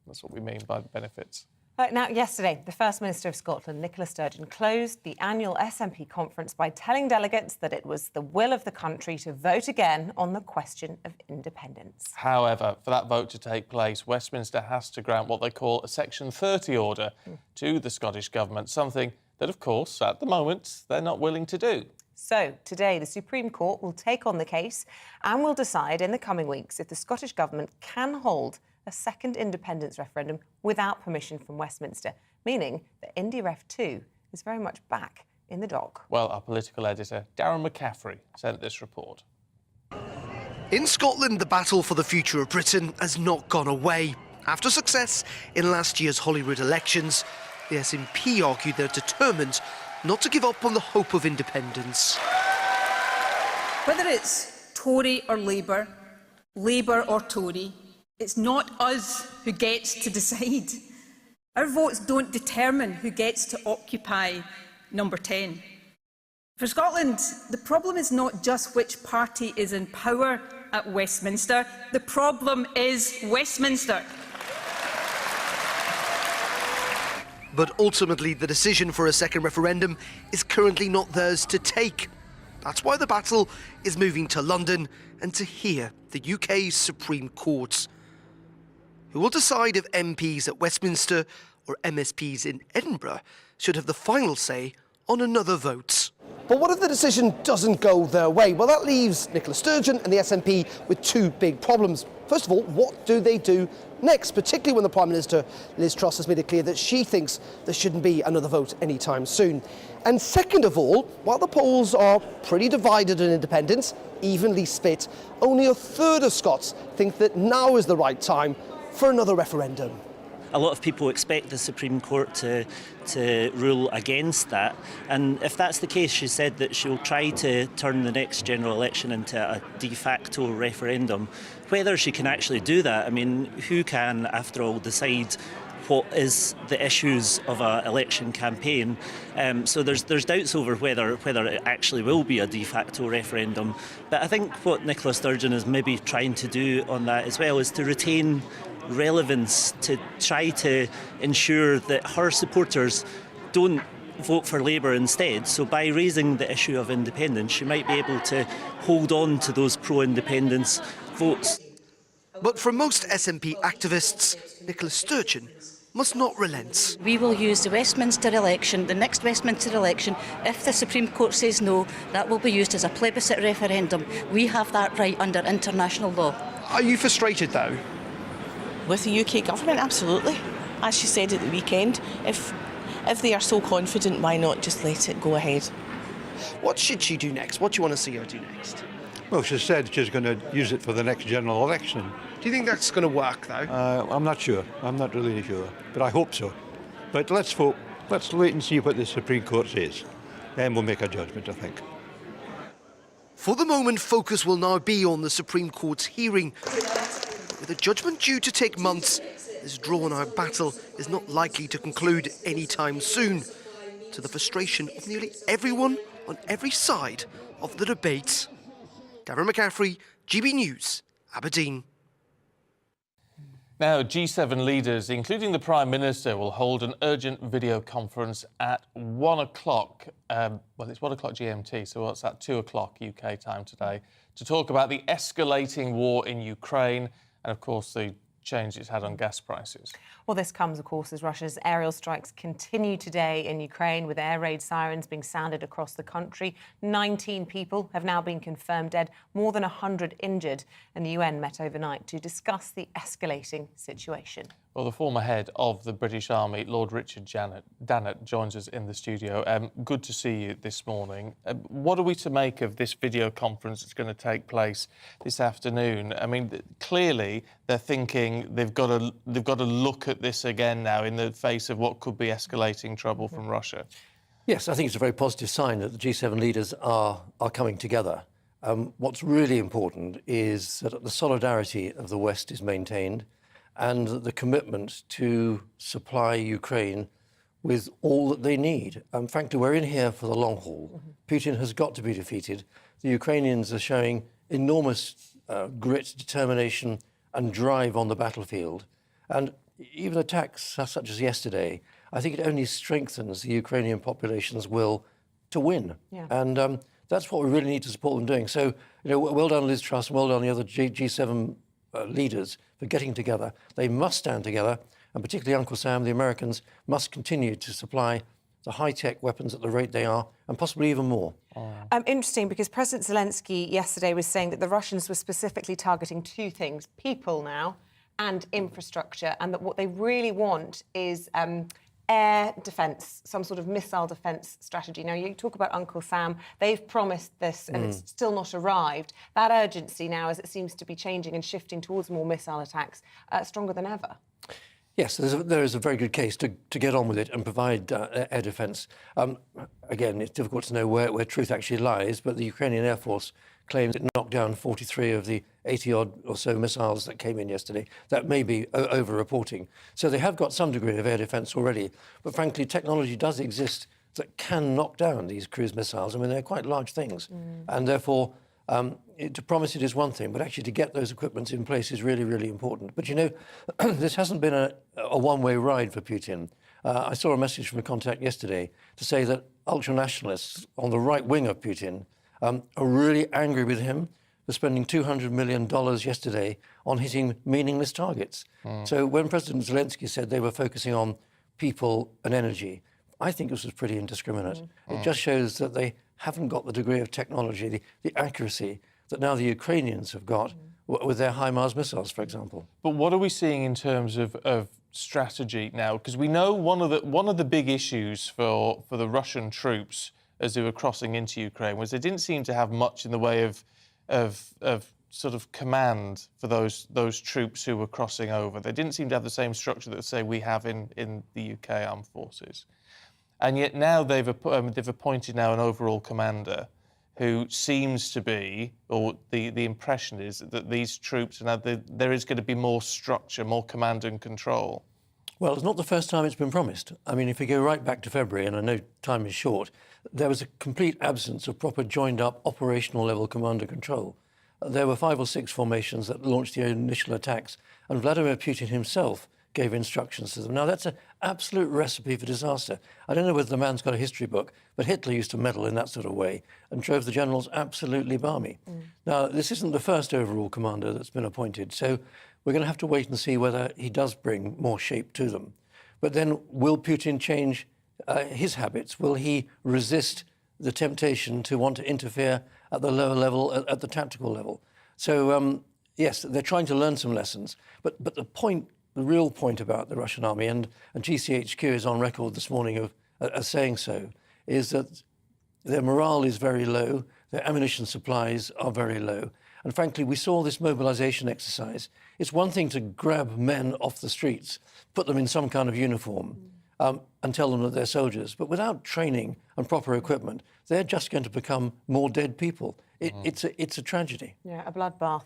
That's what we mean by the benefits. Now, yesterday, the First Minister of Scotland, Nicola Sturgeon, closed the annual SNP conference by telling delegates that it was the will of the country to vote again on the question of independence. However, for that vote to take place, Westminster has to grant what they call a Section 30 order to the Scottish Government, something that, of course, at the moment, they're not willing to do. So, today, the Supreme Court will take on the case and will decide in the coming weeks if the Scottish Government can hold a second independence referendum without permission from Westminster, meaning that IndyRef 2 is very much back in the dock. Well, our political editor, Darren McCaffrey, sent this report. In Scotland, the battle for the future of Britain has not gone away. After success in last year's Holyrood elections, the SNP argued they're determined not to give up on the hope of independence. Whether it's Tory or Labour, Labour or Tory, it's not us who gets to decide. Our votes don't determine who gets to occupy number 10. For Scotland, the problem is not just which party is in power at Westminster. The problem is Westminster. But ultimately, the decision for a second referendum is currently not theirs to take. That's why the battle is moving to London and to here, the UK's Supreme Court, who will decide if MPs at Westminster or MSPs in Edinburgh should have the final say on another vote. But what if the decision doesn't go their way? Well, that leaves Nicola Sturgeon and the SNP with two big problems. First of all, what do they do next, particularly when the Prime Minister, Liz Truss, has made it clear that she thinks there shouldn't be another vote anytime soon? And second of all, while the polls are pretty divided on independence, evenly split, only a third of Scots think that now is the right time for another referendum. A lot of people expect the Supreme Court to rule against that, and if that's the case, she said that she'll try to turn the next general election into a de facto referendum. Whether she can actually do that, I mean, who can, after all, decide what is the issues of an election campaign? So there's doubts over whether it actually will be a de facto referendum. But I think what Nicola Sturgeon is maybe trying to do on that as well is to retain relevance, to try to ensure that her supporters don't vote for Labour instead. So by raising the issue of independence, she might be able to hold on to those pro-independence votes. But for most SNP activists, Nicola Sturgeon must not relent. We will use the Westminster election, the next Westminster election. If the Supreme Court says no, that will be used as a plebiscite referendum. We have that right under international law. Are you frustrated, though? With the UK government, absolutely. As she said at the weekend, if they are so confident, why not just let it go ahead? What should she do next? What do you want to see her do next? Well, she said she's going to use it for the next general election. Do you think that's going to work, though? I'm not sure. I'm not really sure. But I hope so. But let's wait and see what the Supreme Court says. Then we'll make a judgment, I think. For the moment, focus will now be on the Supreme Court's hearing. With a judgment due to take months, this drawn-out battle is not likely to conclude anytime soon, to the frustration of nearly everyone on every side of the debate. Darren McCaffrey, GB News, Aberdeen. Now, G7 leaders, including the Prime Minister, will hold an urgent video conference at 1 o'clock. Well, it's 1 o'clock GMT, so what's that? 2 o'clock UK time today, to talk about the escalating war in Ukraine and, of course, the change it's had on gas prices. Well, this comes, of course, as Russia's aerial strikes continue today in Ukraine, with air raid sirens being sounded across the country. 19 people have now been confirmed dead, more than 100 injured, and the UN met overnight to discuss the escalating situation. Well, the former head of the British Army, Lord Richard Dannett, joins us in the studio. Good to see you this morning. What are we to make of this video conference that's going to take place this afternoon? I mean, clearly they're thinking they've got to look at this again now in the face of what could be escalating trouble from Russia. Yes, I think it's a very positive sign that the G7 leaders are coming together. What's really important is that the solidarity of the West is maintained, and the commitment to supply Ukraine with all that they need. Frankly, we're in here for the long haul. Putin has got to be defeated. The Ukrainians are showing enormous grit, determination and drive on the battlefield. And even attacks such as yesterday, I think it only strengthens the Ukrainian population's will to win. Yeah. And that's what we really need to support them doing. So, well done, Liz Truss, and well done the other G7 leaders for getting together. They must stand together, and particularly Uncle Sam, the Americans, must continue to supply the high-tech weapons at the rate they are, and possibly even more. Interesting, because President Zelensky yesterday was saying that the Russians were specifically targeting two things, people now and infrastructure, and that what they really want is air defence, some sort of missile defence strategy. Now, you talk about Uncle Sam. They've promised this and it's still not arrived. That urgency now, as it seems to be changing and shifting towards more missile attacks, stronger than ever. Yes, there is a very good case to get on with it and provide air defence. Again, it's difficult to know where truth actually lies, but the Ukrainian Air Force claims it knocked down 43 of the 80-odd or so missiles that came in yesterday. That may be over-reporting. So they have got some degree of air defence already. But frankly, technology does exist that can knock down these cruise missiles. I mean, they're quite large things. And therefore, to promise it is one thing, but actually to get those equipments in place is really, really important. But, this hasn't been a one-way ride for Putin. I saw a message from a contact yesterday to say that ultranationalists on the right wing of Putin are really angry with him for spending $200 million yesterday on hitting meaningless targets. So when President Zelensky said they were focusing on people and energy, I think this was pretty indiscriminate. It just shows that they haven't got the degree of technology, the accuracy that now the Ukrainians have got with their HIMARS missiles, for example. But what are we seeing in terms of strategy now? Because we know one of the big issues for the Russian troops as they were crossing into Ukraine was they didn't seem to have much in the way of sort of command for those troops who were crossing over. They didn't seem to have the same structure that, say, we have in the UK Armed Forces. And yet now they've appointed now an overall commander who seems to be, or the impression is that these troops, now there is going to be more structure, more command and control. Well, it's not the first time it's been promised. I mean, if you go right back to February, and I know time is short, there was a complete absence of proper joined-up operational level command and control. There were 5 or 6 formations that launched the initial attacks, and Vladimir Putin himself gave instructions to them. Now, that's an absolute recipe for disaster. I don't know whether the man's got a history book, but Hitler used to meddle in that sort of way and drove the generals absolutely balmy. Now, this isn't the first overall commander that's been appointed, so we're going to have to wait and see whether he does bring more shape to them. But then, will Putin change his habits? Will he resist the temptation to want to interfere at the lower level, at the tactical level? So, yes, they're trying to learn some lessons. But the real point about the Russian army, and GCHQ is on record this morning as saying so, is that their morale is very low, their ammunition supplies are very low. And frankly, we saw this mobilisation exercise. It's one thing to grab men off the streets, put them in some kind of uniform, and tell them that they're soldiers. But without training and proper equipment, they're just going to become more dead people. It's a tragedy. Yeah, a bloodbath.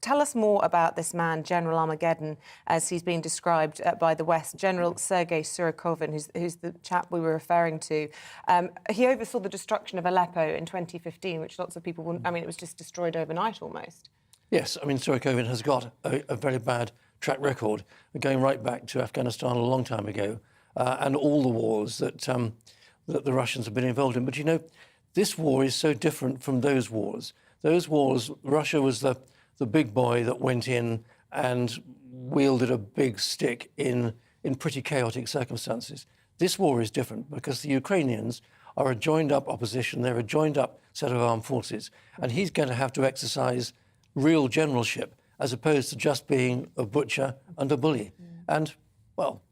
Tell us more about this man, General Armageddon, as he's being described by the West. General Sergei Surokovin, who's the chap we were referring to. He oversaw the destruction of Aleppo in 2015, which lots of people wouldn't... I mean, it was just destroyed overnight almost. Yes, I mean, Surokovin has got a very bad track record, going right back to Afghanistan a long time ago, and all the wars that the Russians have been involved in. But, this war is so different from those wars. Those wars, Russia was the big boy that went in and wielded a big stick in pretty chaotic circumstances. This war is different because the Ukrainians are a joined-up opposition. They're a joined-up set of armed forces. And he's going to have to exercise real generalship as opposed to just being a butcher and a bully. And, well,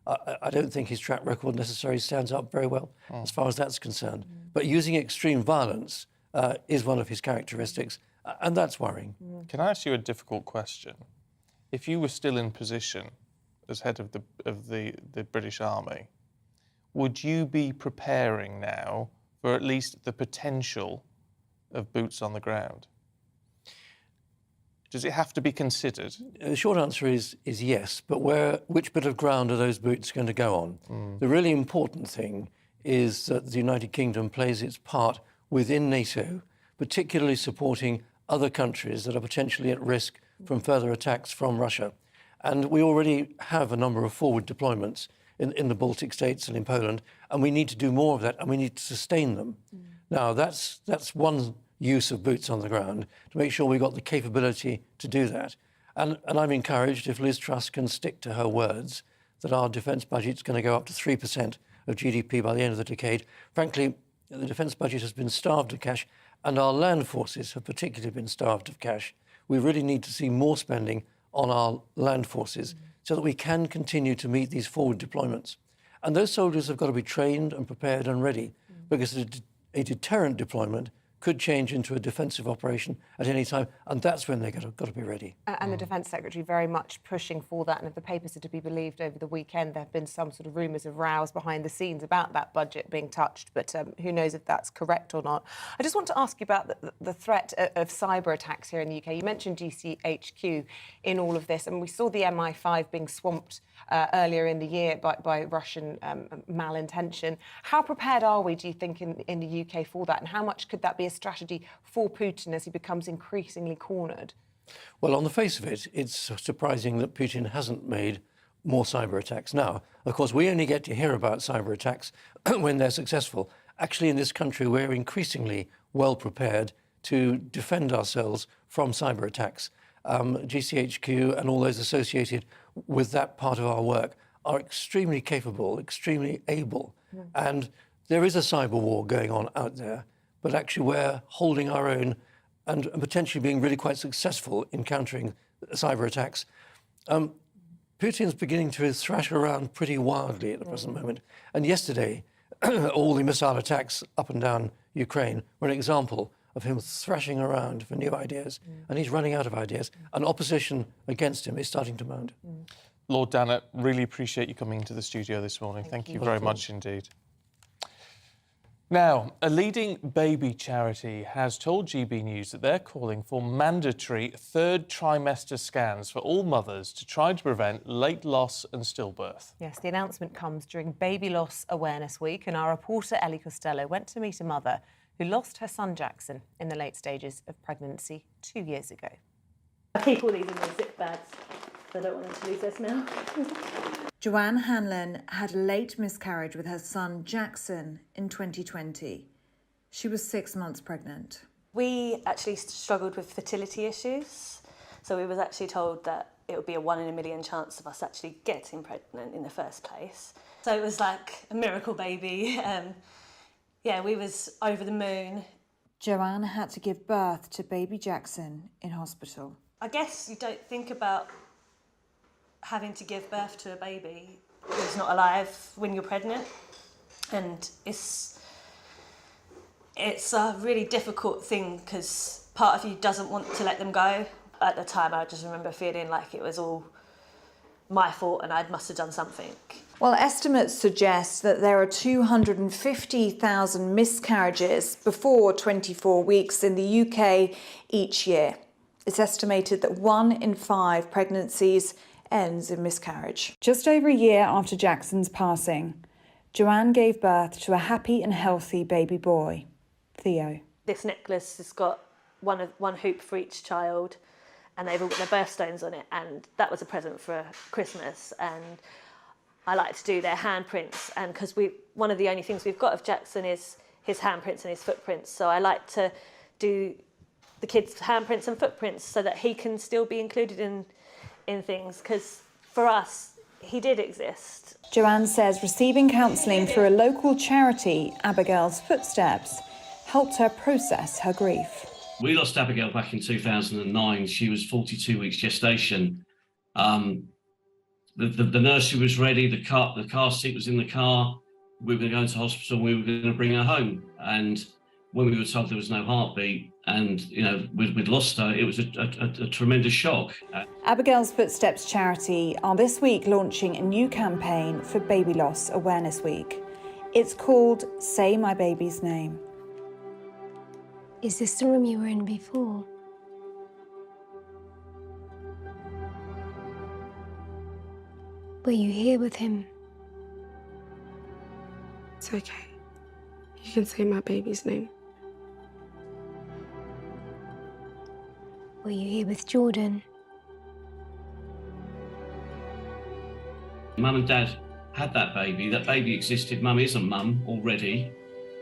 I don't think his track record necessarily stands up very well as far as that's concerned. But using extreme violence is one of his characteristics, and that's worrying. Can I ask you a difficult question? If you were still in position as head of the British Army, would you be preparing now for at least the potential of boots on the ground? Does it have to be considered? The short answer is yes, but which bit of ground are those boots going to go on? The really important thing is that the United Kingdom plays its part within NATO, particularly supporting other countries that are potentially at risk from further attacks from Russia. And we already have a number of forward deployments in the Baltic states and in Poland, and we need to do more of that, and we need to sustain them. Now, that's one use of boots on the ground, to make sure we've got the capability to do that. And I'm encouraged if Liz Truss can stick to her words that our defence budget's going to go up to 3% of GDP by the end of the decade. Frankly, the defence budget has been starved of cash, and our land forces have particularly been starved of cash. We really need to see more spending on our land forces so that we can continue to meet these forward deployments. And those soldiers have got to be trained and prepared and ready, because a deterrent deployment could change into a defensive operation at any time, and that's when they've got to be ready. And the Defence Secretary very much pushing for that, and if the papers are to be believed, over the weekend there have been some sort of rumours of rows behind the scenes about that budget being touched, but who knows if that's correct or not. I just want to ask you about the threat of cyber attacks here in the UK. You mentioned GCHQ in all of this, and we saw the MI5 being swamped earlier in the year by Russian malintention. How prepared are we, do you think, in the UK for that, and how much could that be a strategy for Putin as he becomes increasingly cornered? Well, on the face of it, it's surprising that Putin hasn't made more cyber attacks. Now, of course, we only get to hear about cyber attacks when they're successful. Actually, in this country, we're increasingly well prepared to defend ourselves from cyber attacks. GCHQ and all those associated with that part of our work are extremely capable, extremely able. And there is a cyber war going on out there, but actually we're holding our own and potentially being really quite successful in countering cyber attacks. Putin's beginning to thrash around pretty wildly at the present moment. And yesterday, all the missile attacks up and down Ukraine were an example of him thrashing around for new ideas. And he's running out of ideas. And opposition against him is starting to mount. Lord Dannatt, really appreciate you coming into the studio this morning. Thank you very much indeed. Now, a leading baby charity has told GB News that they're calling for mandatory third trimester scans for all mothers to try to prevent late loss and stillbirth. Yes, the announcement comes during Baby Loss Awareness Week, and our reporter Ellie Costello went to meet a mother who lost her son Jackson in the late stages of pregnancy 2 years ago. I keep all these in my zip bags, so I don't want them to lose their smell. Joanne Hanlon had a late miscarriage with her son Jackson in 2020. She was 6 months pregnant. We actually struggled with fertility issues, so we was actually told that it would be a 1 in a million chance of us actually getting pregnant in the first place. So it was like a miracle baby. Yeah, we was over the moon. Joanne had to give birth to baby Jackson in hospital. I guess you don't think about having to give birth to a baby who's not alive when you're pregnant, and it's a really difficult thing because part of you doesn't want to let them go. At the time, I just remember feeling like it was all my fault and I must have done something. Well, estimates suggest that there are 250,000 miscarriages before 24 weeks in the UK each year. It's estimated that 1 in 5 pregnancies ends in miscarriage. Just over a year after Jackson's passing, Joanne gave birth to a happy and healthy baby boy, Theo. This necklace has got one hoop for each child, and they've all got their birthstones on it, and that was a present for Christmas. And I like to do their handprints, and because one of the only things we've got of Jackson is his handprints and his footprints, so I like to do the kids' handprints and footprints so that he can still be included in things, because for us, he did exist. Joanne says receiving counselling through a local charity, Abigail's Footsteps, helped her process her grief. We lost Abigail back in 2009. She was 42 weeks gestation. The nursery was ready, the car seat was in the car. We were going to go into hospital and we were going to bring her home. And when we were told there was no heartbeat and, we'd lost her, it was a tremendous shock. Abigail's Footsteps charity are this week launching a new campaign for Baby Loss Awareness Week. It's called Say My Baby's Name. Is this the room you were in before? Were you here with him? It's okay. You can say my baby's name. Were you here with Jordan? Mum and Dad had that baby. That baby existed. Mum is a mum already.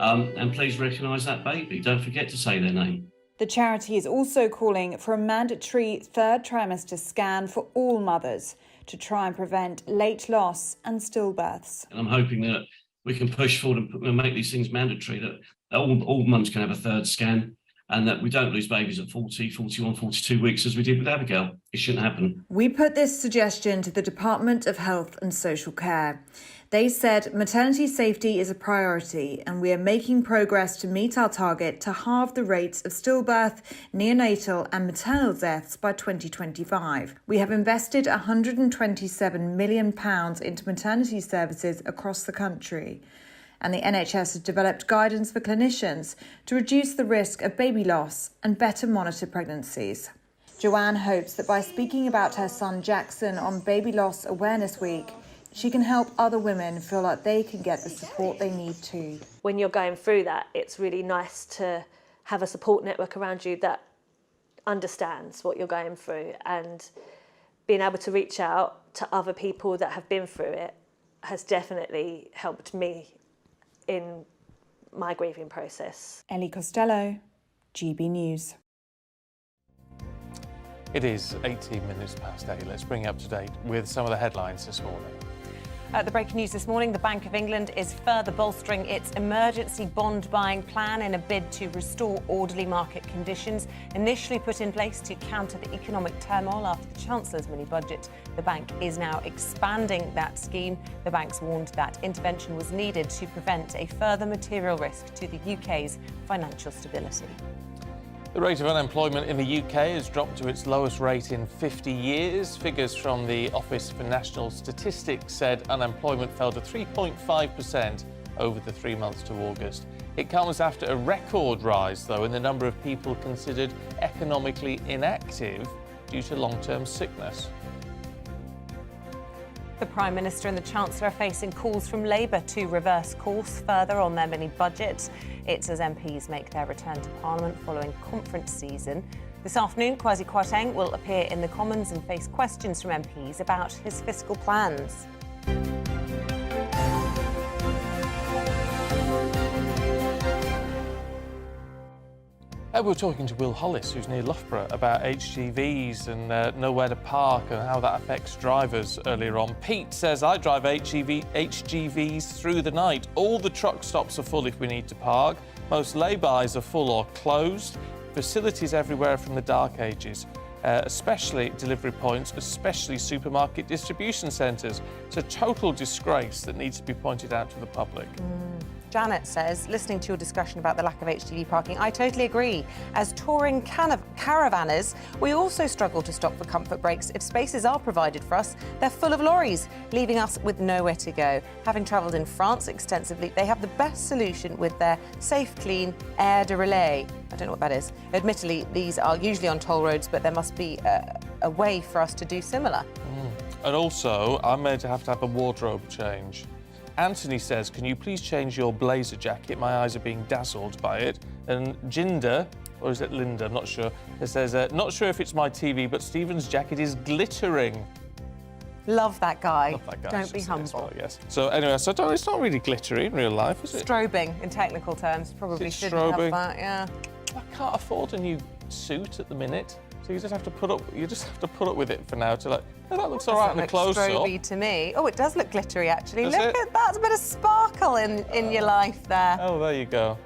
And please recognise that baby. Don't forget to say their name. The charity is also calling for a mandatory third trimester scan for all mothers to try and prevent late loss and stillbirths. And I'm hoping that we can push forward and make these things mandatory, that all mums can have a third scan, and that we don't lose babies at 40, 41, 42 weeks as we did with Abigail. It shouldn't happen. We put this suggestion to the Department of Health and Social Care. They said maternity safety is a priority and we are making progress to meet our target to halve the rates of stillbirth, neonatal and maternal deaths by 2025. We have invested £127 million into maternity services across the country. And the NHS has developed guidance for clinicians to reduce the risk of baby loss and better monitor pregnancies. Joanne hopes that by speaking about her son Jackson on Baby Loss Awareness Week, she can help other women feel like they can get the support they need too. When you're going through that, it's really nice to have a support network around you that understands what you're going through, and being able to reach out to other people that have been through it has definitely helped me in my grieving process. Ellie Costello, GB News. It is 18 minutes past 8. Let's bring you up to date with some of the headlines this morning. The breaking news this morning, the Bank of England is further bolstering its emergency bond buying plan in a bid to restore orderly market conditions, initially put in place to counter the economic turmoil after the Chancellor's mini-budget. The bank is now expanding that scheme. The bank's warned that intervention was needed to prevent a further material risk to the UK's financial stability. The rate of unemployment in the UK has dropped to its lowest rate in 50 years. Figures from the Office for National Statistics said unemployment fell to 3.5% over the 3 months to August. It comes after a record rise, though, in the number of people considered economically inactive due to long-term sickness. The Prime Minister and the Chancellor are facing calls from Labour to reverse course further on their mini-budget. It's as MPs make their return to Parliament following conference season. This afternoon, Kwasi Kwarteng will appear in the Commons and face questions from MPs about his fiscal plans. We're talking to Will Hollis, who's near Loughborough, about HGVs and nowhere to park and how that affects drivers earlier on. Pete says, I drive HGVs through the night. All the truck stops are full if we need to park. Most lay-bys are full or closed. Facilities everywhere from the dark ages, especially delivery points, especially supermarket distribution centres. It's a total disgrace that needs to be pointed out to the public. Janet says, listening to your discussion about the lack of HGV parking, I totally agree. As touring caravanners, we also struggle to stop for comfort breaks. If spaces are provided for us, they're full of lorries, leaving us with nowhere to go. Having travelled in France extensively, they have the best solution with their safe, clean air de relais. I don't know what that is. Admittedly, these are usually on toll roads, but there must be a way for us to do similar. And also, I'm made to have a wardrobe change. Anthony says, can you please change your blazer jacket? My eyes are being dazzled by it. And Jinder, or is it Linda? I'm not sure. It says, not sure if it's my TV, but Stephen's jacket is glittering. Love that guy. Love that guy. Don't be humble. Well, yes. So anyway, it's not really glittery in real life, is it? Strobing, in technical terms. Probably shouldn't have that, yeah. I can't afford a new suit at the minute. So you just have to put up with it for now to oh, that looks all right in the close up. Stroby to me. Oh, it does look glittery actually. Does look at that, a bit of sparkle in your life there. Oh, there you go.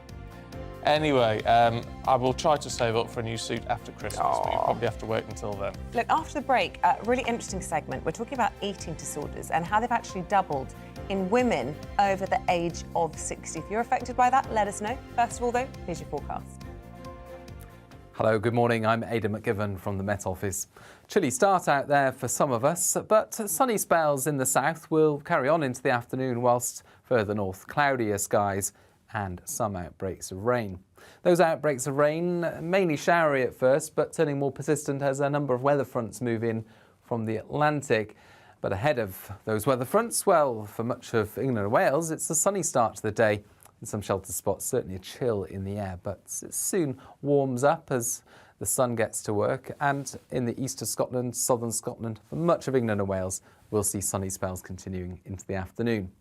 Anyway, I will try to save up for a new suit after Christmas, but you'll probably have to wait until then. Look, after the break, a really interesting segment. We're talking about eating disorders and how they've actually doubled in women over the age of 60. If you're affected by that, let us know. First of all, though, here's your forecast. Hello, good morning. I'm Aidan McGivern from the Met Office. Chilly start out there for some of us, but sunny spells in the south will carry on into the afternoon, whilst further north, cloudier skies and some outbreaks of rain. Those outbreaks of rain, mainly showery at first, but turning more persistent as a number of weather fronts move in from the Atlantic. But ahead of those weather fronts, well, for much of England and Wales, it's a sunny start to the day. In some sheltered spots, certainly a chill in the air, but it soon warms up as the sun gets to work, and in the east of Scotland, southern Scotland, for much of England and Wales, we'll see sunny spells continuing into the afternoon.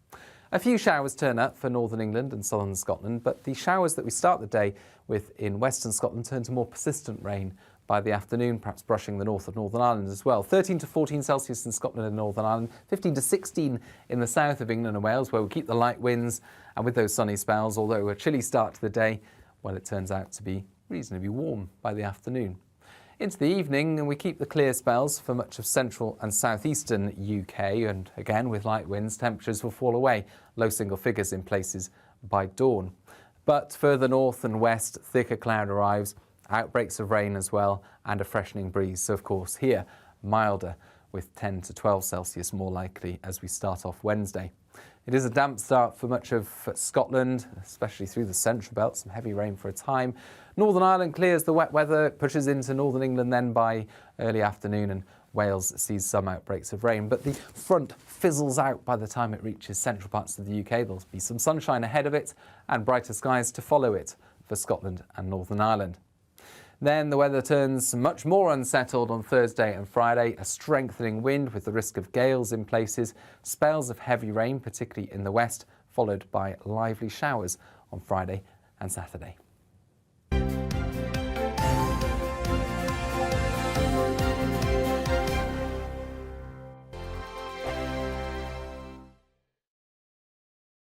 A few showers turn up for northern England and southern Scotland, but the showers that we start the day with in western Scotland turn to more persistent rain by the afternoon, perhaps brushing the north of Northern Ireland as well. 13 to 14 Celsius in Scotland and Northern Ireland, 15 to 16 in the south of England and Wales, where we keep the light winds and with those sunny spells, although a chilly start to the day, well, it turns out to be reasonably warm by the afternoon. Into the evening, and we keep the clear spells for much of central and southeastern UK, and again with light winds, temperatures will fall away, low single figures in places by dawn. But further north and west, thicker cloud arrives, outbreaks of rain as well, and a freshening breeze. So of course here, milder, with 10 to 12 Celsius more likely as we start off Wednesday. It is a damp start for much of Scotland, especially through the central belt, some heavy rain for a time. Northern Ireland clears the wet weather, pushes into northern England then by early afternoon, and Wales sees some outbreaks of rain. But the front fizzles out by the time it reaches central parts of the UK. There'll be some sunshine ahead of it and brighter skies to follow it for Scotland and Northern Ireland. Then the weather turns much more unsettled on Thursday and Friday, a strengthening wind with the risk of gales in places, spells of heavy rain, particularly in the west, followed by lively showers on Friday and Saturday.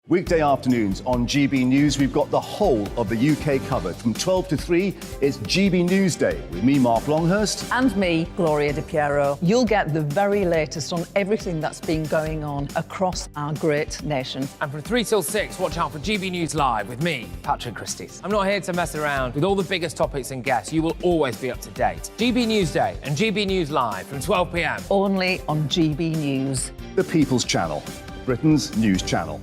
Weekday afternoons on GB News, we've got the whole of the UK covered. From 12 to 3, it's GB News Day with me, Mark Longhurst. And me, Gloria Di Piero. You'll get the very latest on everything that's been going on across our great nation. And from 3 till 6, watch out for GB News Live with me, Patrick Christie. I'm not here to mess around. With all the biggest topics and guests, you will always be up to date. GB News Day and GB News Live from 12 p.m. Only on GB News. The People's Channel, Britain's news channel.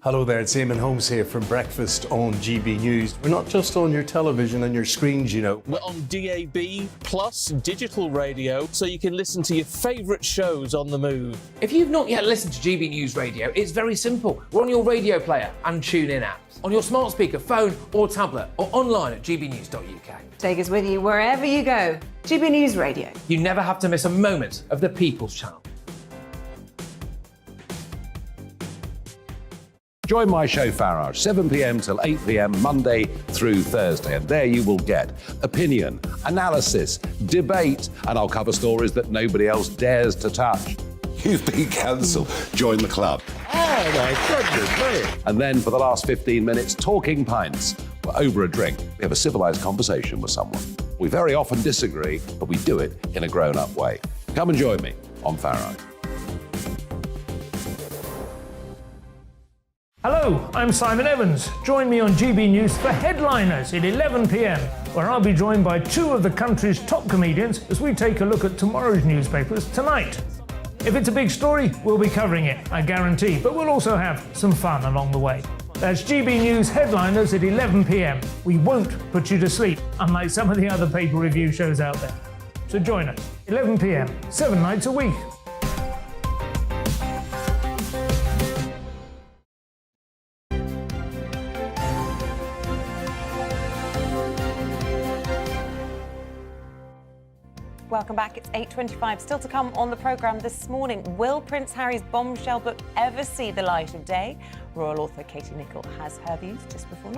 Hello there, it's Eamonn Holmes here from Breakfast on GB News. We're not just on your television and your screens, you know. We're on DAB plus digital radio, so you can listen to your favourite shows on the move. If you've not yet listened to GB News Radio, it's very simple. We're on your radio player and TuneIn apps, on your smart speaker, phone or tablet, or online at gbnews.uk. Take us with you wherever you go. GB News Radio. You never have to miss a moment of the People's Channel. Join my show Farage, 7 p.m. till 8 p.m. Monday through Thursday. And there you will get opinion, analysis, debate, and I'll cover stories that nobody else dares to touch. You've been cancelled. Join the club. Oh, my goodness me. And then for the last 15 minutes, talking pints. We're over a drink. We have a civilised conversation with someone. We very often disagree, but we do it in a grown-up way. Come and join me on Farage. Hello, I'm Simon Evans. Join me on GB News for Headliners at 11 p.m, where I'll be joined by two of the country's top comedians as we take a look at tomorrow's newspapers tonight. If it's a big story, we'll be covering it, I guarantee, but we'll also have some fun along the way. That's GB News Headliners at 11 p.m. We won't put you to sleep, unlike some of the other paper review shows out there. So join us, 11 p.m, 7 nights a week. Welcome back. It's 8:25. Still to come on the programme this morning. Will Prince Harry's bombshell book ever see the light of day? Royal author Katie Nicholl has her views just before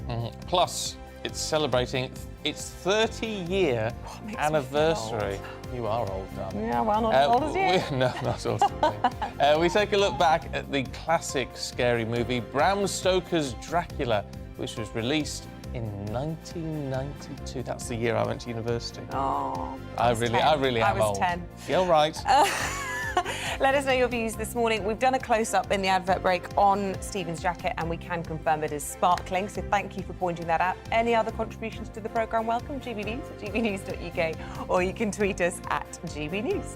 9. Plus, it's celebrating its 30-year anniversary. You are old, darling. Yeah, well, not as old as you. No, not old. We take a look back at the classic scary movie Bram Stoker's Dracula, which was released in 1992. That's the year I went to university. Oh, I really am old. 10. You're right. Let us know your views this morning. We've done a close-up in the advert break on Stephen's jacket, and we can confirm it is sparkling, so thank you for pointing that out. Any other contributions to the programme, welcome. GB News at gbnews.uk, or you can tweet us at GB News.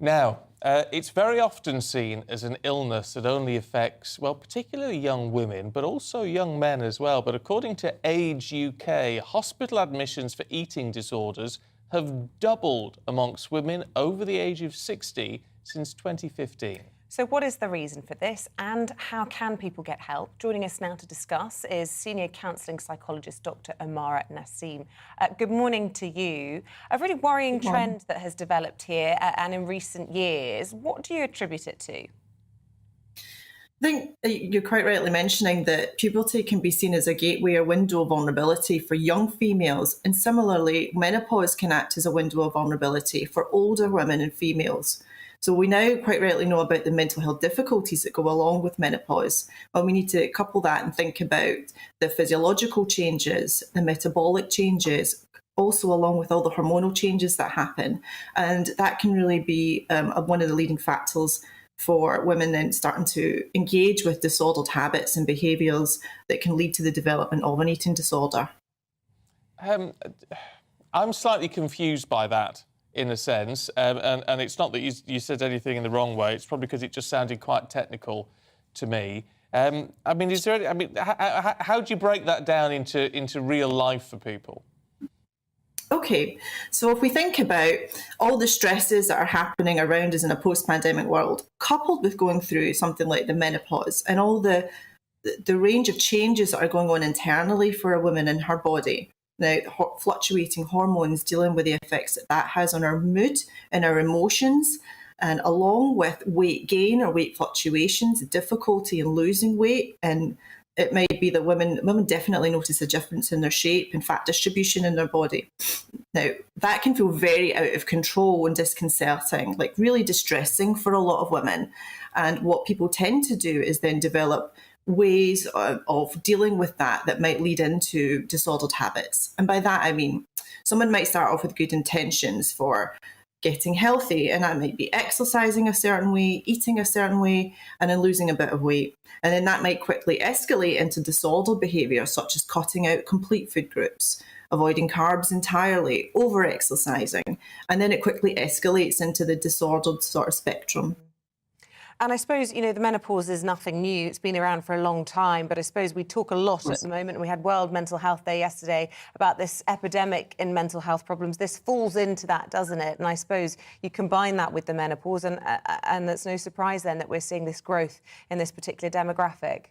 Now, it's very often seen as an illness that only affects, well, particularly young women, but also young men as well. But according to Age UK, hospital admissions for eating disorders have doubled amongst women over the age of 60 since 2015. So what is the reason for this and how can people get help? Joining us now to discuss is senior counselling psychologist Dr. Amara Nassim. Good morning to you. A really worrying trend that has developed here and in recent years. What do you attribute it to? I think you're quite rightly mentioning that puberty can be seen as a gateway or window of vulnerability for young females, and similarly, menopause can act as a window of vulnerability for older women and females. So we now quite rightly know about the mental health difficulties that go along with menopause, but we need to couple that and think about the physiological changes, the metabolic changes, also along with all the hormonal changes that happen. And that can really be one of the leading factors for women then starting to engage with disordered habits and behaviours that can lead to the development of an eating disorder. I'm slightly confused by that, in a sense, and it's not that you said anything in the wrong way. It's probably because it just sounded quite technical to me. I mean, is there? How do you break that down into real life for people? Okay, so if we think about all the stresses that are happening around us in a post-pandemic world, coupled with going through something like the menopause and all the range of changes that are going on internally for a woman in her body. Now, fluctuating hormones, dealing with the effects that has on our mood and our emotions, and along with weight gain or weight fluctuations, difficulty in losing weight, and it may be that women definitely notice a difference in their shape and fat distribution in their body. Now, that can feel very out of control and disconcerting, like really distressing for a lot of women. And what people tend to do is then develop ways of dealing with that might lead into disordered habits. And by that, I mean, someone might start off with good intentions for getting healthy, and that might be exercising a certain way, eating a certain way, and then losing a bit of weight. And then that might quickly escalate into disordered behaviour, such as cutting out complete food groups, avoiding carbs entirely, over-exercising, and then it quickly escalates into the disordered sort of spectrum. And I suppose, you know, the menopause is nothing new. It's been around for a long time, but I suppose we talk a lot at the moment. We had World Mental Health Day yesterday about this epidemic in mental health problems. This falls into that, doesn't it? And I suppose you combine that with the menopause, and it's no surprise then that we're seeing this growth in this particular demographic.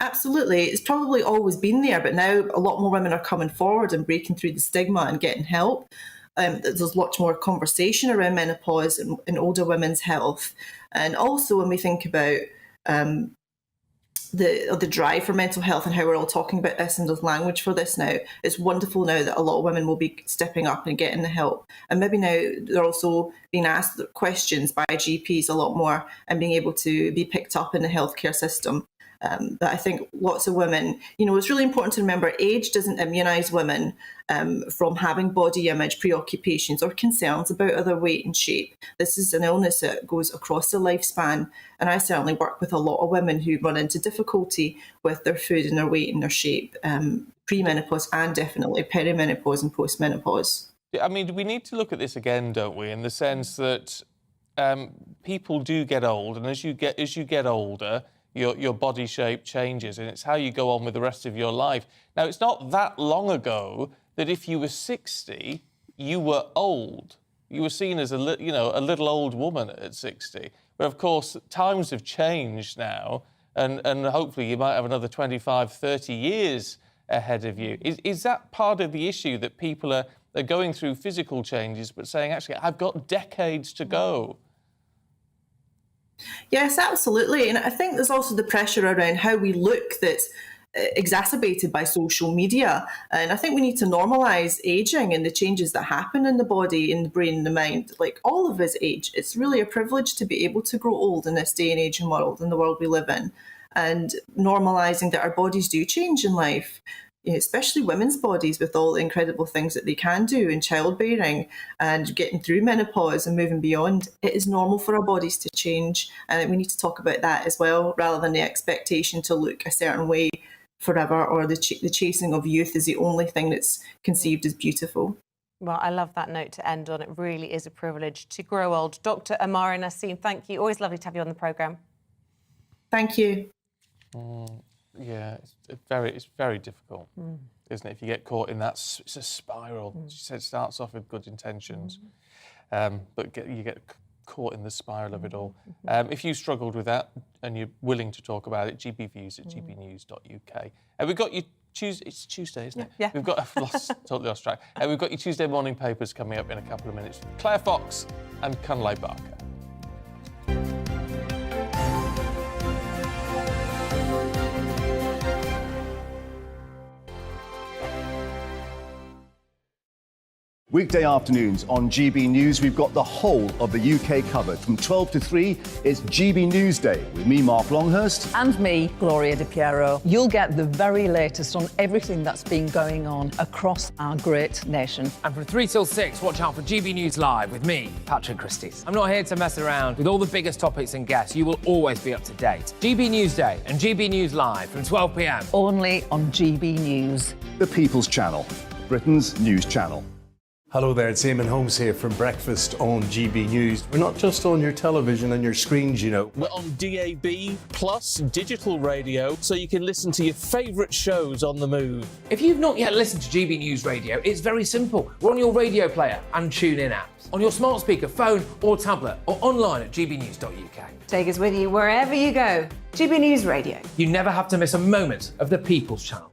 Absolutely. It's probably always been there, but now a lot more women are coming forward and breaking through the stigma and getting help. There's lots more conversation around menopause and older women's health. And also when we think about the drive for mental health and how we're all talking about this and there's language for this now, it's wonderful now that a lot of women will be stepping up and getting the help. And maybe now they're also being asked questions by GPs a lot more and being able to be picked up in the healthcare system. But I think lots of women, you know, it's really important to remember age doesn't immunise women from having body image preoccupations or concerns about other weight and shape. This is an illness that goes across the lifespan. And I certainly work with a lot of women who run into difficulty with their food and their weight and their shape, pre-menopause and definitely perimenopause and post-menopause. I mean, we need to look at this again, don't we, in the sense that people do get old, and as you get older, your body shape changes, and it's how you go on with the rest of your life. Now, it's not that long ago that if you were 60, you were old. You were seen as a little old woman at 60. But of course, times have changed now, and hopefully you might have another 25, 30 years ahead of you. Is that part of the issue, that people are going through physical changes but saying, actually, I've got decades to go? Yes, absolutely. And I think there's also the pressure around how we look that's exacerbated by social media. And I think we need to normalise ageing and the changes that happen in the body, in the brain, in the mind. Like all of us age. It's really a privilege to be able to grow old in this day and age and world, in the world we live in. And normalising that our bodies do change in life. Especially women's bodies, with all the incredible things that they can do in childbearing and getting through menopause and moving beyond. It is normal for our bodies to change, and we need to talk about that as well, rather than the expectation to look a certain way forever, or the chasing of youth is the only thing that's conceived as beautiful. Well, I love that note to end on. It really is a privilege to grow old. Dr. Amara Nassim, thank you. Always lovely to have you on the programme. Thank you. Yeah, it's very difficult, isn't it? If you get caught in that, it's a spiral. She said it starts off with good intentions, but you get caught in the spiral of it all. If you struggled with that and you're willing to talk about it, gbviews@gbnews.uk. We've got you Tuesday. It's Tuesday, isn't it? Yeah. We've got totally lost track. We've got your Tuesday morning papers coming up in a couple of minutes. Claire Fox and Cunlay Barker. Weekday afternoons on GB News, we've got the whole of the UK covered. From 12 to 3, it's GB News Day with me, Mark Longhurst. And me, Gloria Di Piero. You'll get the very latest on everything that's been going on across our great nation. And from 3 till 6, watch out for GB News Live with me, Patrick Christie. I'm not here to mess around. With all the biggest topics and guests, you will always be up to date. GB News Day and GB News Live from 12 p.m. Only on GB News. The People's Channel, Britain's news channel. Hello there, it's Eamonn Holmes here from Breakfast on GB News. We're not just on your television and your screens, you know. We're on DAB plus digital radio, so you can listen to your favourite shows on the move. If you've not yet listened to GB News Radio, it's very simple. We're on your radio player and tune-in apps, on your smart speaker, phone or tablet, or online at gbnews.uk. Take us with you wherever you go. GB News Radio. You never have to miss a moment of the People's Channel.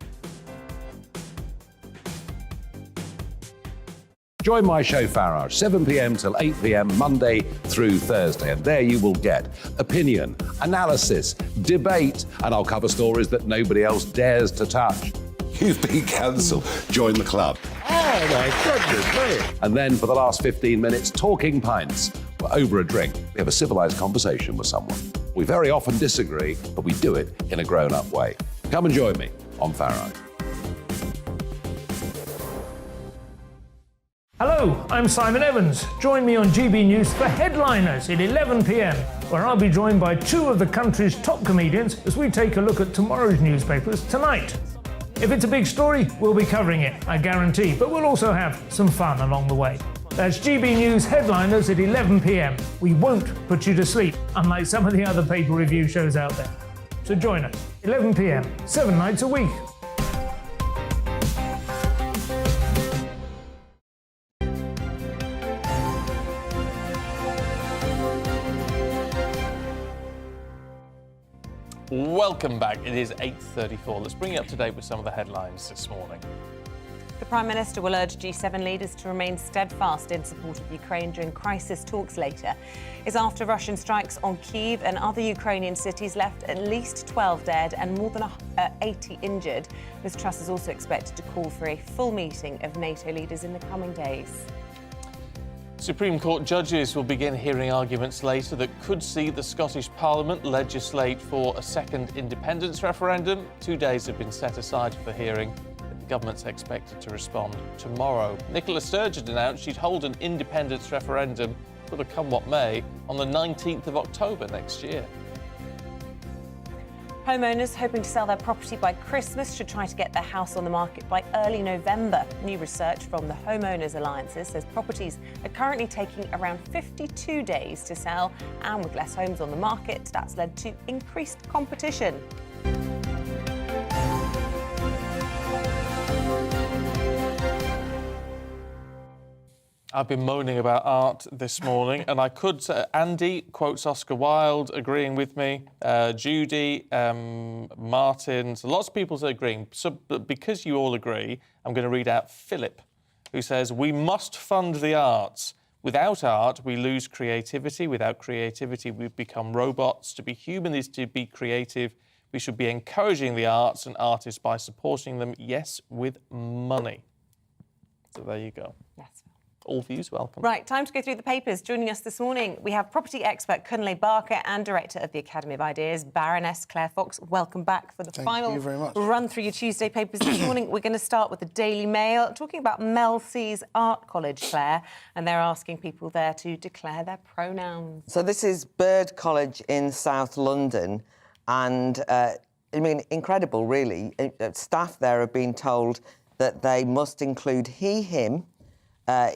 Join my show Farage, 7 p.m. till 8 p.m. Monday through Thursday. And there you will get opinion, analysis, debate, and I'll cover stories that nobody else dares to touch. You've been cancelled. Join the club. Oh, my goodness me. And then for the last 15 minutes, talking pints. We're over a drink. We have a civilised conversation with someone. We very often disagree, but we do it in a grown-up way. Come and join me on Farage. Hello, I'm Simon Evans. Join me on GB News for Headliners at 11 p.m, where I'll be joined by two of the country's top comedians as we take a look at tomorrow's newspapers tonight. If it's a big story, we'll be covering it, I guarantee, but we'll also have some fun along the way. That's GB News Headliners at 11 p.m. We won't put you to sleep, unlike some of the other paper review shows out there. So join us, 11 p.m, 7 nights a week. Welcome back. It is 8:34. Let's bring you up to date with some of the headlines this morning. The Prime Minister will urge G7 leaders to remain steadfast in support of Ukraine during crisis talks later. It's after Russian strikes on Kyiv and other Ukrainian cities left at least 12 dead and more than 80 injured. Ms Truss is also expected to call for a full meeting of NATO leaders in the coming days. Supreme Court judges will begin hearing arguments later that could see the Scottish Parliament legislate for a second independence referendum. 2 days have been set aside for the hearing. The government's expected to respond tomorrow. Nicola Sturgeon announced she'd hold an independence referendum, sort of come what may, on the 19th of October next year. Homeowners hoping to sell their property by Christmas should try to get their house on the market by early November. New research from the Homeowners Alliances says properties are currently taking around 52 days to sell, and with less homes on the market, that's led to increased competition. I've been moaning about art this morning, and I could... Andy quotes Oscar Wilde, agreeing with me. Judy, Martin, so lots of people are agreeing. So, but because you all agree, I'm going to read out Philip, who says, "We must fund the arts. Without art, we lose creativity. Without creativity, we become robots. To be human is to be creative. We should be encouraging the arts and artists by supporting them, yes, with money." So there you go. Yes. All views welcome. Right, time to go through the papers. Joining us this morning, we have property expert Cunlay Barker and director of the Academy of Ideas, Baroness Claire Fox. Welcome back for the final run through your Tuesday papers this morning. We're going to start with the Daily Mail, talking about Mel C's Art College, Claire, and they're asking people there to declare their pronouns. So this is Bird College in South London, and I mean, incredible, really. Staff there have been told that they must include he, him,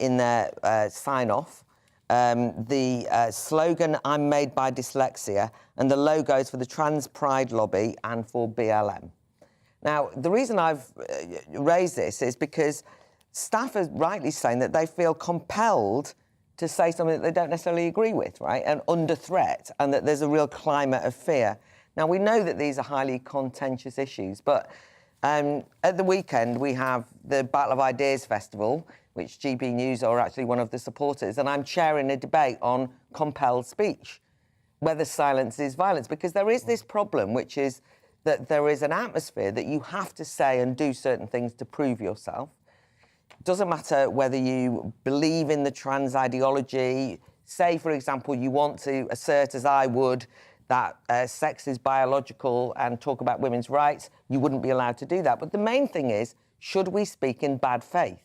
in their sign-off, the slogan, "I'm made by dyslexia," and the logos for the Trans Pride Lobby and for BLM. Now, the reason I've raised this is because staff are rightly saying that they feel compelled to say something that they don't necessarily agree with, right? And under threat, and that there's a real climate of fear. Now, we know that these are highly contentious issues, but at the weekend, we have the Battle of Ideas Festival, which GB News are actually one of the supporters, and I'm chairing a debate on compelled speech, whether silence is violence, because there is this problem, which is that there is an atmosphere that you have to say and do certain things to prove yourself. It doesn't matter whether you believe in the trans ideology. Say, for example, you want to assert, as I would, that sex is biological and talk about women's rights, you wouldn't be allowed to do that. But the main thing is, should we speak in bad faith?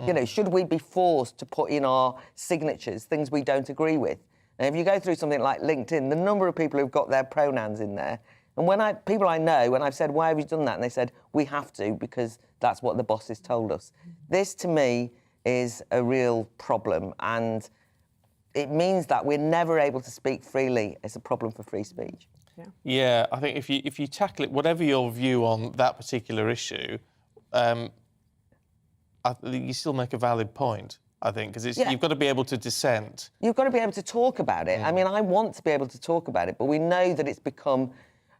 You know, should we be forced to put in our signatures things we don't agree with? And if you go through something like LinkedIn, the number of people who've got their pronouns in there, and people I know, when I've said, why have you done that? And they said, we have to, because that's what the bosses told us. This, to me, is a real problem. And it means that we're never able to speak freely. It's a problem for free speech. Yeah, I think if you tackle it, whatever your view on that particular issue, you still make a valid point, I think, because you've got to be able to dissent. You've got to be able to talk about it. I mean, I want to be able to talk about it, but we know that it's become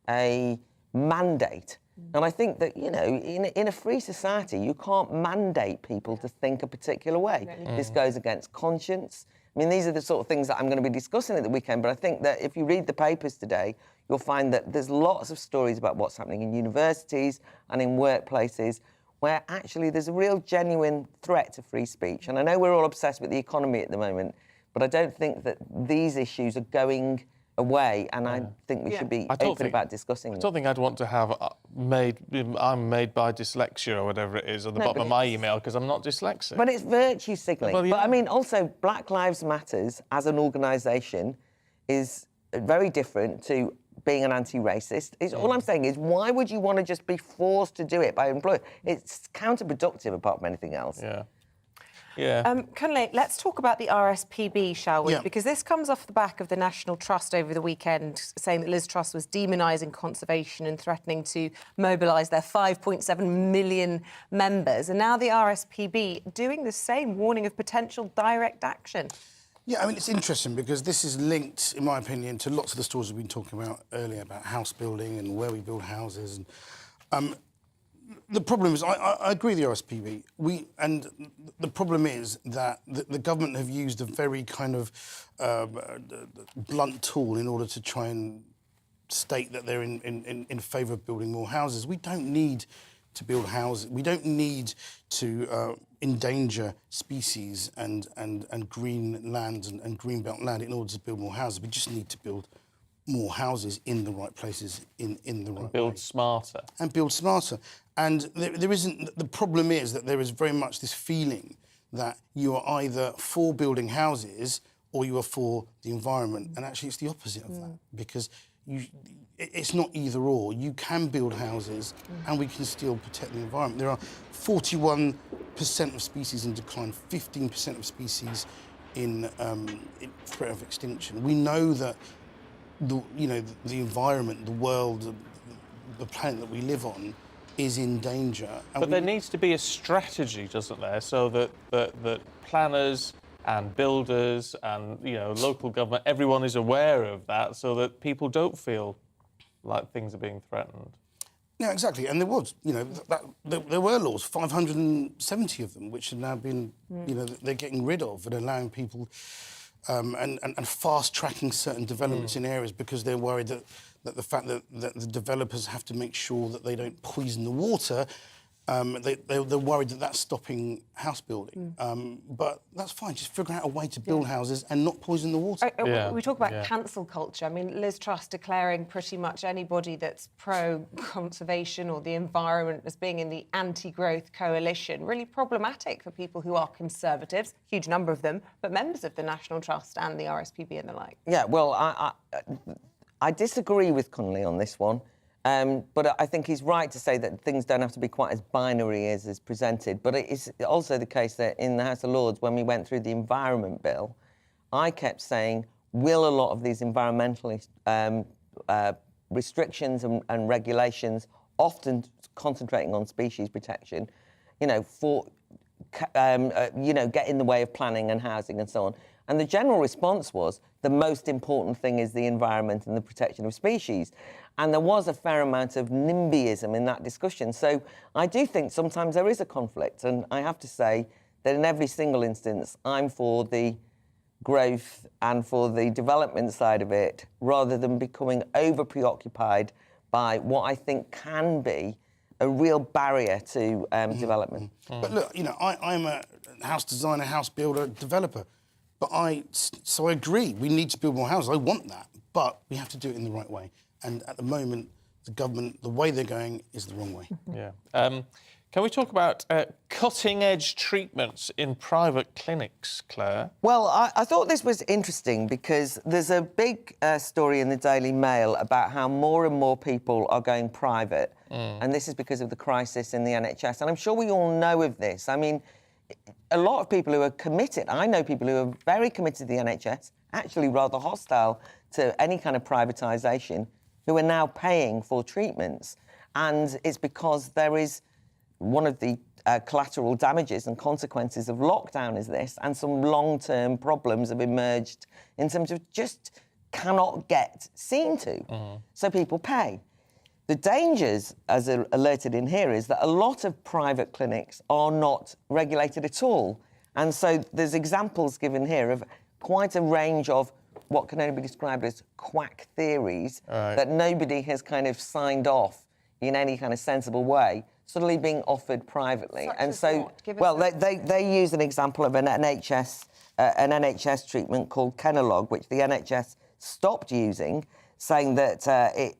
a mandate. And I think that, you know, in a free society, you can't mandate people to think a particular way. This goes against conscience. I mean, these are the sort of things that I'm going to be discussing at the weekend, but I think that if you read the papers today, you'll find that there's lots of stories about what's happening in universities and in workplaces where actually there's a real genuine threat to free speech. And I know we're all obsessed with the economy at the moment, but I don't think that these issues are going away, and I think we should be open about discussing them. I don't think I'd want to have I'm made by dyslexia or whatever it is on the bottom of my email, because I'm not dyslexic. But it's virtue signalling. Well, yeah. But I mean, also, Black Lives Matters as an organisation is very different to being an anti-racist. All I'm saying is, why would you want to just be forced to do it by employers? It's counterproductive apart from anything else. Cunley, let's talk about the RSPB, shall we? Yeah. Because this comes off the back of the National Trust over the weekend, saying that Liz Truss was demonising conservation and threatening to mobilise their 5.7 million members. And now the RSPB doing the same, warning of potential direct action. Yeah, I mean, it's interesting because this is linked, in my opinion, to lots of the stories we've been talking about earlier about house building and where we build houses. And, the problem is, I agree with the RSPB. The problem is that the government have used a very kind of blunt tool in order to try and state that they're in favour of building more houses. We don't need to build houses. We don't need to endanger species and green lands and greenbelt land in order to build more houses. We just need to build more houses in the right places, in the right way. Build smarter. And build smarter. And there isn't... The problem is that there is very much this feeling that you are either for building houses or you are for the environment. And actually, it's the opposite of that, because it's not either or. You can build houses and we can still protect the environment. There are 41% of species in decline, 15% of species in threat of extinction. We know that the environment, the world, the planet that we live on is in danger. But there needs to be a strategy, doesn't there, so that planners and builders and local government, everyone is aware of that, so that people don't feel like things are being threatened. Yeah, exactly. And there was, there were laws, 570 of them, which have now been, they're getting rid of and allowing people and fast-tracking certain developments in areas because they're worried that the fact that the developers have to make sure that they don't poison the water, they're worried that that's stopping house building. But that's fine, just figure out a way to build houses and not poison the water. We talk about cancel culture. I mean, Liz Truss declaring pretty much anybody that's pro-conservation or the environment as being in the anti-growth coalition. Really problematic for people who are conservatives, huge number of them, but members of the National Trust and the RSPB and the like. Yeah, well, I disagree with Cunley on this one. But I think he's right to say that things don't have to be quite as binary as is presented. But it is also the case that in the House of Lords, when we went through the Environment Bill, I kept saying, will a lot of these environmental restrictions and regulations, often concentrating on species protection, get in the way of planning and housing and so on? And the general response was the most important thing is the environment and the protection of species. And there was a fair amount of NIMBYism in that discussion. So I do think sometimes there is a conflict. And I have to say that in every single instance, I'm for the growth and for the development side of it, rather than becoming over-preoccupied by what I think can be a real barrier to development. But look, you know, I'm a house designer, house builder, developer. So I agree, we need to build more houses. I want that, but we have to do it in the right way. And at the moment, the government, the way they're going is the wrong way. Yeah. Can we talk about cutting-edge treatments in private clinics, Claire? Well, I thought this was interesting because there's a big story in the Daily Mail about how more and more people are going private. And this is because of the crisis in the NHS. And I'm sure we all know of this. I mean, a lot of people who are committed, I know people who are very committed to the NHS, actually rather hostile to any kind of privatisation, who are now paying for treatments. And it's because there is one of the collateral damages and consequences of lockdown is this, and some long-term problems have emerged in terms of just cannot get seen to. So people pay. The dangers, as alerted in here, is that a lot of private clinics are not regulated at all. And so there's examples given here of quite a range of what can only be described as quack theories that nobody has kind of signed off in any kind of sensible way, suddenly being offered privately. And so, well, they use an example of an NHS treatment called Kenalog, which the NHS stopped using, saying that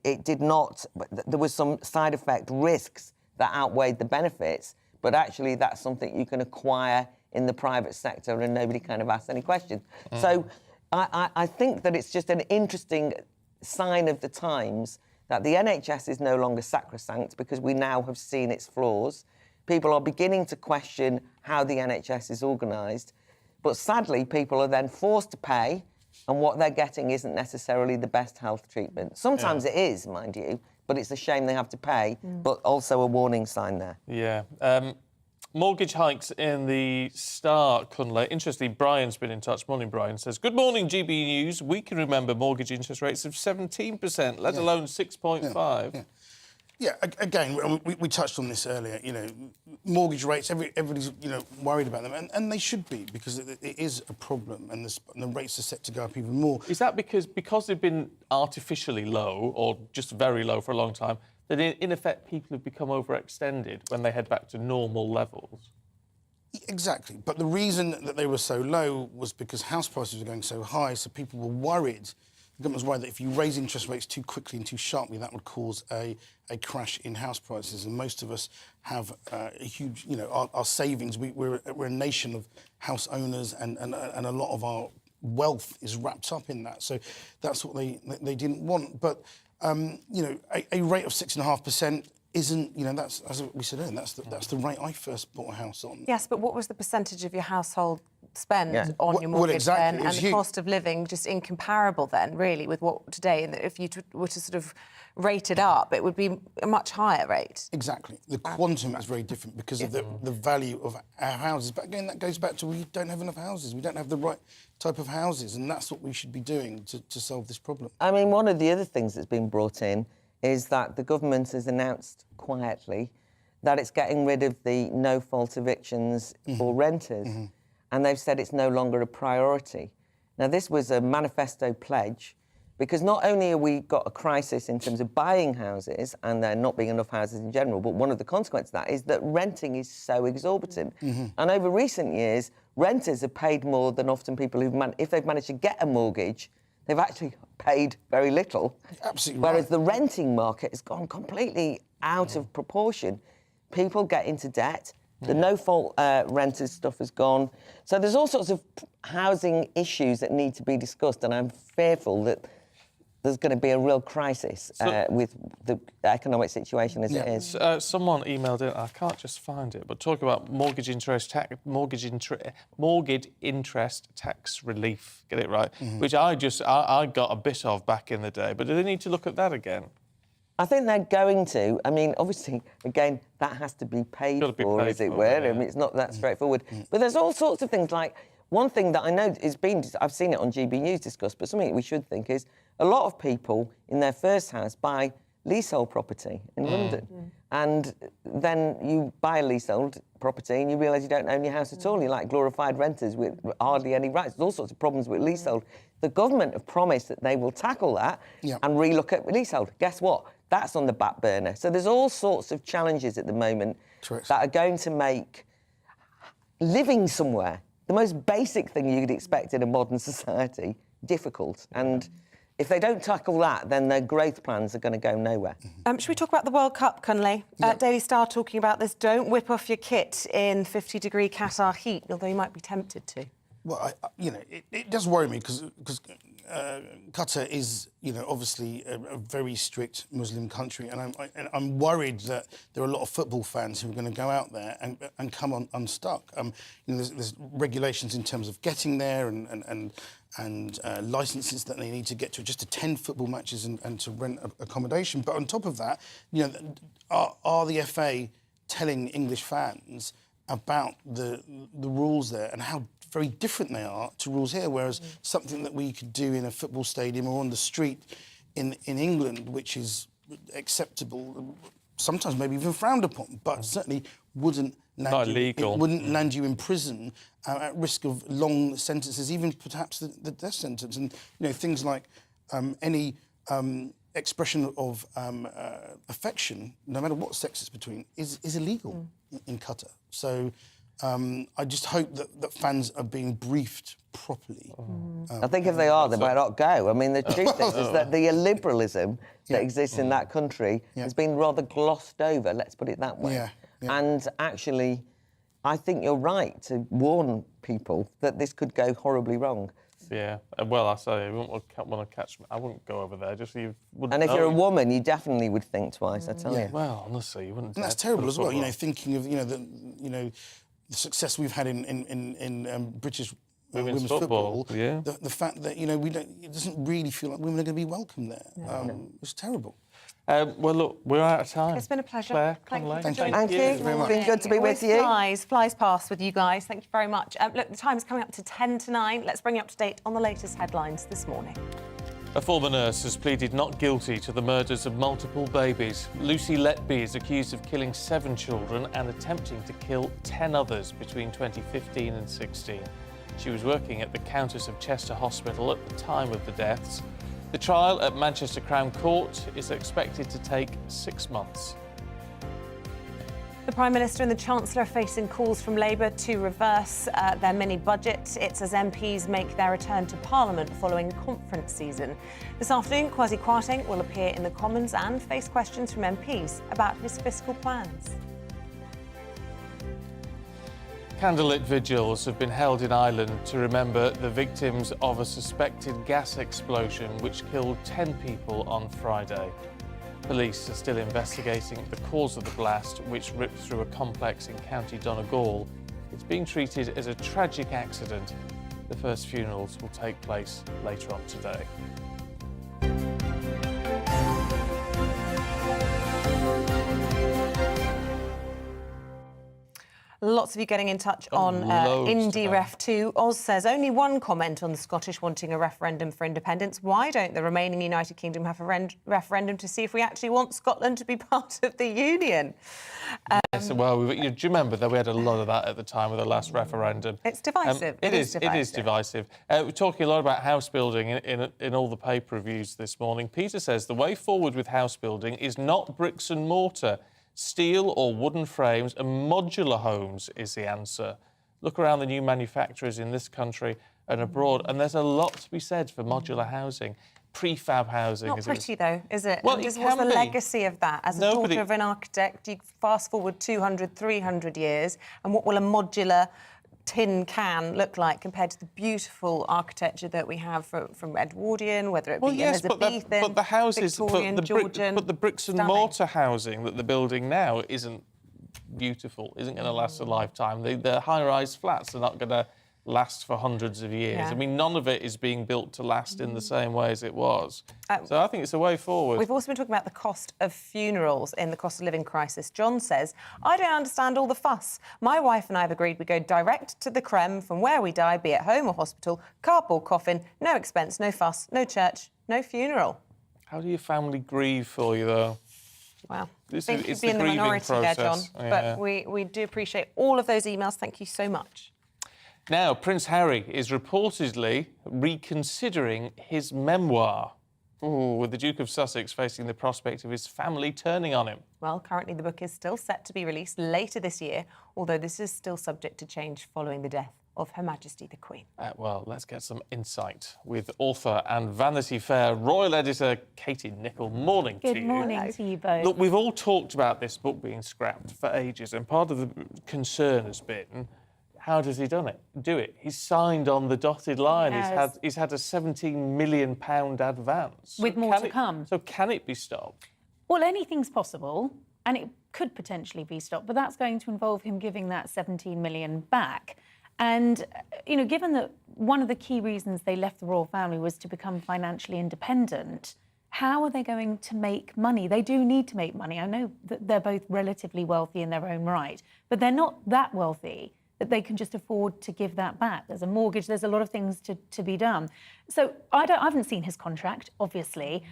it did not, there was some side effect risks that outweighed the benefits, but actually that's something you can acquire in the private sector and nobody kind of asks any questions. So I think that it's just an interesting sign of the times that the NHS is no longer sacrosanct because we now have seen its flaws. People are beginning to question how the NHS is organised, but sadly people are then forced to pay, and what they're getting isn't necessarily the best health treatment. Sometimes it is, mind you, but it's a shame they have to pay, but also a warning sign there. Yeah. Mortgage hikes in the Star, Cunley. Interestingly, Brian's been in touch. Morning, Brian. Says, good morning, GB News. We can remember mortgage interest rates of 17%, let alone 6.5%. Yeah, again, we touched on this earlier. You know, mortgage rates, everybody's, you know, worried about them, and they should be, because it is a problem, and the rates are set to go up even more. Is that because they've been artificially low, or just very low for a long time, that in effect people have become overextended when they head back to normal levels? Exactly, but the reason that they were so low was because house prices were going so high, so people were worried. The government was worried that if you raise interest rates too quickly and too sharply, that would cause a crash in house prices. And most of us have a huge, you know, our savings. We're a nation of house owners, and a lot of our wealth is wrapped up in that. So that's what they didn't want. But you know, a rate of 6.5% isn't, you know, that's, as we said earlier, that's the rate I first bought a house on. Yes, but what was the percentage of your household spend on your mortgage then, and the cost of living just incomparable then, really, with what today? And if you were to sort of rate it up, it would be a much higher rate. Exactly. The quantum is very different because of the value of our houses. But again, that goes back to we don't have enough houses. We don't have the right type of houses, and that's what we should be doing to solve this problem. I mean, one of the other things that's been brought in is that the government has announced quietly that it's getting rid of the no-fault evictions for renters. And they've said it's no longer a priority. Now, this was a manifesto pledge, because not only have we got a crisis in terms of buying houses and there not being enough houses in general, but one of the consequences of that is that renting is so exorbitant. And over recent years, renters have paid more than often people if they've managed to get a mortgage, they've actually paid very little. Absolutely. Whereas the renting market has gone completely out of proportion. People get into debt. The no-fault renters stuff has gone. So there's all sorts of housing issues that need to be discussed, and I'm fearful that there's going to be a real crisis with the economic situation as it is. Someone emailed in, I can't just find it, but talk about mortgage interest tax relief, get it right, which I got a bit of back in the day, but do they need to look at that again? I think they're going to. I mean, obviously, again, that has to be paid for, as it were. I mean, it's not that straightforward. But there's all sorts of things like one thing that I know I've seen it on GB News discussed, but something we should think is a lot of people in their first house buy leasehold property in London. And then you buy a leasehold property and you realise you don't own your house at all. You're like glorified renters with hardly any rights. There's all sorts of problems with leasehold. The government have promised that they will tackle that and relook at leasehold. Guess what? That's on the back burner. So there's all sorts of challenges at the moment that are going to make living somewhere, the most basic thing you'd expect in a modern society, difficult. And if they don't tackle that, then their growth plans are going to go nowhere. Should we talk about the World Cup, Cunley? Daily Star talking about this. Don't whip off your kit in 50-degree Qatar heat, although you might be tempted to. Well, it does worry me because Qatar is, obviously a very strict Muslim country, and I'm worried that there are a lot of football fans who are going to go out there and come unstuck. There's regulations in terms of getting there and licences that they need to get to just attend football matches and to rent accommodation. But on top of that, are the FA telling English fans about the rules there and how very different they are to rules here, whereas something that we could do in a football stadium or on the street in England, which is acceptable, sometimes maybe even frowned upon, but certainly wouldn't land you in prison at risk of long sentences, even perhaps the death sentence. And things like any expression of affection, no matter what sex it's between, is illegal in Qatar. So I just hope that fans are being briefed properly. I think if they are, they might not go. I mean, the truth is that the illiberalism that exists in that country has been rather glossed over, let's put it that way. And actually, I think you're right to warn people that this could go horribly wrong. Yeah, well, I say, I wouldn't want to catch me. I wouldn't go over there, just so you wouldn't And if know. you're a woman, you definitely would think twice, I tell you. Well, honestly, you wouldn't... And that's terrible as well, thinking of, the success we've had in British women's football. The fact that, it doesn't really feel like women are going to be welcome there. It's terrible. Well, look, we're out of time. It's been a pleasure. Claire, Thank you. Thank you. very much. It's been good to be with you. Flies past with you guys. Thank you very much. Look, the time is coming up to 10 to 9. Let's bring you up to date on the latest headlines this morning. A former nurse has pleaded not guilty to the murders of multiple babies. Lucy Letby is accused of killing 7 children and attempting to kill 10 others between 2015 and 16. She was working at the Countess of Chester Hospital at the time of the deaths. The trial at Manchester Crown Court is expected to take 6 months. The Prime Minister and the Chancellor are facing calls from Labour to reverse their mini-budget. It's as MPs make their return to Parliament following conference season. This afternoon, Kwasi Kwarteng will appear in the Commons and face questions from MPs about his fiscal plans. Candlelit vigils have been held in Ireland to remember the victims of a suspected gas explosion which killed 10 people on Friday. Police are still investigating the cause of the blast, which ripped through a complex in County Donegal. It's being treated as a tragic accident. The first funerals will take place later on today. Lots of you getting in touch on IndieRef2. Oz says, only one comment on the Scottish wanting a referendum for independence. Why don't the remaining United Kingdom have a referendum to see if we actually want Scotland to be part of the Union? Yes, well, do you remember that we had a lot of that at the time of the last referendum? It's divisive. It is divisive. We're talking a lot about house building in all the paper reviews this morning. Peter says the way forward with house building is not bricks and mortar. Steel or wooden frames and modular homes is the answer. Look around the new manufacturers in this country and abroad, and there's a lot to be said for modular housing. Prefab housing. Not pretty, though, is it? Well, What's the legacy of that? As a daughter of an architect, you fast forward 200, 300 years, and what will a modular tin can look like compared to the beautiful architecture that we have from Edwardian, whether it be Elizabethan, but the houses, Victorian, Georgian. But the bricks and mortar housing that they're building now isn't beautiful, isn't going to last a lifetime. The high-rise flats are not going to last for hundreds of years. Yeah. I mean, none of it is being built to last in the same way as it was. So I think it's a way forward. We've also been talking about the cost of funerals in the cost of living crisis. John says, I don't understand all the fuss. My wife and I have agreed we go direct to the creme from where we die, be it home or hospital, cardboard coffin, no expense, no fuss, no church, no funeral. How do your family grieve for you, though? Wow. It's I think the you'd be in the grieving minority there, John. process. Yeah. But we do appreciate all of those emails. Thank you so much. Now, Prince Harry is reportedly reconsidering his memoir. Ooh, with the Duke of Sussex facing the prospect of his family turning on him. Well, currently the book is still set to be released later this year, although this is still subject to change following the death of Her Majesty the Queen. Well, let's get some insight with author and Vanity Fair royal editor Katie Nicholl. Morning to you. Good morning to you both. Look, we've all talked about this book being scrapped for ages, and part of the concern has been, how does he do it? He's signed on the dotted line. Yes. He's had a £17 million advance. With more to come. So can it be stopped? Well, anything's possible, and it could potentially be stopped, but that's going to involve him giving that 17 million back. And, you know, given that one of the key reasons they left the royal family was to become financially independent, how are they going to make money? They do need to make money. I know that they're both relatively wealthy in their own right, but they're not that wealthy that they can just afford to give that back. There's a mortgage, there's a lot of things to be done. So I haven't seen his contract, obviously.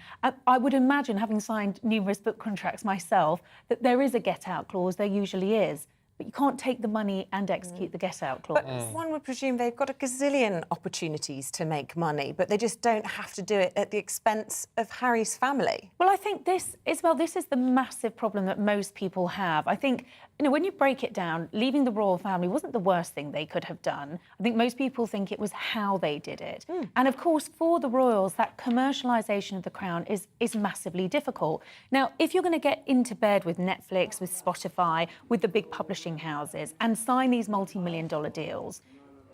I would imagine, having signed numerous book contracts myself, that there is a get-out clause, there usually is. But you can't take the money and execute the get-out clause. But one would presume they've got a gazillion opportunities to make money, but they just don't have to do it at the expense of Harry's family. Well, I think this is the massive problem that most people have. I think, you know, when you break it down, leaving the royal family wasn't the worst thing they could have done. I think most people think it was how they did it. And of course, for the royals, that commercialisation of the crown is massively difficult. Now, if you're going to get into bed with Netflix, with Spotify, with the big publishing houses and sign these multi-million-dollar deals,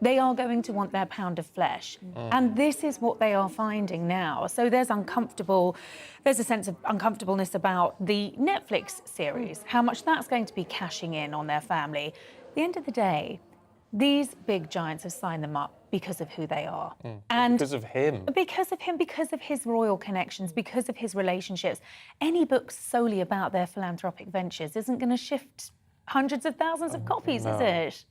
they are going to want their pound of flesh. And this is what they are finding now. So there's a sense of uncomfortableness about the Netflix series, how much that's going to be cashing in on their family. At the end of the day, these big giants have signed them up because of who they are. And because of him. Because of him, because of his royal connections, because of his relationships. Any book solely about their philanthropic ventures isn't going to shift hundreds of thousands of copies, is it?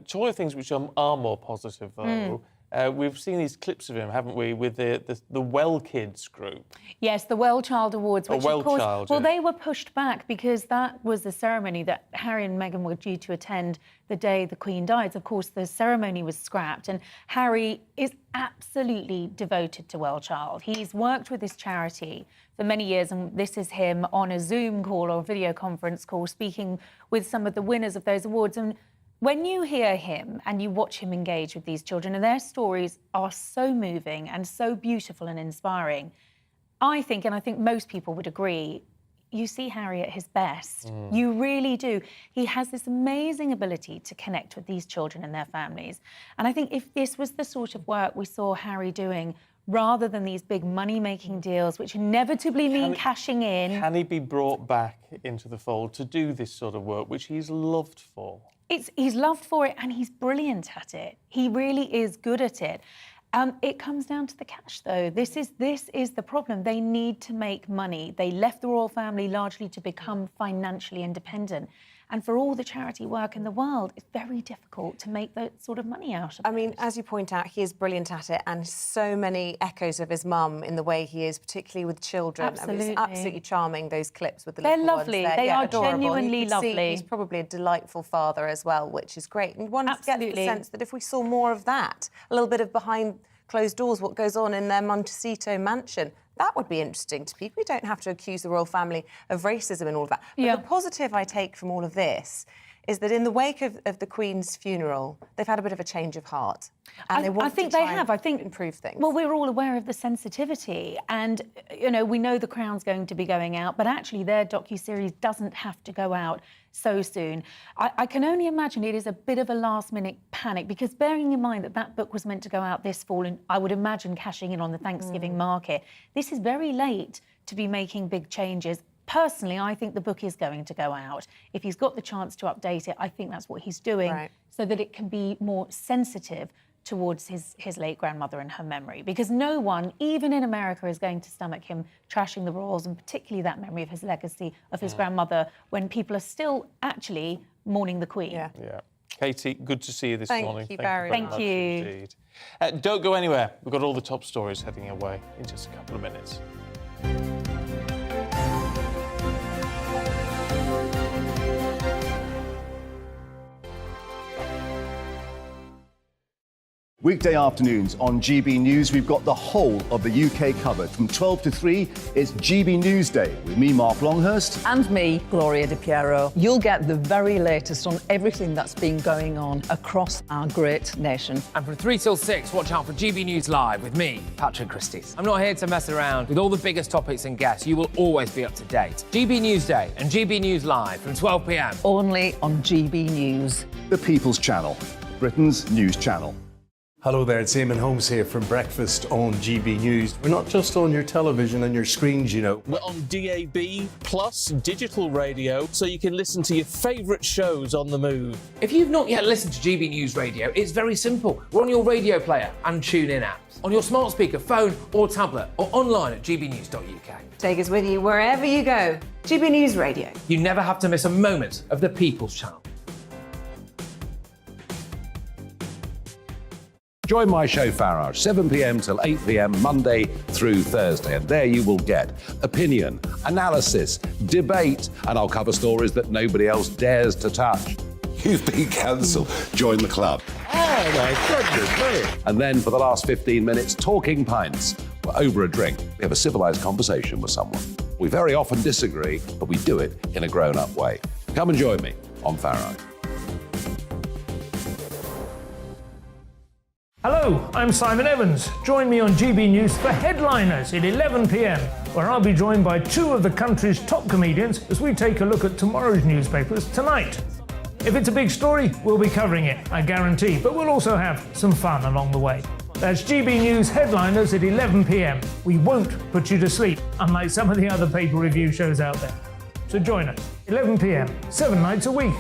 Two other things which are more positive, though. We've seen these clips of him, haven't we, with the Well Kids group? Yes, the Well Child Awards, which Well of course, Child, well, yeah. they were pushed back because that was the ceremony that Harry and Meghan were due to attend the day the Queen died. Of course, the ceremony was scrapped, and Harry is absolutely devoted to Well Child. He's worked with this charity for many years, and this is him on a Zoom call or video conference call speaking with some of the winners of those awards. And when you hear him and you watch him engage with these children, and their stories are so moving and so beautiful and inspiring, I think, and I think most people would agree, you see Harry at his best. You really do. He has this amazing ability to connect with these children and their families. And I think if this was the sort of work we saw Harry doing, rather than these big money-making deals, which inevitably mean cashing in... Can he be brought back into the fold to do this sort of work, which he's loved for? He's loved for it, and he's brilliant at it. He really is good at it. It comes down to the cash, though. This is the problem. They need to make money. They left the royal family largely to become financially independent. And for all the charity work in the world, it's very difficult to make that sort of money out of it. I mean, as you point out, he is brilliant at it, and so many echoes of his mum in the way he is, particularly with children. Absolutely. I mean, it's absolutely charming, those clips with the They're little lovely. ones there. They Yeah, are adorable. genuinely You can see lovely. he's probably a delightful father as well, which is great. And one gets the Absolutely. sense that if we saw more of that, a little bit of behind closed doors, what goes on in their Montecito mansion, that would be interesting to people. We don't have to accuse the royal family of racism and all of that. But the positive I take from all of this is that in the wake of the Queen's funeral, they've had a bit of a change of heart. And they want to try and improve things. Well, we're all aware of the sensitivity, and, you know, we know The Crown's going to be going out, but actually their docuseries doesn't have to go out so soon. I can only imagine it is a bit of a last-minute panic, because bearing in mind that that book was meant to go out this fall, and I would imagine cashing in on the Thanksgiving market, this is very late to be making big changes. Personally, I think the book is going to go out. If he's got the chance to update it, I think that's what he's doing, so that it can be more sensitive towards his late grandmother and her memory, because no one, even in America, is going to stomach him trashing the royals, and particularly that memory of his legacy of his grandmother, when people are still actually mourning the Queen. Yeah. Katie, good to see you this morning. Thank you very much. Thank you. Indeed. Don't go anywhere. We've got all the top stories heading your way in just a couple of minutes. Weekday afternoons on GB News, we've got the whole of the UK covered. From 12 to 3, it's GB Newsday with me, Mark Longhurst. And me, Gloria Di Piero. You'll get the very latest on everything that's been going on across our great nation. And from 3 till 6, watch out for GB News Live with me, Patrick Christie. I'm not here to mess around. With all the biggest topics and guests, you will always be up to date. GB Newsday and GB News Live from 12 p.m. Only on GB News. The People's Channel, Britain's news channel. Hello there, it's Eamonn Holmes here from Breakfast on GB News. We're not just on your television and your screens, you know. We're on DAB plus digital radio, so you can listen to your favourite shows on the move. If you've not yet listened to GB News Radio, it's very simple. We're on your radio player and TuneIn apps, on your smart speaker, phone or tablet, or online at gbnews.uk. Take us with you wherever you go. GB News Radio. You never have to miss a moment of the People's Channel. Join my show Farage, 7 p.m. till 8 p.m. Monday through Thursday. And there you will get opinion, analysis, debate, and I'll cover stories that nobody else dares to touch. You've been cancelled. Join the club. Oh, my goodness me. And then for the last 15 minutes, talking pints. We're over a drink. We have a civilised conversation with someone. We very often disagree, but we do it in a grown-up way. Come and join me on Farage. Hello, I'm Simon Evans. Join me on GB News for Headliners at 11 p.m, where I'll be joined by two of the country's top comedians as we take a look at tomorrow's newspapers tonight. If it's a big story, we'll be covering it, I guarantee, but we'll also have some fun along the way. That's GB News Headliners at 11 p.m. We won't put you to sleep, unlike some of the other paper review shows out there. So join us, 11 p.m, 7 nights a week.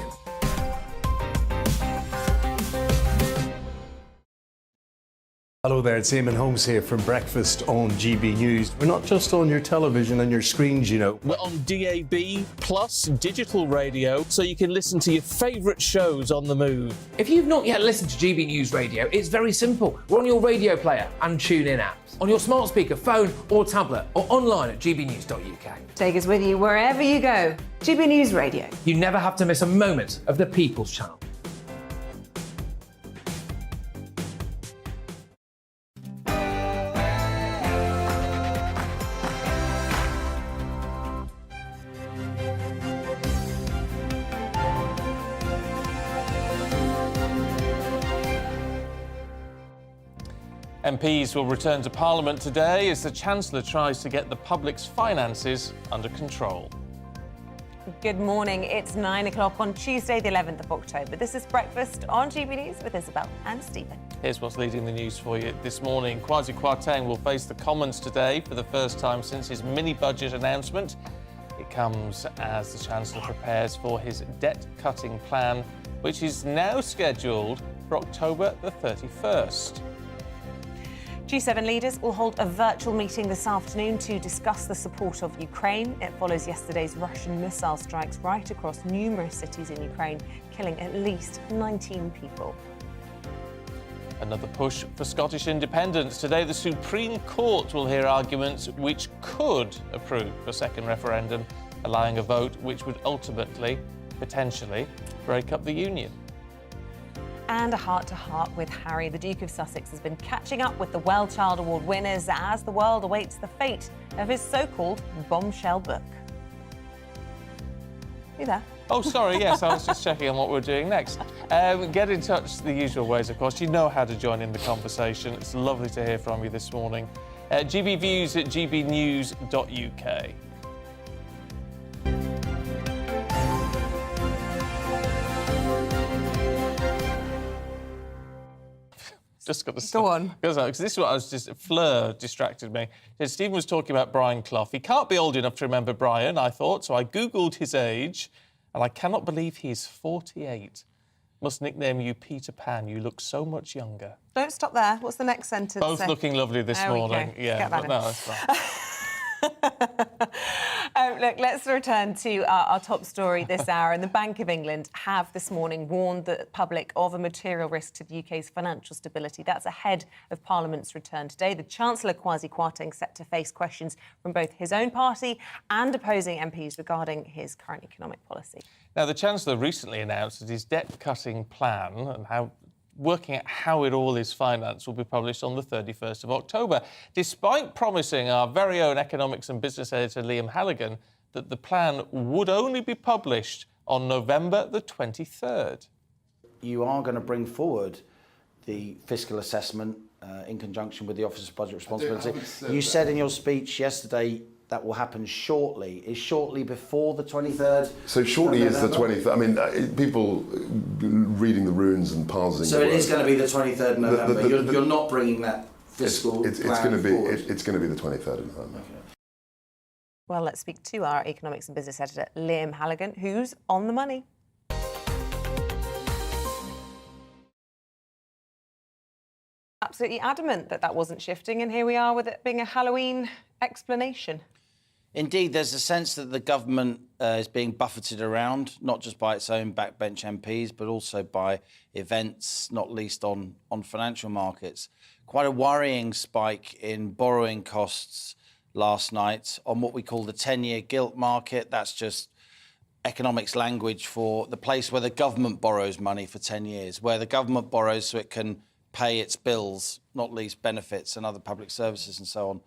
Hello there, it's Eamonn Holmes here from Breakfast on GB News. We're not just on your television and your screens, you know. We're on DAB plus digital radio, so you can listen to your favourite shows on the move. If you've not yet listened to GB News Radio, it's very simple. We're on your radio player and TuneIn apps, on your smart speaker, phone or tablet, or online at gbnews.uk. Take us with you wherever you go. GB News Radio. You never have to miss a moment of the People's Channel. MPs will return to Parliament today as the Chancellor tries to get the public's finances under control. Good morning. It's 9 o'clock on Tuesday, the 11th of October. This is Breakfast on GB News with Isabel and Stephen. Here's what's leading the news for you this morning. Kwasi Kwarteng will face the Commons today for the first time since his mini-budget announcement. It comes as the Chancellor prepares for his debt-cutting plan, which is now scheduled for October the 31st. G7 leaders will hold a virtual meeting this afternoon to discuss the support of Ukraine. It follows yesterday's Russian missile strikes right across numerous cities in Ukraine, killing at least 19 people. Another push for Scottish independence. Today, the Supreme Court will hear arguments which could approve a second referendum, allowing a vote which would ultimately, potentially, break up the union. And a heart-to-heart with Harry. The Duke of Sussex has been catching up with the Well Child Award winners as the world awaits the fate of his so-called bombshell book. You there? Oh, sorry, yes, I was just checking on what we're doing next. Get in touch the usual ways, of course. You know how to join in the conversation. It's lovely to hear from you this morning. GBviews at gbnews.uk. Just got to say. Go on. Because this is what I was just... Fleur distracted me. Stephen was talking about Brian Clough. He can't be old enough to remember Brian, I thought, so I Googled his age, and I cannot believe he's 48. Must nickname you Peter Pan. You look so much younger. Don't stop there. What's the next sentence? Both looking lovely this morning. Yeah, but no, that's fine. Look, let's return to our top story this hour. And the Bank of England have this morning warned the public of a material risk to the UK's financial stability. That's ahead of Parliament's return today. The Chancellor, Kwasi Kwarteng, set to face questions from both his own party and opposing MPs regarding his current economic policy. Now, the Chancellor recently announced that his debt-cutting plan and working out how it all is financed will be published on the 31st of October, despite promising our very own economics and business editor Liam Halligan that the plan would only be published on November the 23rd. You are going to bring forward the fiscal assessment in conjunction with the Office of Budget Responsibility. You said in your speech yesterday that will happen shortly. Is shortly before the 23rd? So shortly is the 23rd. I mean, people reading the runes and parsing. So it is going to be the 23rd of November. You're not bringing that fiscal it's plan going to be forward. it's going to be the 23rd of November. Okay. Well, let's speak to our economics and business editor, Liam Halligan, who's on the money. Absolutely adamant that wasn't shifting, and here we are with it being a Halloween explanation. Indeed, there's a sense that the government is being buffeted around, not just by its own backbench MPs, but also by events, not least on financial markets. Quite a worrying spike in borrowing costs last night on what we call the 10-year gilt market. That's just economics language for the place where the government borrows money for 10 years, where the government borrows so it can pay its bills, not least benefits and other public services and so on.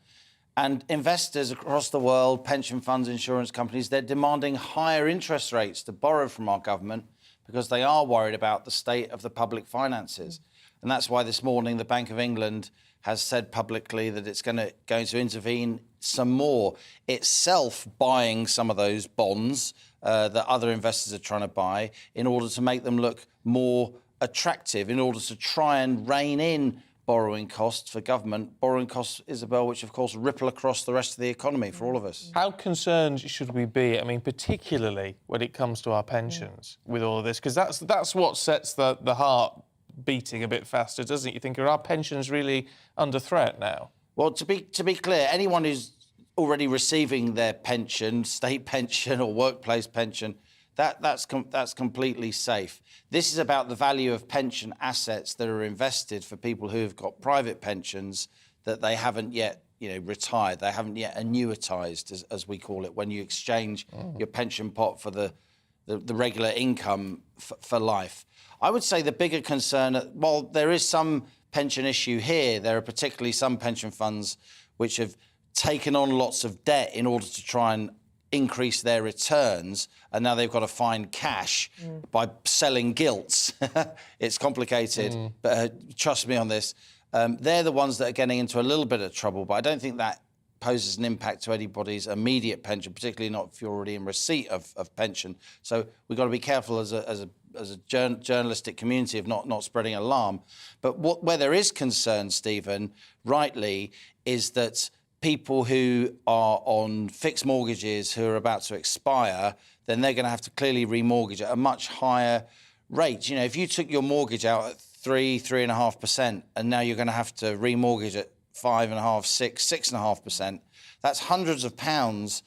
And investors across the world, pension funds, insurance companies, they're demanding higher interest rates to borrow from our government because they are worried about the state of the public finances. And that's why this morning the Bank of England has said publicly that it's going to intervene some more, itself buying some of those bonds that other investors are trying to buy in order to make them look more attractive, in order to try and rein in borrowing costs for government, borrowing costs, Isabel, which of course ripple across the rest of the economy for all of us. How concerned should we be? I mean, particularly when it comes to our pensions with all of this, because that's what sets the heart beating a bit faster, doesn't it? You think, are our pensions really under threat now? Well, to be clear, anyone who's already receiving their pension, state pension or workplace pension, that's completely safe. This is about the value of pension assets that are invested for people who have got private pensions that they haven't yet, retired. They haven't yet annuitised, as we call it, when you exchange your pension pot for the regular income for life. I would say the bigger concern, while there is some pension issue here, there are particularly some pension funds which have taken on lots of debt in order to try and increase their returns, and now they've got to find cash by selling gilts. It's complicated, but trust me on this. They're the ones that are getting into a little bit of trouble, but I don't think that poses an impact to anybody's immediate pension, particularly not if you're already in receipt of pension. So we've got to be careful as a journalistic community of not spreading alarm. But where there is concern, Stephen, rightly, is that people who are on fixed mortgages who are about to expire, then they're going to have to clearly remortgage at a much higher rate. If you took your mortgage out at 3.5%, and now you're going to have to remortgage at 5.5%, 6.5%, that's hundreds of pounds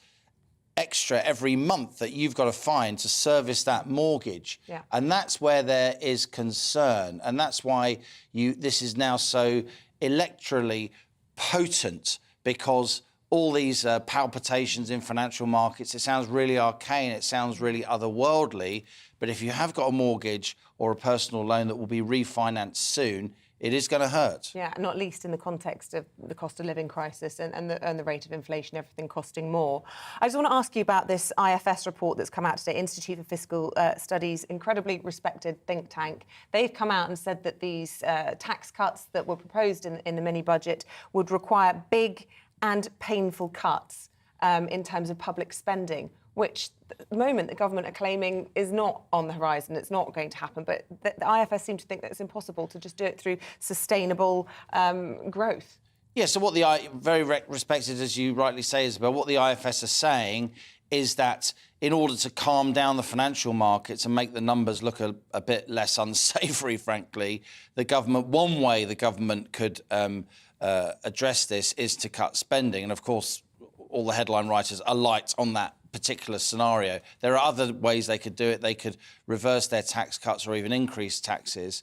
extra every month that you've got to find to service that mortgage. Yeah. And that's where there is concern. And that's why this is now so electorally potent, because all these palpitations in financial markets, it sounds really arcane, it sounds really otherworldly, but if you have got a mortgage or a personal loan that will be refinanced soon, it is going to hurt. Yeah, not least in the context of the cost of living crisis and the rate of inflation, everything costing more. I just want to ask you about this IFS report that's come out today, Institute for Fiscal Studies, incredibly respected think tank. They've come out and said that these tax cuts that were proposed in the mini-budget would require big and painful cuts in terms of public spending, which at the moment the government are claiming is not on the horizon, it's not going to happen. But the IFS seem to think that it's impossible to just do it through sustainable growth. Yeah, so what very respected, as you rightly say, Isabel, what the IFS are saying is that in order to calm down the financial markets and make the numbers look a bit less unsavoury, frankly, one way the government could address this is to cut spending. And of course, all the headline writers are light on that particular scenario. There are other ways they could do it. They could reverse their tax cuts or even increase taxes.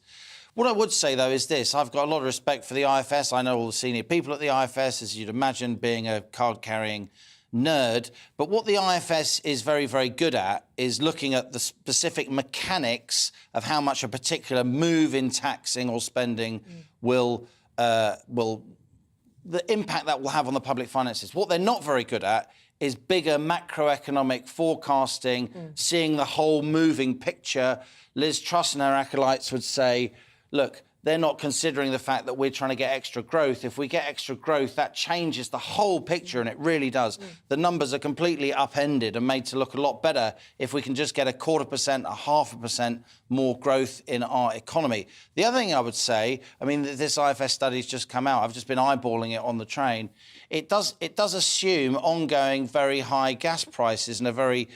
What I would say, though, is this. I've got a lot of respect for the IFS. I know all the senior people at the IFS, as you'd imagine, being a card-carrying nerd. But what the IFS is very, very good at is looking at the specific mechanics of how much a particular move in taxing or spending will the impact that will have on the public finances. What they're not very good at is bigger macroeconomic forecasting, seeing the whole moving picture. Liz Truss and her acolytes would say, look, they're not considering the fact that we're trying to get extra growth. If we get extra growth, that changes the whole picture, and it really does. The numbers are completely upended and made to look a lot better if we can just get 0.25%, 0.5% more growth in our economy. The other thing I would say, I mean, this IFS study's just come out. I've just been eyeballing it on the train. It does assume ongoing very high gas prices and a very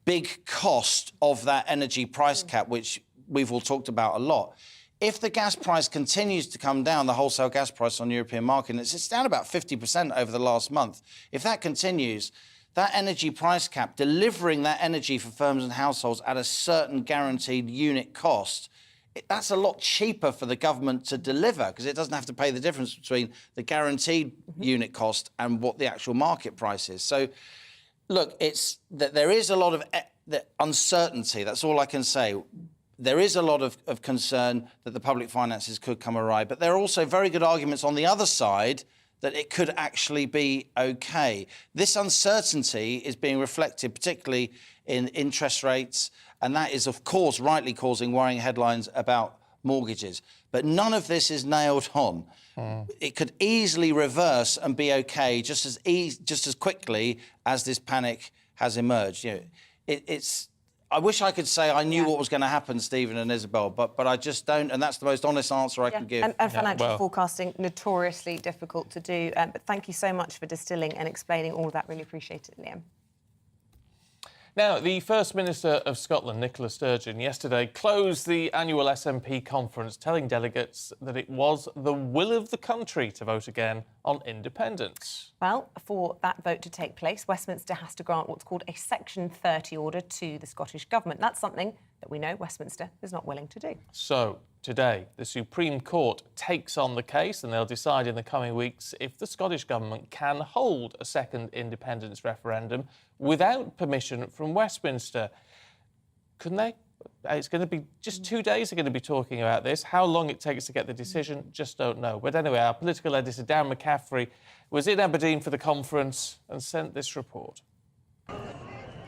big cost of that energy price cap, which we've all talked about a lot. If the gas price continues to come down, the wholesale gas price on the European market, and it's down about 50% over the last month, if that continues, that energy price cap, delivering that energy for firms and households at a certain guaranteed unit cost, that's a lot cheaper for the government to deliver because it doesn't have to pay the difference between the guaranteed unit cost and what the actual market price is. So, look, it's that there is a lot of uncertainty. That's all I can say. There is a lot of concern that the public finances could come awry, but there are also very good arguments on the other side that it could actually be okay. This uncertainty is being reflected particularly in interest rates, and that is, of course, rightly causing worrying headlines about mortgages. But none of this is nailed on. It could easily reverse and be okay just as quickly as this panic has emerged. You know, I wish I could say I knew what was going to happen, Stephen and Isabel, but I just don't, and that's the most honest answer I can give. And financial forecasting, notoriously difficult to do. But thank you so much for distilling and explaining all of that. Really appreciate it, Liam. Now, the First Minister of Scotland, Nicola Sturgeon, yesterday closed the annual SNP conference telling delegates that it was the will of the country to vote again on independence. Well, for that vote to take place, Westminster has to grant what's called a Section 30 order to the Scottish Government. That's something that we know Westminster is not willing to do. So, today, the Supreme Court takes on the case and they'll decide in the coming weeks if the Scottish Government can hold a second independence referendum without permission from Westminster. Couldn't they? It's going to be just 2 days they're going to be talking about this. How long it takes to get the decision, just don't know. But anyway, our political editor, Dan McCaffrey, was in Aberdeen for the conference and sent this report.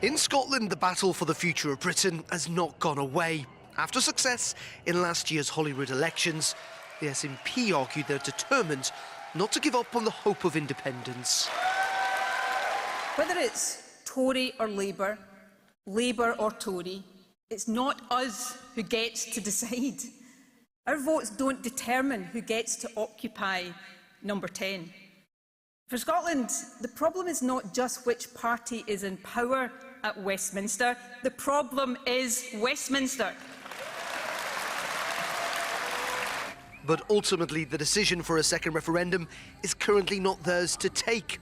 In Scotland, the battle for the future of Britain has not gone away. After success in last year's Holyrood elections, the SNP argued they're determined not to give up on the hope of independence. Whether it's Tory or Labour, Labour or Tory, it's not us who gets to decide. Our votes don't determine who gets to occupy number 10. For Scotland, the problem is not just which party is in power at Westminster. The problem is Westminster. But ultimately, the decision for a second referendum is currently not theirs to take.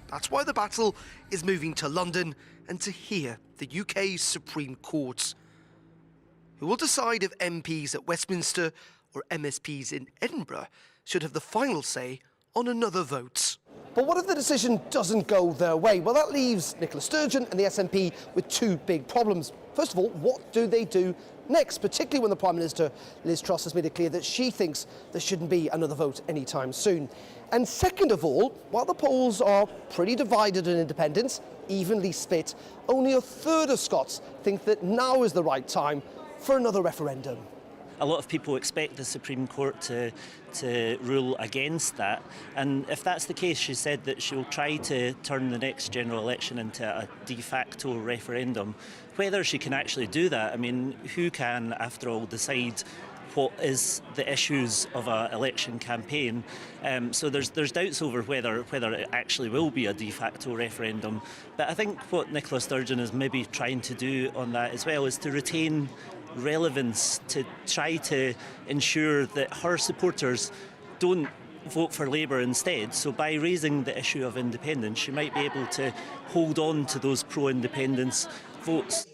That's why the battle is moving to London and to hear the UK's Supreme Court, who will decide if MPs at Westminster or MSPs in Edinburgh should have the final say on another vote. But what if the decision doesn't go their way? Well, that leaves Nicola Sturgeon and the SNP with two big problems. First of all, what do they do next, particularly when the Prime Minister, Liz Truss, has made it clear that she thinks there shouldn't be another vote anytime soon? And second of all, while the polls are pretty divided on independence, evenly split, only a third of Scots think that now is the right time for another referendum. A lot of people expect the Supreme Court to rule against that, and if that's the case, she said that she'll try to turn the next general election into a de facto referendum. Whether she can actually do that, I mean, who can, after all, decide what is the issues of an election campaign. So there's doubts over whether it actually will be a de facto referendum. But I think what Nicola Sturgeon is maybe trying to do on that as well is to retain relevance, to try to ensure that her supporters don't vote for Labour instead. So by raising the issue of independence, she might be able to hold on to those pro-independence votes.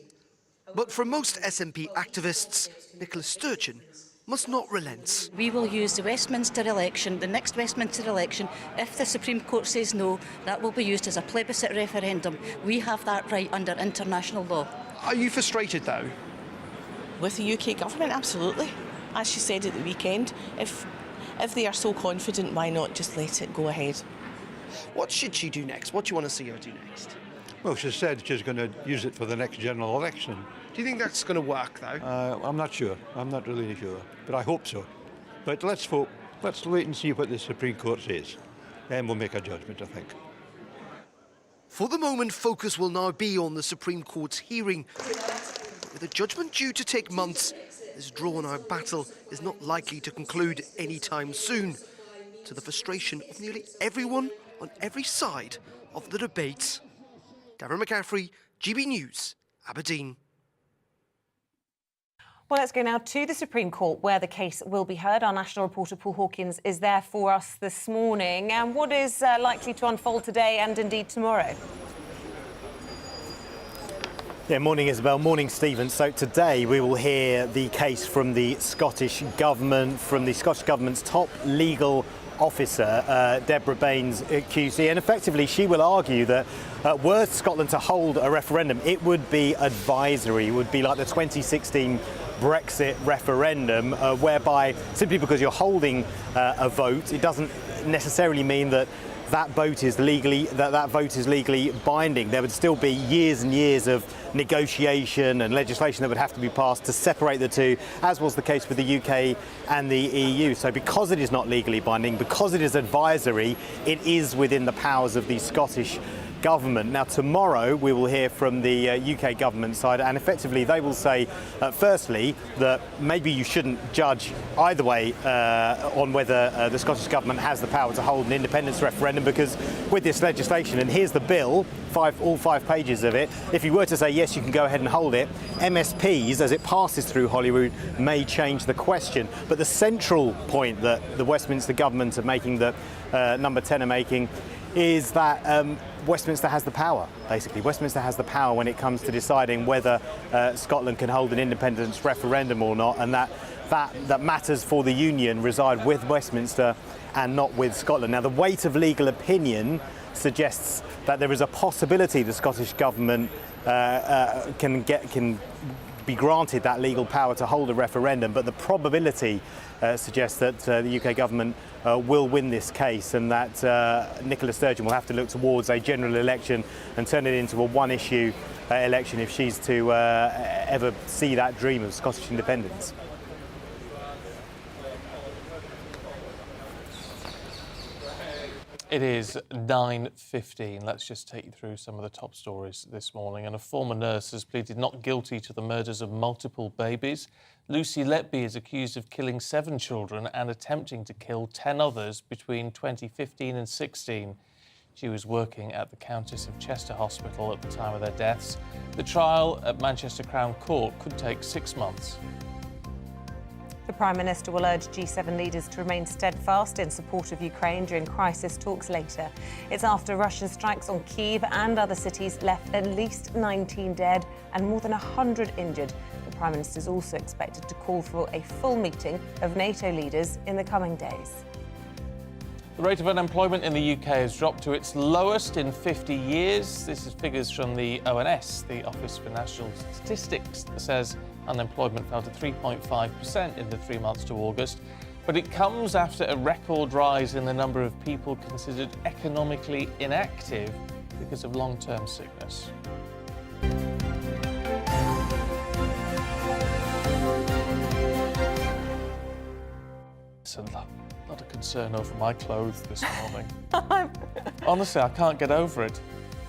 But for most SNP activists, Nicola Sturgeon must not relent. We will use the Westminster election, the next Westminster election. If the Supreme Court says no, that will be used as a plebiscite referendum. We have that right under international law. Are you frustrated, though? With the UK government, absolutely. As she said at the weekend, if they are so confident, why not just let it go ahead? What should she do next? What do you want to see her do next? Well, she said she's going to use it for the next general election. Do you think that's going to work, though? I'm not sure. I'm not really sure. But I hope so. But let's hope. Let's wait and see what the Supreme Court says. Then we'll make a judgment, I think. For the moment, focus will now be on the Supreme Court's hearing. With a judgment due to take months, this drawn-out battle is not likely to conclude anytime soon, to the frustration of nearly everyone on every side of the debate. Darren McCaffrey, GB News, Aberdeen. Well, let's go now to the Supreme Court, where the case will be heard. Our national reporter Paul Hawkins is there for us this morning. And what is likely to unfold today and indeed tomorrow? Yeah, morning Isabel, morning Stephen. So today we will hear the case from the Scottish Government, from the Scottish Government's top legal officer, Deborah Baines QC, and effectively she will argue that were Scotland to hold a referendum, it would be advisory. It would be like the 2016 Brexit referendum, whereby simply because you're holding a vote, it doesn't necessarily mean that that vote is legally binding. There would still be years and years of negotiation and legislation that would have to be passed to separate the two, as was the case with the UK and the EU. So because it is not legally binding, because it is advisory, it is within the powers of the Scottish Government. Now tomorrow we will hear from the UK Government side, and effectively they will say firstly that maybe you shouldn't judge either way on whether the Scottish Government has the power to hold an independence referendum, because with this legislation, and here's the bill, all 5 pages of it, if you were to say yes you can go ahead and hold it, MSPs as it passes through Holyrood may change the question. But the central point that the Westminster Government are making, that Number 10 are making, is that Westminster has the power, basically. Westminster has the power when it comes to deciding whether Scotland can hold an independence referendum or not, and that matters for the Union reside with Westminster and not with Scotland. Now, the weight of legal opinion suggests that there is a possibility the Scottish Government can be granted that legal power to hold a referendum, but the probability suggests that the UK Government will win this case, and that Nicola Sturgeon will have to look towards a general election and turn it into a one-issue election if she's to ever see that dream of Scottish independence. It is 9:15. Let's just take you through some of the top stories this morning. And a former nurse has pleaded not guilty to the murders of multiple babies. Lucy Letby is accused of killing 7 children and attempting to kill 10 others between 2015 and 16. She was working at the Countess of Chester Hospital at the time of their deaths. The trial at Manchester Crown Court could take 6 months. The Prime Minister will urge G7 leaders to remain steadfast in support of Ukraine during crisis talks later. It's after Russian strikes on Kyiv and other cities left at least 19 dead and more than 100 injured. The Prime Minister is also expected to call for a full meeting of NATO leaders in the coming days. The rate of unemployment in the UK has dropped to its lowest in 50 years. This is figures from the ONS, the Office for National Statistics, that says unemployment fell to 3.5% in the 3 months to August. But it comes after a record rise in the number of people considered economically inactive because of long-term sickness. It's a lot of concern over my clothes this morning. Honestly, I can't get over it.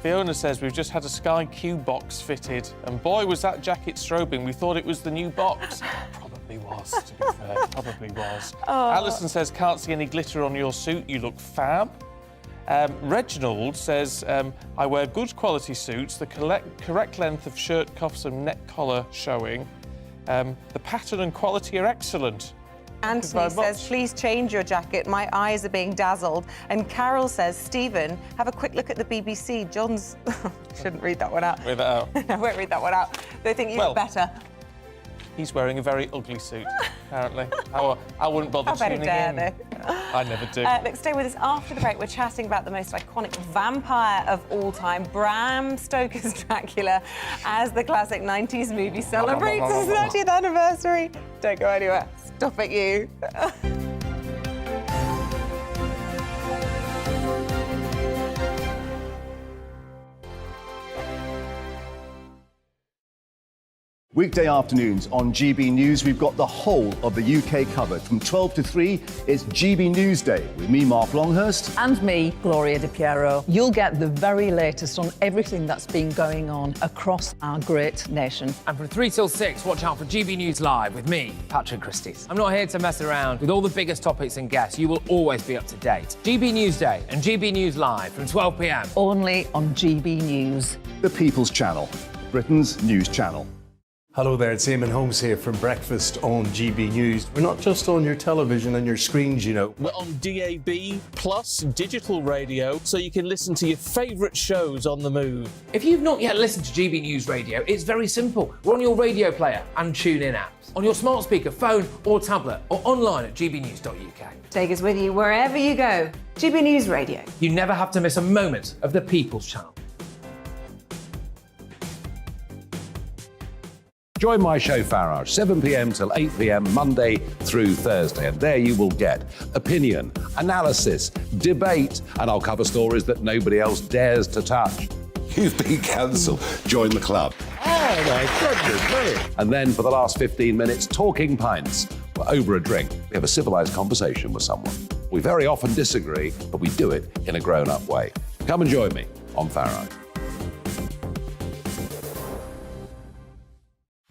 Fiona says we've just had a Sky Q box fitted, and boy was that jacket strobing. We thought it was the new box. Probably was, to be fair. Probably was. Alison says, can't see any glitter on your suit. You look fab. Reginald says, I wear good quality suits, the correct length of shirt cuffs and neck collar showing. The pattern and quality are excellent. Anthony says, please change your jacket. My eyes are being dazzled. And Carol says, Stephen, have a quick look at the BBC. John's... Shouldn't read that one out. Read that out. I won't read that one out. They think you look better. He's wearing a very ugly suit, apparently. I wouldn't bother tuning in. I never do. Look, stay with us after the break. We're chatting about the most iconic vampire of all time, Bram Stoker's Dracula, as the classic 90s movie celebrates its 30th anniversary. Don't go anywhere. Stop it, you. Weekday afternoons on GB News, we've got the whole of the UK covered. From 12 to 3, it's GB News Day with me, Mark Longhurst. And me, Gloria Di Piero. You'll get the very latest on everything that's been going on across our great nation. And from 3 till 6, watch out for GB News Live with me, Patrick Christys. I'm not here to mess around. With all the biggest topics and guests, you will always be up to date. GB News Day and GB News Live from 12 p.m. Only on GB News. The People's Channel, Britain's news channel. Hello there, it's Eamonn Holmes here from Breakfast on GB News. We're not just on your television and your screens, you know. We're on DAB plus digital radio, so you can listen to your favourite shows on the move. If you've not yet listened to GB News Radio, it's very simple. We're on your radio player and TuneIn apps, on your smart speaker, phone or tablet, or online at gbnews.uk. Take us with you wherever you go. GB News Radio. You never have to miss a moment of the People's Channel. Join my show Farage, 7 p.m. till 8 p.m. Monday through Thursday. And there you will get opinion, analysis, debate, and I'll cover stories that nobody else dares to touch. You've been cancelled. Join the club. Oh, my goodness me. And then for the last 15 minutes, talking pints. We're over a drink. We have a civilised conversation with someone. We very often disagree, but we do it in a grown-up way. Come and join me on Farage.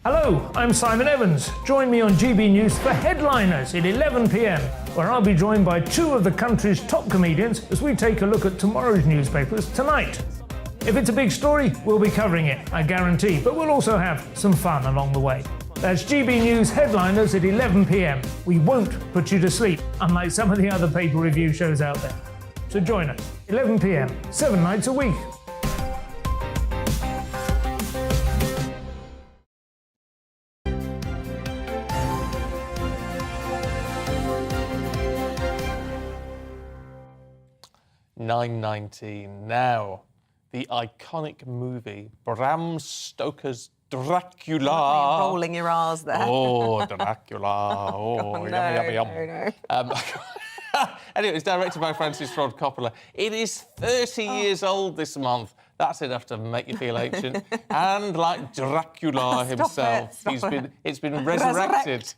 Hello, I'm Simon Evans. Join me on GB News for Headliners at 11 p.m, where I'll be joined by two of the country's top comedians as we take a look at tomorrow's newspapers tonight. If it's a big story, we'll be covering it, I guarantee, but we'll also have some fun along the way. That's GB News Headliners at 11 p.m. We won't put you to sleep, unlike some of the other paper review shows out there. So join us, 11 p.m, 7 nights a week. $9.19 now. The iconic movie Bram Stoker's Dracula. You're rolling your R's there. Oh, Dracula. Oh, yummy, yum. Anyway, it's directed by Francis Ford Coppola. It is 30 years old this month. That's enough to make you feel ancient. And like Dracula himself, it's been resurrected.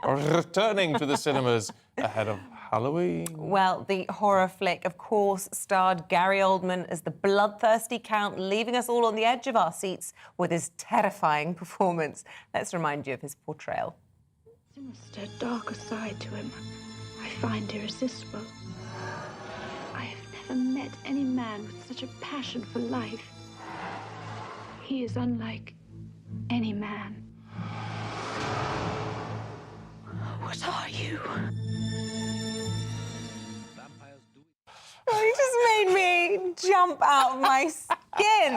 Returning to the cinemas ahead of Halloween. Well, the horror flick, of course, starred Gary Oldman as the bloodthirsty Count, leaving us all on the edge of our seats with his terrifying performance. Let's remind you of his portrayal. Sinister, darker side to him I find irresistible. I have never met any man with such a passion for life. He is unlike any man. What are you? Oh, you just made me jump out of my skin.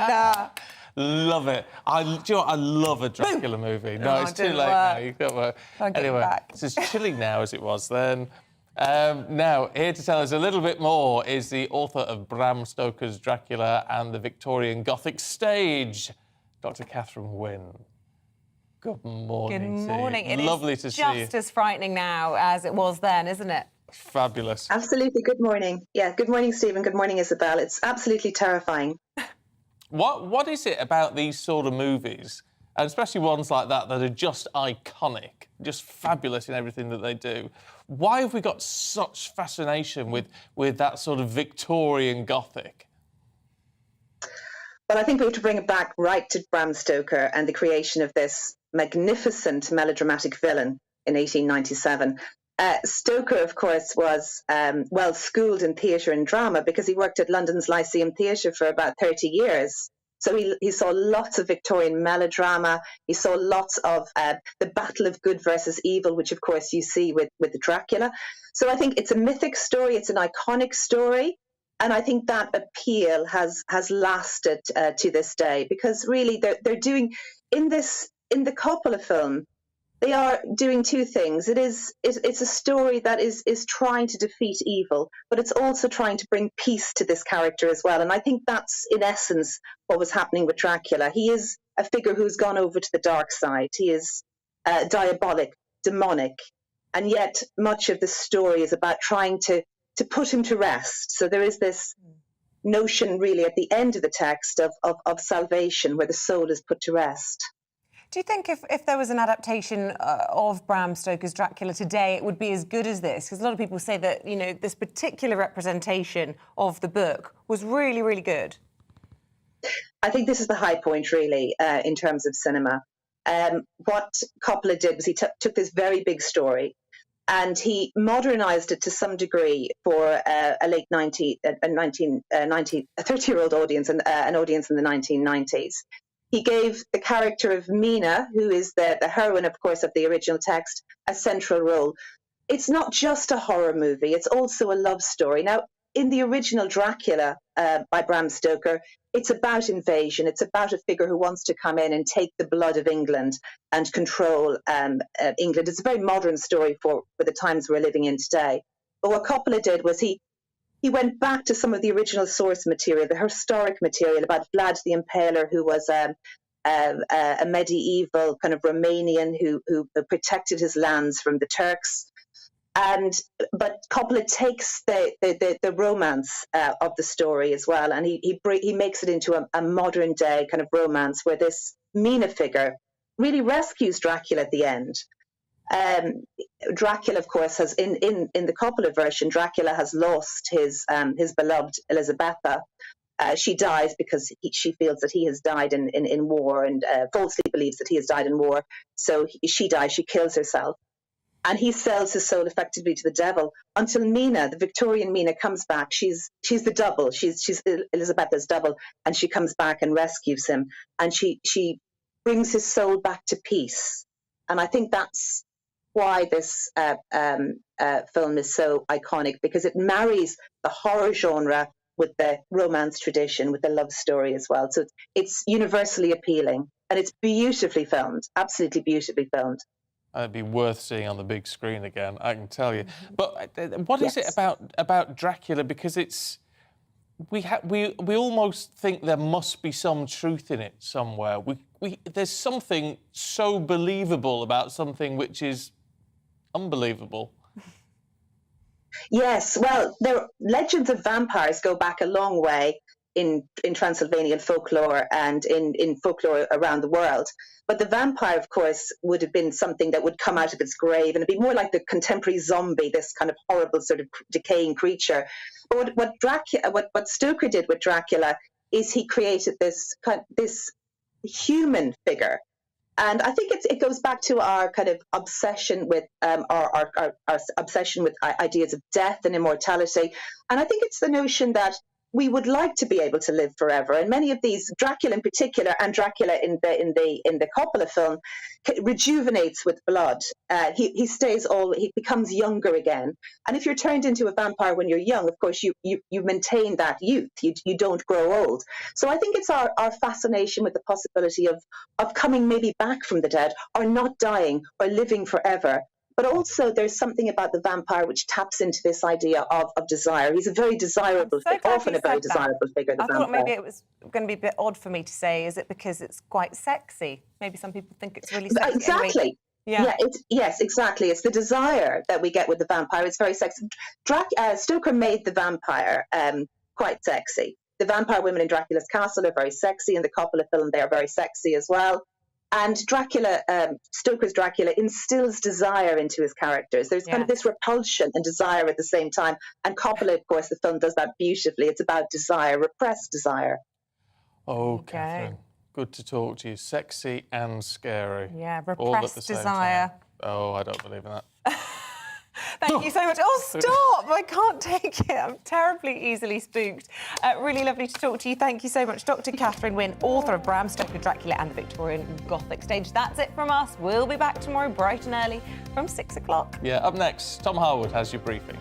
Love it. Do you know what? I love a Dracula movie. No, it's too late now. You can't work. Anyway, it's as chilly now as it was then. Now, here to tell us a little bit more is the author of Bram Stoker's Dracula and the Victorian Gothic stage, Dr. Catherine Wynne. Good morning. Good morning. To you. Lovely to see you. It's just as frightening now as it was then, isn't it? Fabulous. Absolutely. Good morning. Yeah, good morning, Stephen. Good morning, Isabel. It's absolutely terrifying. What is it about these sort of movies, and especially ones like that are just iconic, just fabulous in everything that they do? Why have we got such fascination with that sort of Victorian Gothic? Well, I think we have to bring it back right to Bram Stoker and the creation of this magnificent melodramatic villain in 1897. Stoker, of course, was well schooled in theatre and drama because he worked at London's Lyceum Theatre for about 30 years. So he saw lots of Victorian melodrama. He saw lots of the battle of good versus evil, which, of course, you see with Dracula. So I think it's a mythic story. It's an iconic story. And I think that appeal has lasted to this day, because really they're doing in the Coppola film, they are doing two things. It's a story that is trying to defeat evil, but it's also trying to bring peace to this character as well. And I think that's in essence what was happening with Dracula. He is a figure who's gone over to the dark side. He is diabolic, demonic, and yet much of the story is about trying to put him to rest. So there is this notion really at the end of the text of salvation, where the soul is put to rest. Do you think if there was an adaptation of Bram Stoker's Dracula today, it would be as good as this? Because a lot of people say that, you know, this particular representation of the book was really, really good. I think this is the high point, really, in terms of cinema. What Coppola did was he took this very big story and he modernised it to some degree for a 30-year-old audience and an audience in the 1990s. He gave the character of Mina, who is the heroine, of course, of the original text, a central role. It's not just a horror movie, it's also a love story. Now, in the original Dracula by Bram Stoker, it's about invasion. It's about a figure who wants to come in and take the blood of England and control England. It's a very modern story for the times we're living in today. But what Coppola did was he went back to some of the original source material, the historic material about Vlad the Impaler, who was a medieval kind of Romanian who protected his lands from the Turks. But Coppola takes the romance of the story as well, and he makes it into a modern day kind of romance where this Mina figure really rescues Dracula at the end. Dracula, of course, has in the Coppola version, Dracula has lost his beloved Elisabetta. She dies because she feels that he has died in war, and falsely believes that he has died in war. So she dies. She kills herself. And he sells his soul effectively to the devil until Mina, the Victorian Mina, comes back. She's the double. She's Elisabetta's double, and she comes back and rescues him. And she brings his soul back to peace. And I think that's why this film is so iconic, because it marries the horror genre with the romance tradition, with the love story as well. So it's universally appealing, and it's beautifully filmed, absolutely beautifully filmed. It'd be worth seeing on the big screen again, I can tell you. But what is it about Dracula? Because we almost think there must be some truth in it somewhere. There's something so believable about something which is unbelievable. Yes, well, legends of vampires go back a long way in Transylvanian folklore and in folklore around the world. But the vampire, of course, would have been something that would come out of its grave, and it'd be more like the contemporary zombie, this kind of horrible sort of decaying creature. But what Stoker did with Dracula is he created this human figure. And I think it goes back to our kind of obsession with our obsession with ideas of death and immortality. And I think it's the notion that we would like to be able to live forever, and many of these, Dracula in particular, and Dracula in the Coppola film, rejuvenates with blood. He becomes younger again. And if you're turned into a vampire when you're young, of course you maintain that youth. You don't grow old. So I think it's our fascination with the possibility of coming maybe back from the dead, or not dying, or living forever. But also there's something about the vampire which taps into this idea of desire. He's a very desirable figure, often a very desirable figure, the vampire. I thought maybe it was going to be a bit odd for me to say, is it because it's quite sexy? Maybe some people think it's really sexy. Exactly. Anyway. Yeah. Yes, exactly. It's the desire that we get with the vampire. It's very sexy. Stoker made the vampire quite sexy. The vampire women in Dracula's castle are very sexy. In the Coppola film, they are very sexy as well. And Dracula, Stoker's Dracula, instills desire into his characters. There's kind of this repulsion and desire at the same time. And Coppola, of course, the film does that beautifully. It's about desire, repressed desire. Oh, Catherine. Good to talk to you. Sexy and scary. Yeah, All at the repressed same desire. time. Oh, I don't believe in that. Thank you so much. Oh, stop! I can't take it. I'm terribly easily spooked. Really lovely to talk to you. Thank you so much, Dr. Catherine Wynne, author of Bram Stoker, Dracula and the Victorian Gothic Stage. That's it from us. We'll be back tomorrow bright and early from 6 o'clock. Yeah, up next, Tom Harwood has your briefing.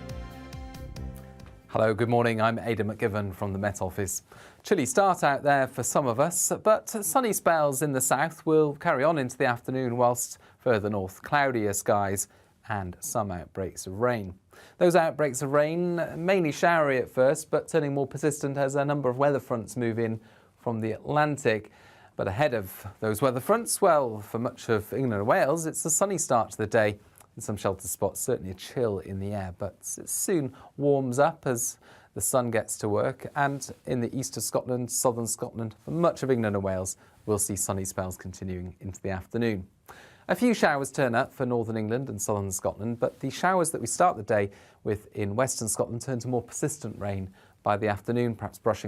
Hello, good morning. I'm Aidan McGivern from the Met Office. Chilly start out there for some of us, but sunny spells in the south will carry on into the afternoon, whilst further north, cloudier skies and some outbreaks of rain. Those outbreaks of rain, mainly showery at first, but turning more persistent as a number of weather fronts move in from the Atlantic. But ahead of those weather fronts, well, for much of England and Wales, it's a sunny start to the day. In some sheltered spots, certainly a chill in the air, but it soon warms up as the sun gets to work. And in the east of Scotland, southern Scotland, for much of England and Wales, we'll see sunny spells continuing into the afternoon. A few showers turn up for northern England and southern Scotland, but the showers that we start the day with in western Scotland turn to more persistent rain by the afternoon, perhaps brushing